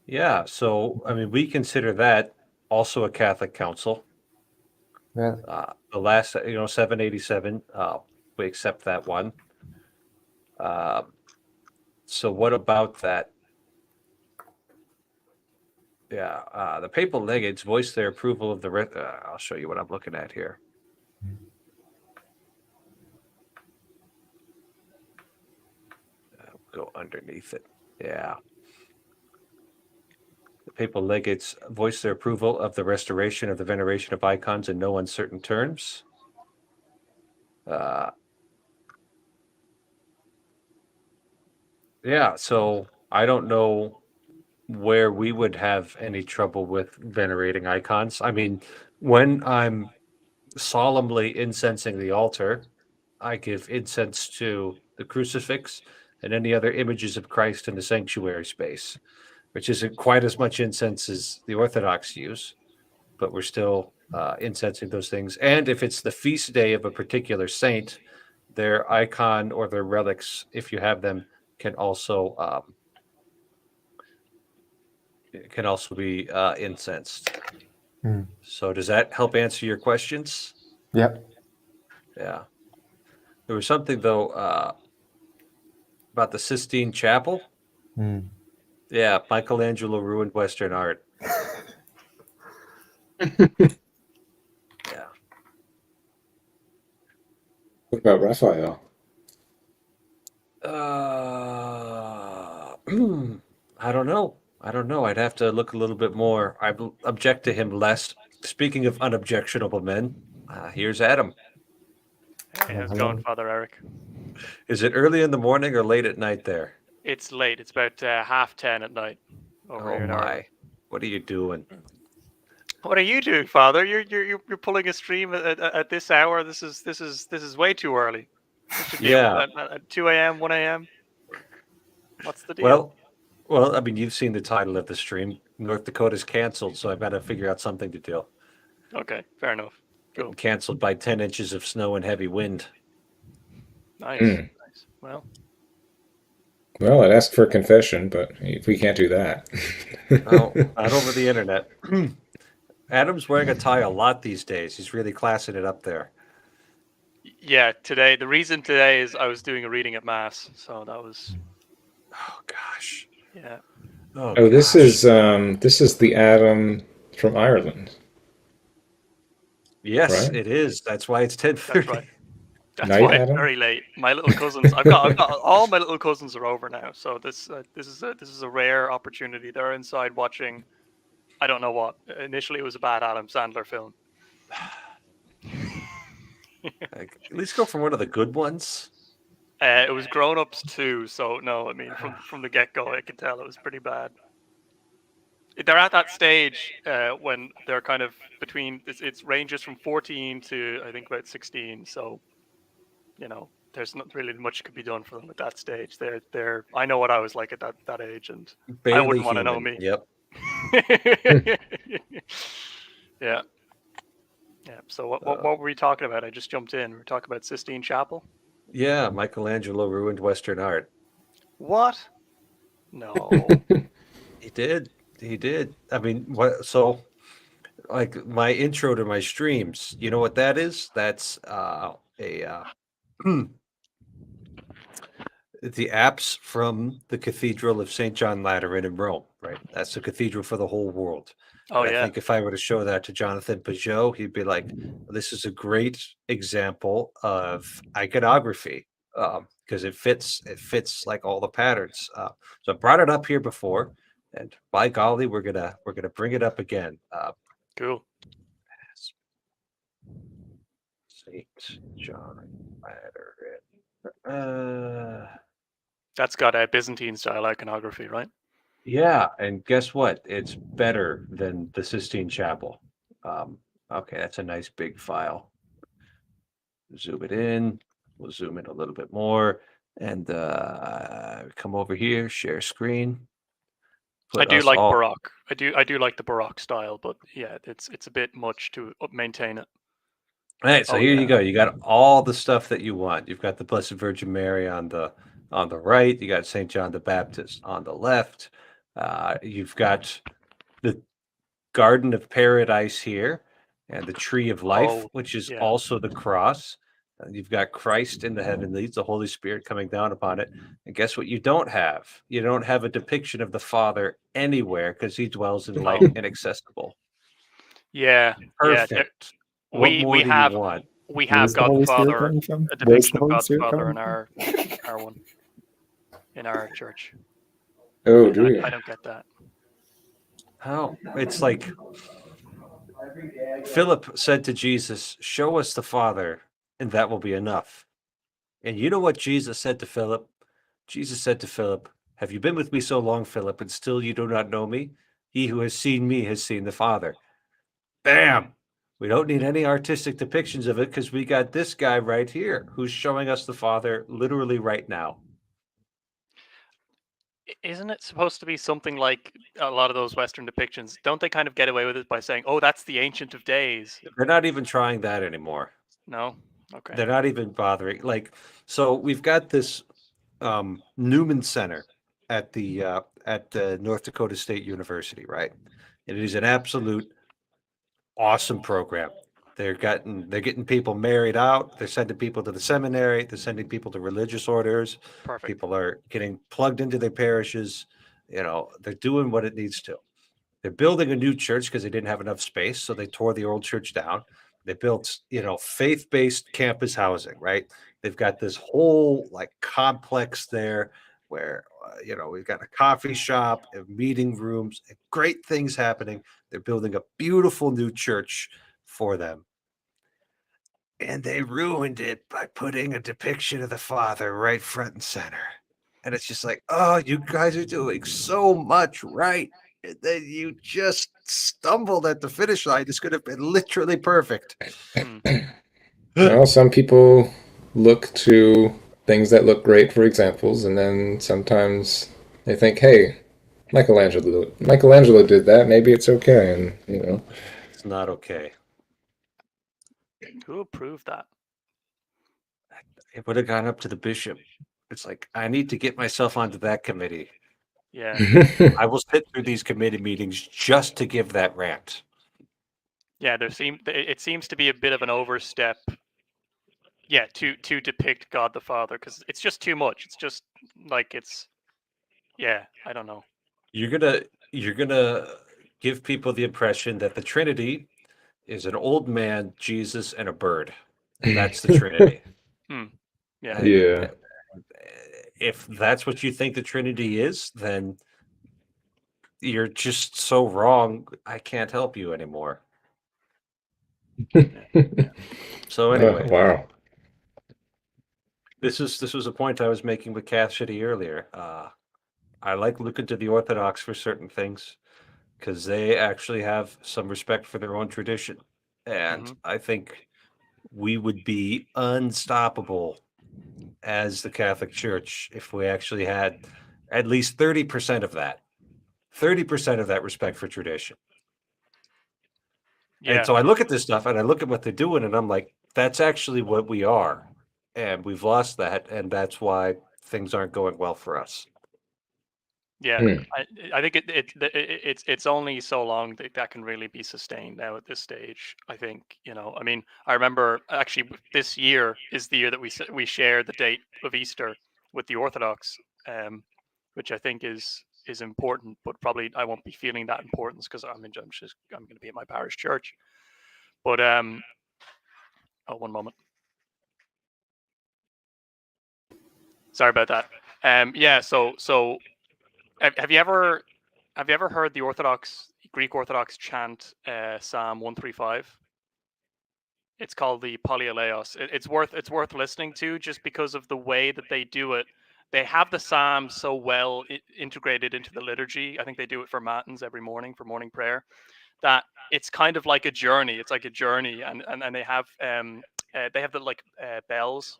Yeah. So, I mean, we consider that also a Catholic council. Really? The last, 787, we accept that one. So what about that? Yeah, the papal legates voiced their approval of I'll show you what I'm looking at here. Go underneath it. Yeah. The papal legates voiced their approval of the restoration of the veneration of icons in no uncertain terms. Yeah, so I don't know where we would have any trouble with venerating icons. I mean, when I'm solemnly incensing the altar, I give incense to the crucifix and any other images of Christ in the sanctuary space, which isn't quite as much incense as the Orthodox use, but we're still incensing those things. And if it's the feast day of a particular saint, their icon or their relics, if you have them, can also be incensed. Mm. So does that help answer your questions? Yep. Yeah. There was something though about the Sistine Chapel. Mm. Yeah, Michelangelo ruined Western art. What about Raphael? I don't know. I don't know. I'd have to look a little bit more. I object to him less. Speaking of unobjectionable men, here's Adam. Hey, how's it going, Father Eric? Is it early in the morning or late at night there? It's late. It's about 10:30 at night over Oh here in Ireland. my! What are you doing? What are you doing, Father? You're pulling a stream at this hour. This is way too early. This should be Yeah. at 2 a.m., 1 a.m. What's the deal? Well, I mean, you've seen the title of the stream. North Dakota's canceled, so I've got to figure out something to do. Okay, fair enough. Cool. Getting canceled by 10 inches of snow and heavy wind. Nice. Hmm. Nice. Well, I'd ask for a confession, but we can't do that. Oh, not over the internet. Adam's wearing a tie a lot these days. He's really classing it up there. yeah. Today, the reason today is I was doing a reading at Mass, so that was Oh gosh. yeah. Oh, this gosh. is the Adam from Ireland. Yes, right? it is. That's why it's 10:30. That's right. That's Night, why it's Adam? very late. My little cousins, I've got all my little cousins are over now. So this is a rare opportunity. They're inside watching. I don't know what. Initially, it was a bad Adam Sandler film. Like, at least go for one of the good ones. It was Grown Ups 2. So no, I mean from the get go, I could tell it was pretty bad. They're at that stage when they're kind of between. It's ranges from 14 to I think about 16. So, you know, there's not really much could be done for them at that stage. They're. I know what I was like at that age, and Barely I wouldn't want to know human. me. Yep. Yeah. Yeah. So what were we talking about? I just jumped in. We were talking about Sistine Chapel. Yeah, Michelangelo ruined Western art. What? No. He did. He did. I mean, what? So, like my intro to my streams, you know what that is? That's the apse from the Cathedral of St. John Lateran in Rome, right? That's the cathedral for the whole world. Oh And I yeah. think if I were to show that to Jonathan Peugeot, he'd be like, "This is a great example of iconography because it fits like all the patterns." So I brought it up here before, and by golly, we're gonna bring it up again. Cool. St. John Lateran. That's got a Byzantine style iconography, right? Yeah, and guess what? It's better than the Sistine Chapel. Okay, that's a nice big file. Zoom it in. We'll zoom in a little bit more, and come over here, share screen. I Put do us like all- Baroque. I do like the Baroque style, but yeah, it's a bit much to maintain it. All right, so Oh, here yeah. you go. You got all the stuff that you want. You've got the Blessed Virgin Mary on the right. You got Saint John the Baptist on the left. You've got the Garden of Paradise here, and the Tree of Life, Oh, which is yeah. also the cross. You've got Christ in the heavenlies, the Holy Spirit coming down upon it. And guess what? You don't have a depiction of the Father anywhere because he dwells in light No. inaccessible. Yeah. Perfect. What We more do have you want? we Where's have the God Holy the Spirit Father, coming from? a Where's depiction the of Holy God the Spirit Father coming in our one, in our church. Oh, do you? I don't get that. How? It's like Philip said to Jesus, "Show us the Father, and that will be enough." And you know what Jesus said to Philip? Jesus said to Philip, "Have you been with me so long, Philip, and still you do not know me? He who has seen me has seen the Father." Bam! We don't need any artistic depictions of it because we got this guy right here who's showing us the Father literally right now. Isn't it supposed to be something like a lot of those Western depictions? Don't they kind of get away with it by saying, "Oh, that's the Ancient of Days"? They're not even trying that anymore. No. Okay. They're not even bothering. Like, so we've got this Newman Center at the North Dakota State University, right? And it is an absolute awesome program. They're getting people married out. They're sending people to the seminary. They're sending people to religious orders. Perfect. People are getting plugged into their parishes. You know, they're doing what it needs to. They're building a new church because they didn't have enough space, so they tore the old church down. They built, faith-based campus housing, right? They've got this whole like complex there where we've got a coffee shop and meeting rooms and great things happening. They're building a beautiful new church for them. And they ruined it by putting a depiction of the Father right front and center. And it's just like, oh, you guys are doing so much right. And then you just stumbled at the finish line. This could have been literally perfect. Well, some people look to things that look great for examples, and then sometimes they think, hey, Michelangelo did that, maybe it's okay, and It's not okay. Who approved that? It would have gone up to the bishop. It's like, I need to get myself onto that committee. Yeah. I will sit through these committee meetings just to give that rant. Yeah, it seems to be a bit of an overstep. Yeah, to depict God the Father, because it's just too much. It's just like I don't know. You're gonna give people the impression that the Trinity is an old man, Jesus, and a bird. And that's the Trinity. Yeah. And, Yeah. if that's what you think the Trinity is, then you're just so wrong. I can't help you anymore. So anyway, wow. this was a point I was making with Cassidy earlier. I like looking to the Orthodox for certain things because they actually have some respect for their own tradition, and I think we would be unstoppable as the Catholic Church if we actually had at least 30% of that. 30% of that respect for tradition. Yeah. And so I look at this stuff and I look at what they're doing and I'm like, that's actually what we are. And we've lost that. And that's why things aren't going well for us. Yeah, I think it's only so long that can really be sustained now at this stage. I think I mean, I remember actually this year is the year that we share the date of Easter with the Orthodox, which I think is important. But probably I won't be feeling that importance because I'm going to be at my parish church. But one moment. Sorry about that. Yeah. So have you ever heard the Greek Orthodox chant Psalm 135? It's called the Polyaleos. It's worth listening to just because of the way that they do it. They have the psalm so well integrated into the liturgy. I think they do it for matins every morning for morning prayer. That it's kind of like a journey. It's like a journey, and they have the bells,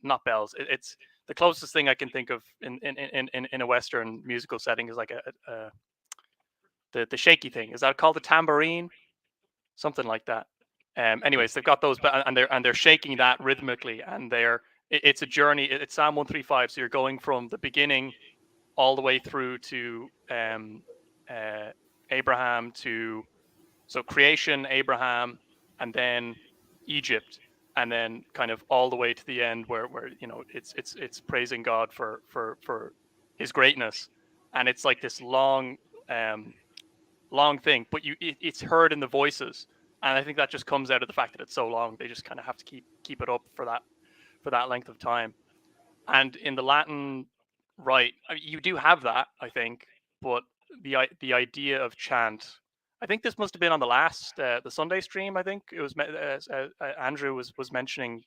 not bells. It's the closest thing I can think of in a Western musical setting is like the shaky thing. Is that called a tambourine? Something like that. Anyways, they've got those, and they're shaking that rhythmically, and it's a journey. It's Psalm 135, so you're going from the beginning all the way through to Abraham so creation, Abraham, and then Egypt, and then kind of all the way to the end where it's praising God for His greatness, and it's like this long thing, but it's heard in the voices, and I think that just comes out of the fact that it's so long. They just kind of have to keep it up for that length of time. And in the Latin rite, you do have that, I think, but the idea of chant, I think this must have been on the last the Sunday stream. I think it was Andrew was mentioning,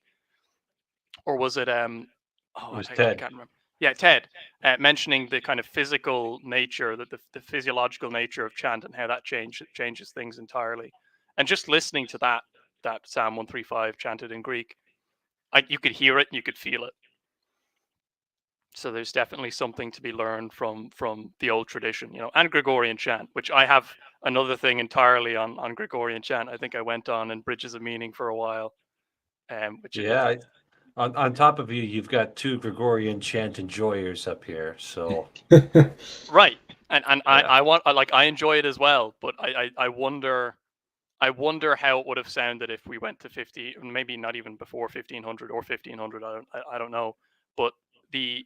or was it I Ted. can't remember. Yeah, Ted mentioning the kind of physical nature, the physiological nature of chant and how that changes things entirely. And just listening to that Psalm 135 chanted in Greek, you could hear it and you could feel it. So there's definitely something to be learned from the old tradition, and Gregorian chant, which I have another thing entirely on Gregorian chant. I think I went on in Bridges of Meaning for a while. On top of you, you've got two Gregorian chant enjoyers up here. So right, and I enjoy it as well, but I wonder how it would have sounded if we went to 50, maybe not even before 1500 or 1500. I don't know, but the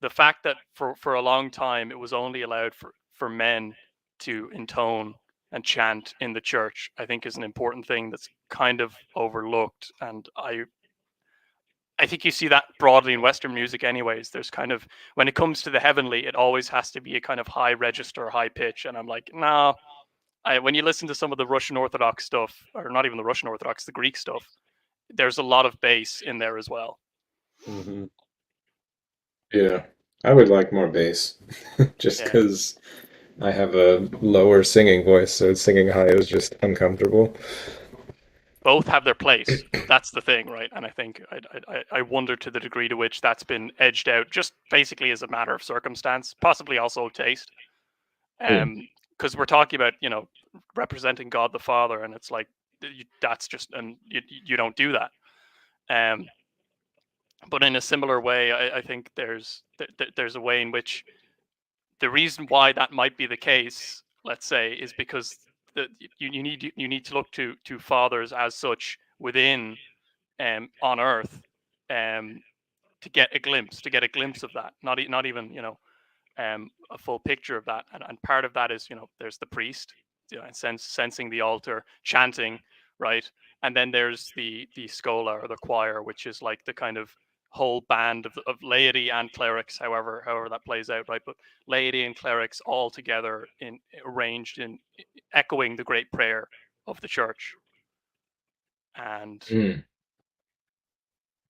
fact that for a long time it was only allowed for men to intone and chant in the church, I think is an important thing that's kind of overlooked. And I think you see that broadly in Western music anyways. There's kind of, when it comes to the heavenly, it always has to be a kind of high register, high pitch. And I'm like, no, when you listen to some of the Russian Orthodox stuff, or not even the Russian Orthodox, the Greek stuff, there's a lot of bass in there as well. Mm-hmm. Yeah, I would like more bass, just Yeah. because I have a lower singing voice, so singing high is just uncomfortable. Both have their place. That's the thing, right? And I think I wonder to the degree to which that's been edged out, just basically as a matter of circumstance, possibly also taste. Because we're talking about, representing God the Father, and it's like that's just, and you don't do that. But in a similar way, I think there's a way in which the reason why that might be the case, let's say, is because you need to look to fathers as such within on earth to get a glimpse of that, not even a full picture of that. And part of that is, there's the priest, sensing the altar, chanting, right? And then there's the schola, or the choir, which is like the kind of whole band of laity and clerics, however that plays out, right? But laity and clerics all together, arranged in echoing the great prayer of the church. And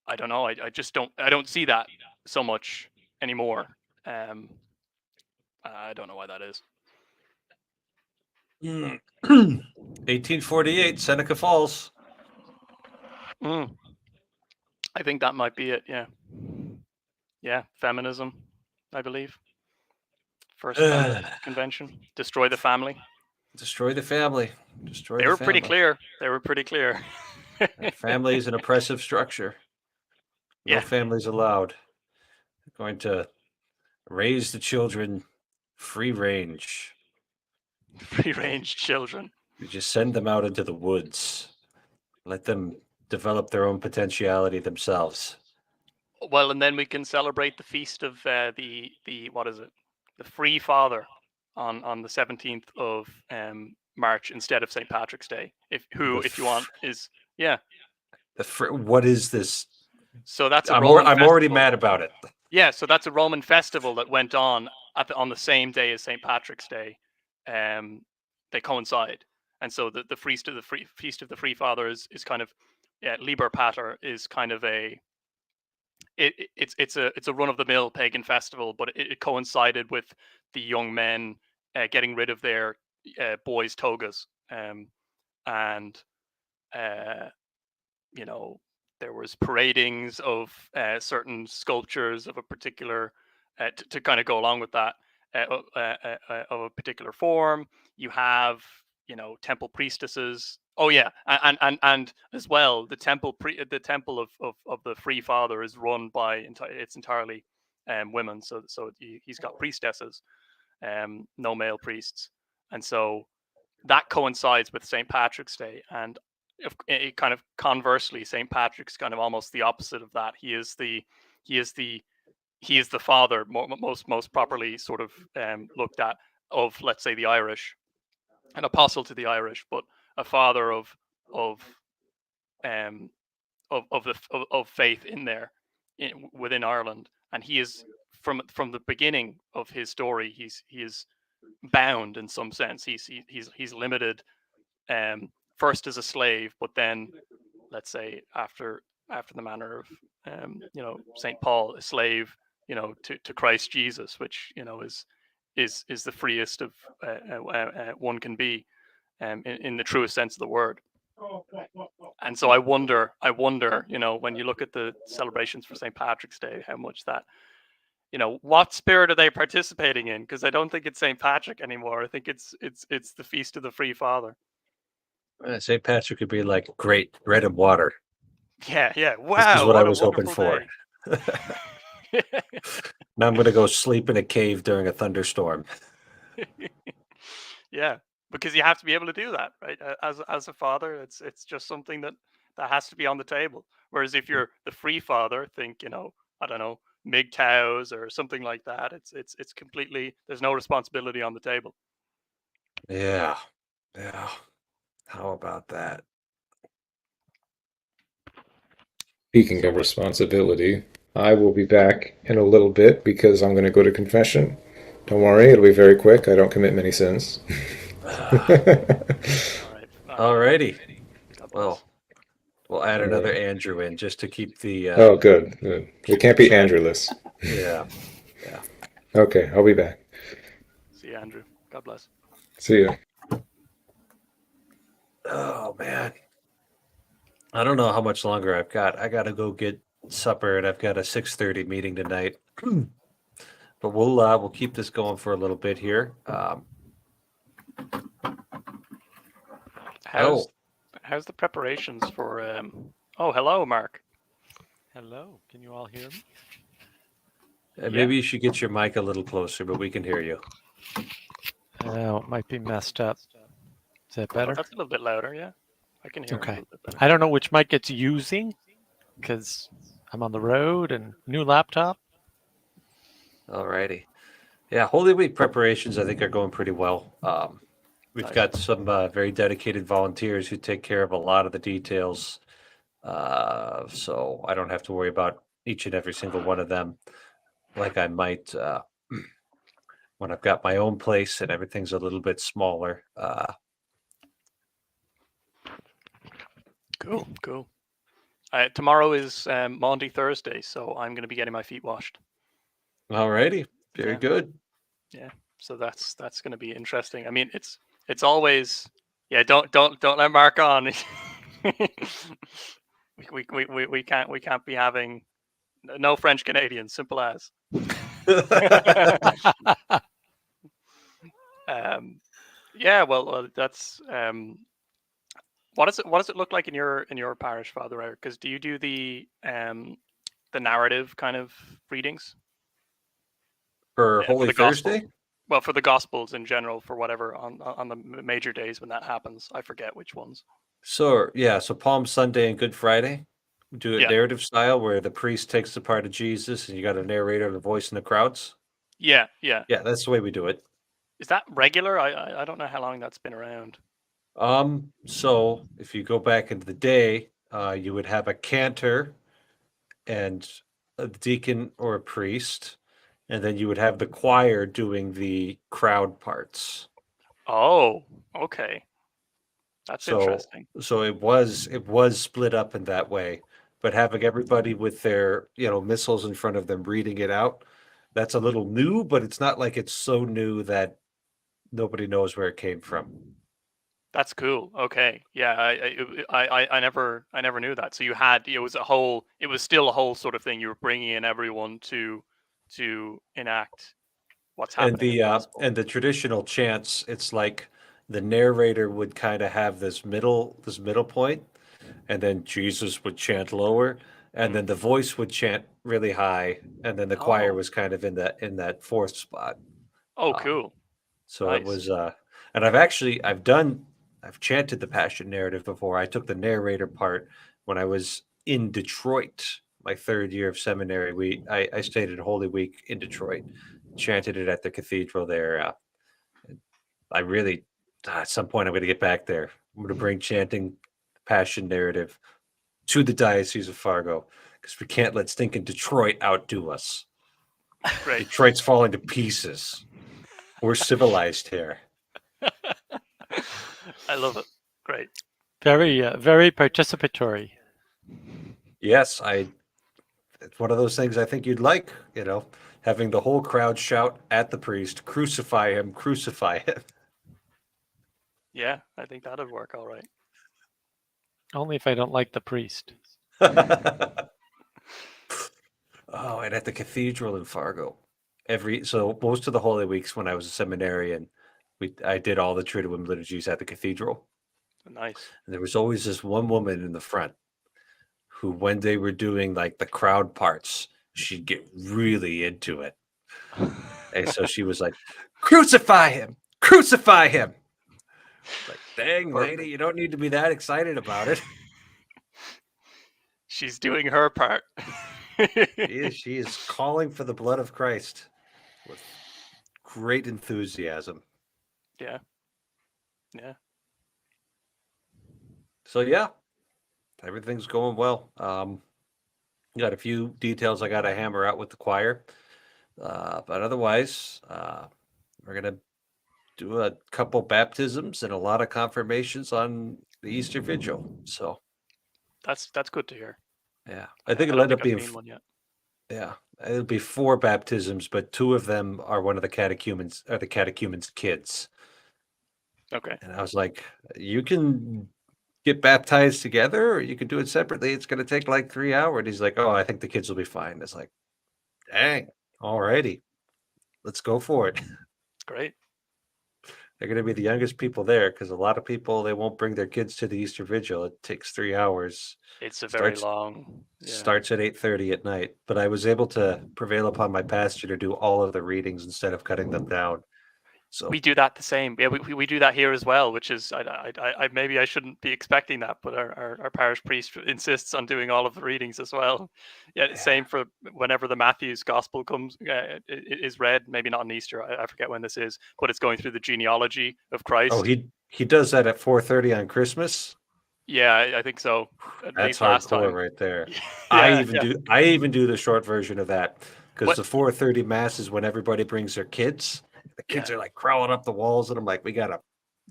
I don't know, I just don't see that so much anymore. I don't know why that is. 1848, Seneca Falls. I think that might be it. Yeah, feminism, I believe. First feminist convention. Destroy the family. Destroy the family. They were pretty clear. Family is an oppressive structure. No families allowed. They're going to raise the children free range. Free range children. You just send them out into the woods. Let them develop their own potentiality themselves. Well, and then we can celebrate the feast of the what is it? The Free Father on the 17th of March instead of St. Patrick's Day. If you want, is what is this? So that's I'm already mad about it. Yeah, so that's a Roman festival that went on on the same day as St. Patrick's Day. They coincide, and so the feast of the Free Father is kind of, Liber Pater is kind of it's a run of the mill pagan festival, but it coincided with the young men getting rid of their boys' togas, and there was paradings of certain sculptures of a particular to kind of go along with that of a particular form. You have temple priestesses. Oh yeah, and as well, the temple of the Free Father is run by it's entirely women. So he's got priestesses, no male priests, and so that coincides with St. Patrick's Day. And it kind of conversely, St. Patrick's kind of almost the opposite of that. He is the father, most properly sort of looked at, of, let's say, the Irish, an apostle to the Irish, but a father of faith in there, within Ireland. And he is from the beginning of his story, he is bound in some sense. He's limited, first as a slave, but then, let's say, after the manner of St. Paul, a slave, to Christ Jesus, which is the freest of one can be, in the truest sense of the word. And so I wonder, when you look at the celebrations for St. Patrick's Day, how much that, what spirit are they participating in? Because I don't think it's St. Patrick anymore. I think it's the feast of the Free Father. St. Patrick could be like, great, bread and water. Yeah. Wow. This is what I was hoping for. Now I'm going to go sleep in a cave during a thunderstorm. Yeah, because you have to be able to do that, right? As a father, it's just something that has to be on the table. Whereas if you're the Free Father, think, I don't know, MGTOWs or something like that. It's completely, there's no responsibility on the table. Yeah. Yeah. How about that? Speaking of responsibility, I will be back in a little bit because I'm going to go to confession. Don't worry, it'll be very quick. I don't commit many sins. All right. Alrighty. God bless. Well, we'll add another Andrew in just to keep the. Oh, good. Good. We can't be Andrewless. Yeah. Okay, I'll be back. See you, Andrew. God bless. See ya. Oh man. I don't know how much longer I've got. I got to go get supper, and I've got a 6:30 meeting tonight. But we'll keep this going for a little bit here. How's the preparations for? Oh, hello, Mark. Hello, can you all hear me? Maybe you should get your mic a little closer, but we can hear you. Oh, it might be messed up. Is that Oh, better? that's a little bit louder. Yeah, I can hear him a Okay. little bit better. I don't know which mic it's using because I'm on the road and new laptop. Alrighty. Yeah, Holy Week preparations I think are going pretty well. We've Nice. got some very dedicated volunteers who take care of a lot of the details. So I don't have to worry about each and every single one of them like I might when I've got my own place and everything's a little bit smaller. Cool. Tomorrow is Maundy Thursday, so I'm going to be getting my feet washed. Alrighty. Very Yeah. good. So that's going to be interesting. I mean, it's always Don't let Mark on. we can't be having no French Canadians. Simple as. Yeah. Well, that's what does it look like in your parish, Father? Because do you do the narrative kind of readings For for Holy the gospel? Thursday? Well, for the Gospels in general, for whatever on the major days when that happens, I forget which ones. So Palm Sunday and Good Friday, we do it Yeah. narrative style where the priest takes the part of Jesus and you got a narrator and a voice in the crowds. Yeah. Yeah, that's the way we do it. Is that regular? I don't know how long that's been around. So if you go back into the day, you would have a cantor and a deacon or a priest, and then you would have the choir doing the crowd parts. Oh, okay. That's interesting. So it was split up in that way, but having everybody with their, missals in front of them reading it out, that's a little new, but it's not like it's so new that nobody knows where it came from. That's cool. Okay. Yeah, I never knew that. So it was still a whole sort of thing. You were bringing in everyone to enact what's And happening in the gospel. the traditional chants, it's like the narrator would kind of have this middle point, and then Jesus would chant lower, and then the voice would chant really high, and then the choir Oh. was kind of in that fourth spot. Oh, cool. So it Nice. was, and I've chanted the Passion narrative before. I took the narrator part when I was in Detroit, my third year of seminary. I stayed at Holy Week in Detroit, chanted it at the cathedral there. I really, at some point, I'm going to get back there. I'm going to bring chanting Passion narrative to the Diocese of Fargo because we can't let stinking Detroit outdo us. Great. Detroit's falling to pieces. We're civilized here. I love it. Great. Very, very participatory. Yes, it's one of those things I think you'd like, having the whole crowd shout at the priest, crucify him, crucify him. Yeah, I think that'd work all right. Only if I don't like the priest. Oh, and at the cathedral in Fargo, so most of the Holy Weeks when I was a seminarian, I did all the Triduum liturgies at the cathedral. Nice. And there was always this one woman in the front who, when they were doing like the crowd parts, she'd get really into it. And so she was like, crucify him, crucify him. Like, dang, lady, you don't need to be that excited about it. She's doing her part. She is calling for the blood of Christ with great enthusiasm. Yeah. So yeah, everything's going well. Got a few details I got to hammer out with the choir, but otherwise, we're gonna do a couple baptisms and a lot of confirmations on the Easter Vigil. So That's good to hear. yeah, I think I it'll don't end think up I've being seen one yet. yeah, it'll be 4 baptisms, but 2 of them are one of the catechumen's kids. Okay. And I was like, you can get baptized together or you can do it separately. It's gonna take like 3 hours. And he's like, oh, I think the kids will be fine. It's like, dang, alrighty, let's go for it. Great. They're gonna be the youngest people there because a lot of people they won't bring their kids to the Easter Vigil. It takes 3 hours. It's a very Starts long. Yeah. starts at 8:30 at night. But I was able to prevail upon my pastor to do all of the readings instead of cutting them down. So We do that the same. Yeah, we do that here as well, which is I maybe I shouldn't be expecting that, but our parish priest insists on doing all of the readings as well. Yeah, same for whenever the Matthew's gospel comes is read. Maybe not on Easter. I forget when this is, but it's going through the genealogy of Christ. oh, he does that at 4:30 on Christmas. Yeah, I think so. At That's least last hardcore time. right there. Yeah, I even do the short version of that because What? the 4:30 mass is when everybody brings their kids. The kids Yeah. are like crawling up the walls, and I'm like, we gotta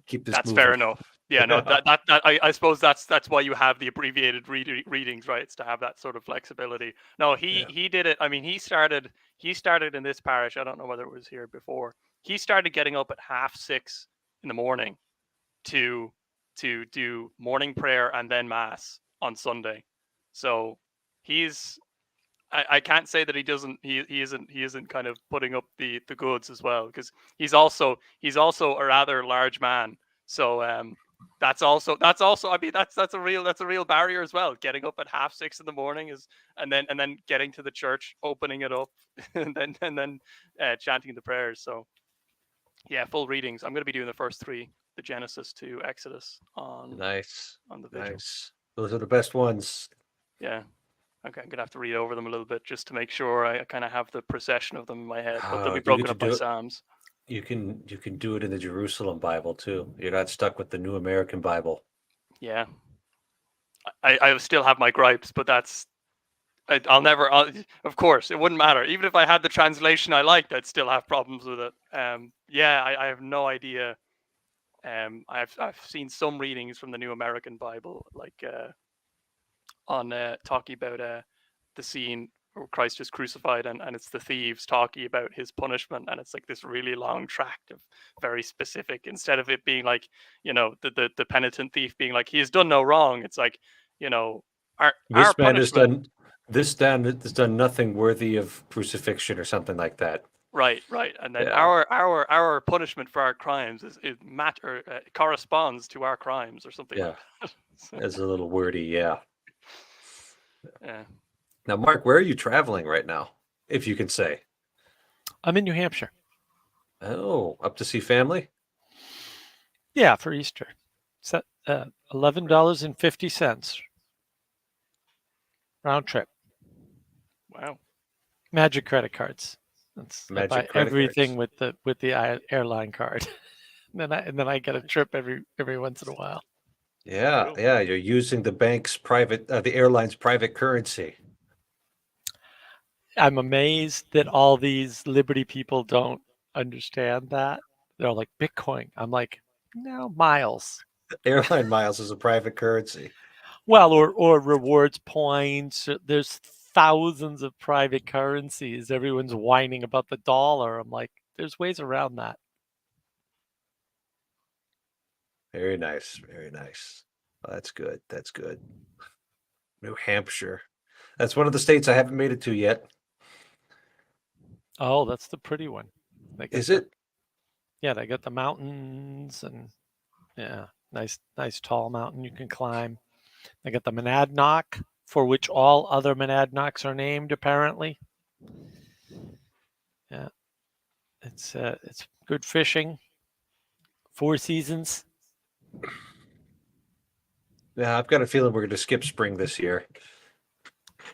keep this That's moving. fair enough. Yeah, no, I suppose that's why you have the abbreviated readings, right? It's to have that sort of flexibility. No, he did it. I mean, he started in this parish. I don't know whether it was here before. He started getting up at 6:30 in the morning to do morning prayer and then mass on Sunday. So he's I can't say that he doesn't he isn't kind of putting up the goods as well, because he's also a rather large man. So that's also I mean that's a real barrier as well. Getting up at 6:30 in the morning is and then getting to the church, opening it up, and then chanting the prayers. So yeah, full readings. I'm going to be doing the first 3, the Genesis to Exodus on Nice, the vigil. nice. Those are the best ones. Yeah. Okay, I'm gonna have to read over them a little bit just to make sure I kind of have the procession of them in my head. But they'll be You get broken to up by do it. Psalms. You can do it in the Jerusalem Bible too. You're not stuck with the New American Bible. Yeah, I still have my gripes, but I'll never. Of course, it wouldn't matter. Even if I had the translation I liked, I'd still have problems with it. Yeah, I have no idea. I've seen some readings from the New American Bible, like on talking about the scene where Christ is crucified, and it's the thieves talking about his punishment, and it's like this really long tract of very specific, instead of it being like, the penitent thief being like, he has done no wrong. It's like, our This man has punishment. has done nothing worthy of crucifixion or something like that. Right, and then Yeah. our punishment for our crimes is corresponds to our crimes or something Yeah. like that. It's a little wordy, yeah. Yeah. Now, Mark, where are you traveling right now? If you can say. I'm in New Hampshire. Oh, up to see family? Yeah, for Easter. It's $11.50 round trip. Wow. Magic credit cards. I Magic buy credit everything cards. with the airline card. and then I get a trip every once in a while. Yeah, Cool. yeah. You're using the bank's the airline's private currency. I'm amazed that all these Liberty people don't understand that. They're like, Bitcoin. I'm like, no, miles. Airline miles is a private currency. Well, or rewards points. There's thousands of private currencies. Everyone's whining about the dollar. I'm like, there's ways around that. Very nice, very nice. Well, that's good. That's good. New Hampshire. That's one of the states I haven't made it to yet. Oh, that's the pretty one. Is it? Yeah, they got the mountains and yeah, nice tall mountain you can climb. They got the Monadnock, for which all other Monadnocks are named, apparently. Yeah, it's good fishing. 4 seasons. Yeah, I've got a feeling we're going to skip spring this year.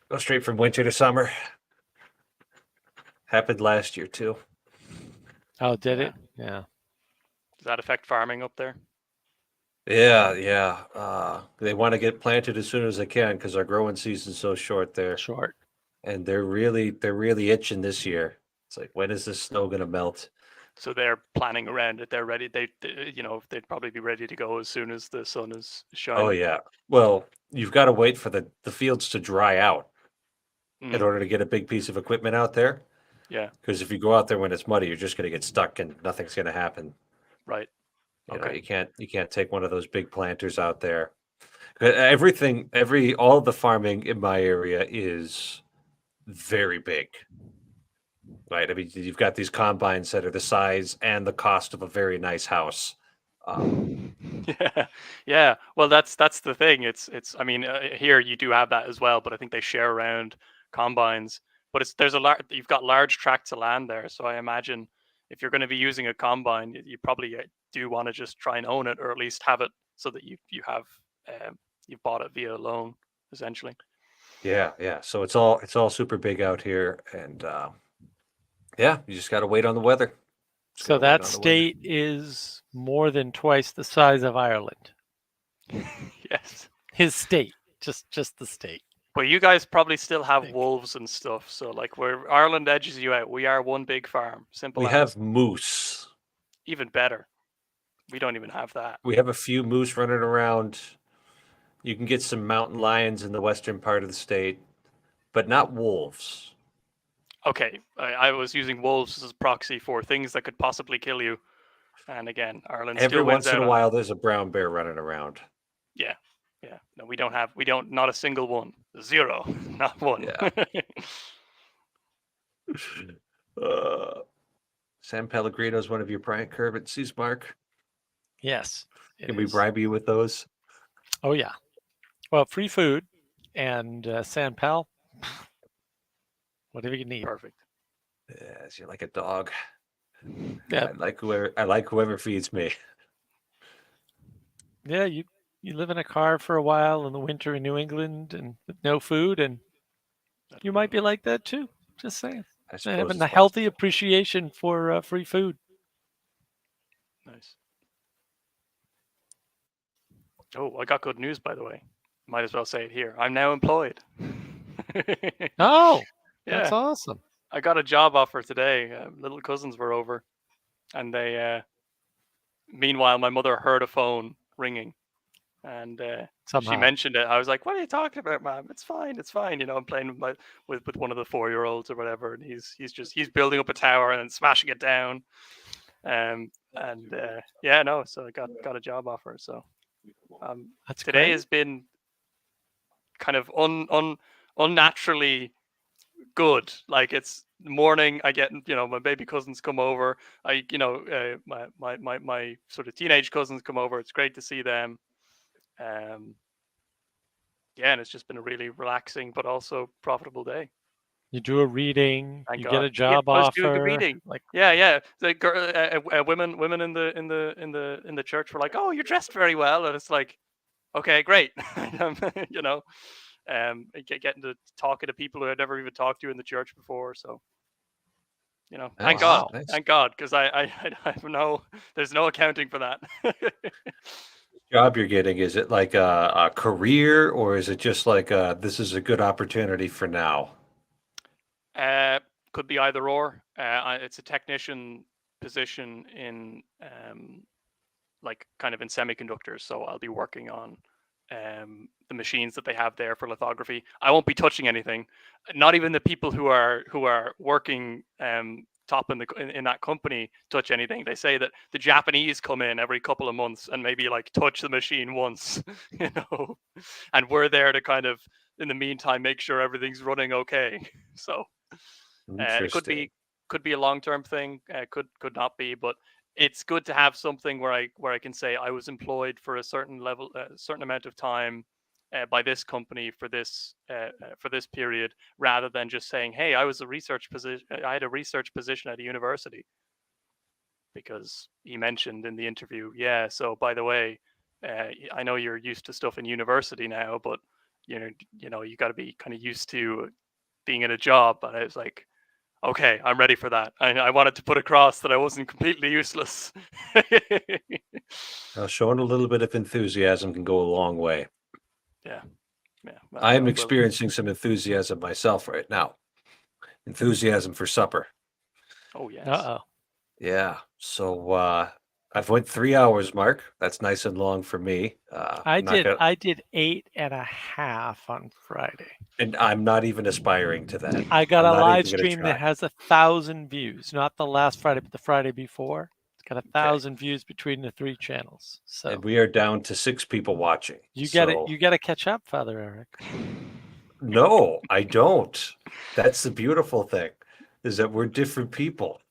Go straight from winter to summer. Happened last year too. Oh, did it? Yeah. Does that affect farming up there? Yeah. They want to get planted as soon as they can because our growing season's so short there, Short. and they're really itching this year. It's like, when is this snow gonna melt? So they're planning around it. They're ready. They'd probably be ready to go as soon as the sun is Oh shining. yeah. Well, you've got to wait for the fields to dry out in Mm, order to get a big piece of equipment out there. yeah. Because if you go out there when it's muddy, you're just gonna get stuck and nothing's gonna happen. Right. You know, Okay. you can't take one of those big planters out there. All of the farming in my area is very big, right? I mean, you've got these combines that are the size and the cost of a very nice house. Yeah, yeah. Well, that's the thing. It's. I mean, here you do have that as well, but I think they share around combines. But you've got large tracts of land there, so I imagine if you're going to be using a combine, you probably do want to just try and own it, or at least have it so that you have you've bought it via loan, essentially. Yeah. So it's all super big out here, and yeah, you just got to wait on the weather. Just So gotta wait that on the weather. state is more than twice the size of Ireland. Yes. His state, just the state. But you guys probably still have Big. wolves and stuff. So like where Ireland edges you out, we are one big farm. Simple We as. have moose. Even better. We don't even have that. We have a few moose running around. You can get some mountain lions in the western part of the state, but not wolves. Okay, I was using wolves as a proxy for things that could possibly kill you. And again, Ireland Every still wins once in out a on while, that. there's a brown bear running around. Yeah. No, not a single one. Zero. Not one. Yeah. San Pellegrino is one of your prime currencies, Mark. Yes. it Can we is. bribe you with those? Oh yeah. Well, free food and San Pal, whatever you need. Perfect. Yes, you're like a dog. Yeah, I like whoever feeds me. yeah. You live in a car for a while in the winter in New England and with no food, and you might be like that too. Just saying. I suppose Having it's the healthy possible. appreciation for free food. Nice. Oh, I got good news, by the way. Might as well say it here. I'm now employed. Oh, Yeah. that's awesome. I got a job offer today. Little cousins were over, and they. Meanwhile, my mother heard a phone ringing, and she Somehow. mentioned it. I was like, "What are you talking about, Mom? It's fine. It's fine." You know, I'm playing with one of the 4-year-olds or whatever, and he's building up a tower and smashing it down. Yeah, no. So I got a job offer. So That's today great. has been kind of unnaturally good. Like it's morning, I get my baby cousins come over. My sort of teenage cousins come over. It's great to see them. Yeah, and it's just been a really relaxing but also profitable day. You do a reading, Thank you God. get a job I was doing the offer. reading. Like, Yeah. The women in the church were like, "Oh, you're dressed very well," and it's like, okay, great. Getting to talking to people who I'd never even talked to in the church before. So, thank God, Nice. thank God, because I have there's no accounting for that. Job you're getting, is it like a career, or is it just like this is a good opportunity for now? Could be either or. It's a technician position in like kind of in semiconductors. So I'll be working on the machines that they have there for lithography. I won't be touching anything. Not even the people who are working top in that company touch anything. They say that the Japanese come in every couple of months and maybe like touch the machine once, and we're there to kind of in the meantime make sure everything's running okay. So it could be a long-term thing, could not be, but it's good to have something where I can say I was employed for a certain level, a certain amount of time by this company for this period, rather than just saying, hey, I was a research position. I had a research position at a university. Because he mentioned in the interview, yeah. So by the way, I know you're used to stuff in university now, but you got to be kind of used to being in a job. And I was like, Okay, I'm ready for that. I wanted to put across that I wasn't completely useless. Showing a little bit of enthusiasm can go a long way. Yeah. Well, I am well, experiencing some enthusiasm myself right now. Enthusiasm for supper. oh yes. Uh oh. Yeah. So I've went 3 hours, Mark. That's nice and long for me. I I'm not gonna, I did 8.5 on Friday. and I'm not even aspiring to that. I got I'm a not live even gonna stream that try. has 1,000 views. Not the last Friday, but the Friday before. It's got 1,000 views between the 3 channels. So And we are down to 6 people watching. you got so, it. You got to catch up, Father Eric, No, I don't. That's the beautiful thing, is that we're different people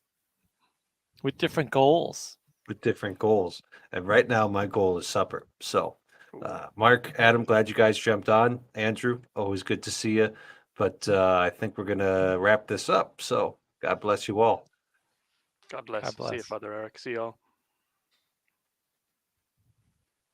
with different goals. with different goals. And right now, my goal is supper. So, Ooh, Mark, Adam, glad you guys jumped on. Andrew, always good to see you. But I think we're gonna wrap this up. So, God bless you all. God bless. God See you, bless. Father Eric. See you all.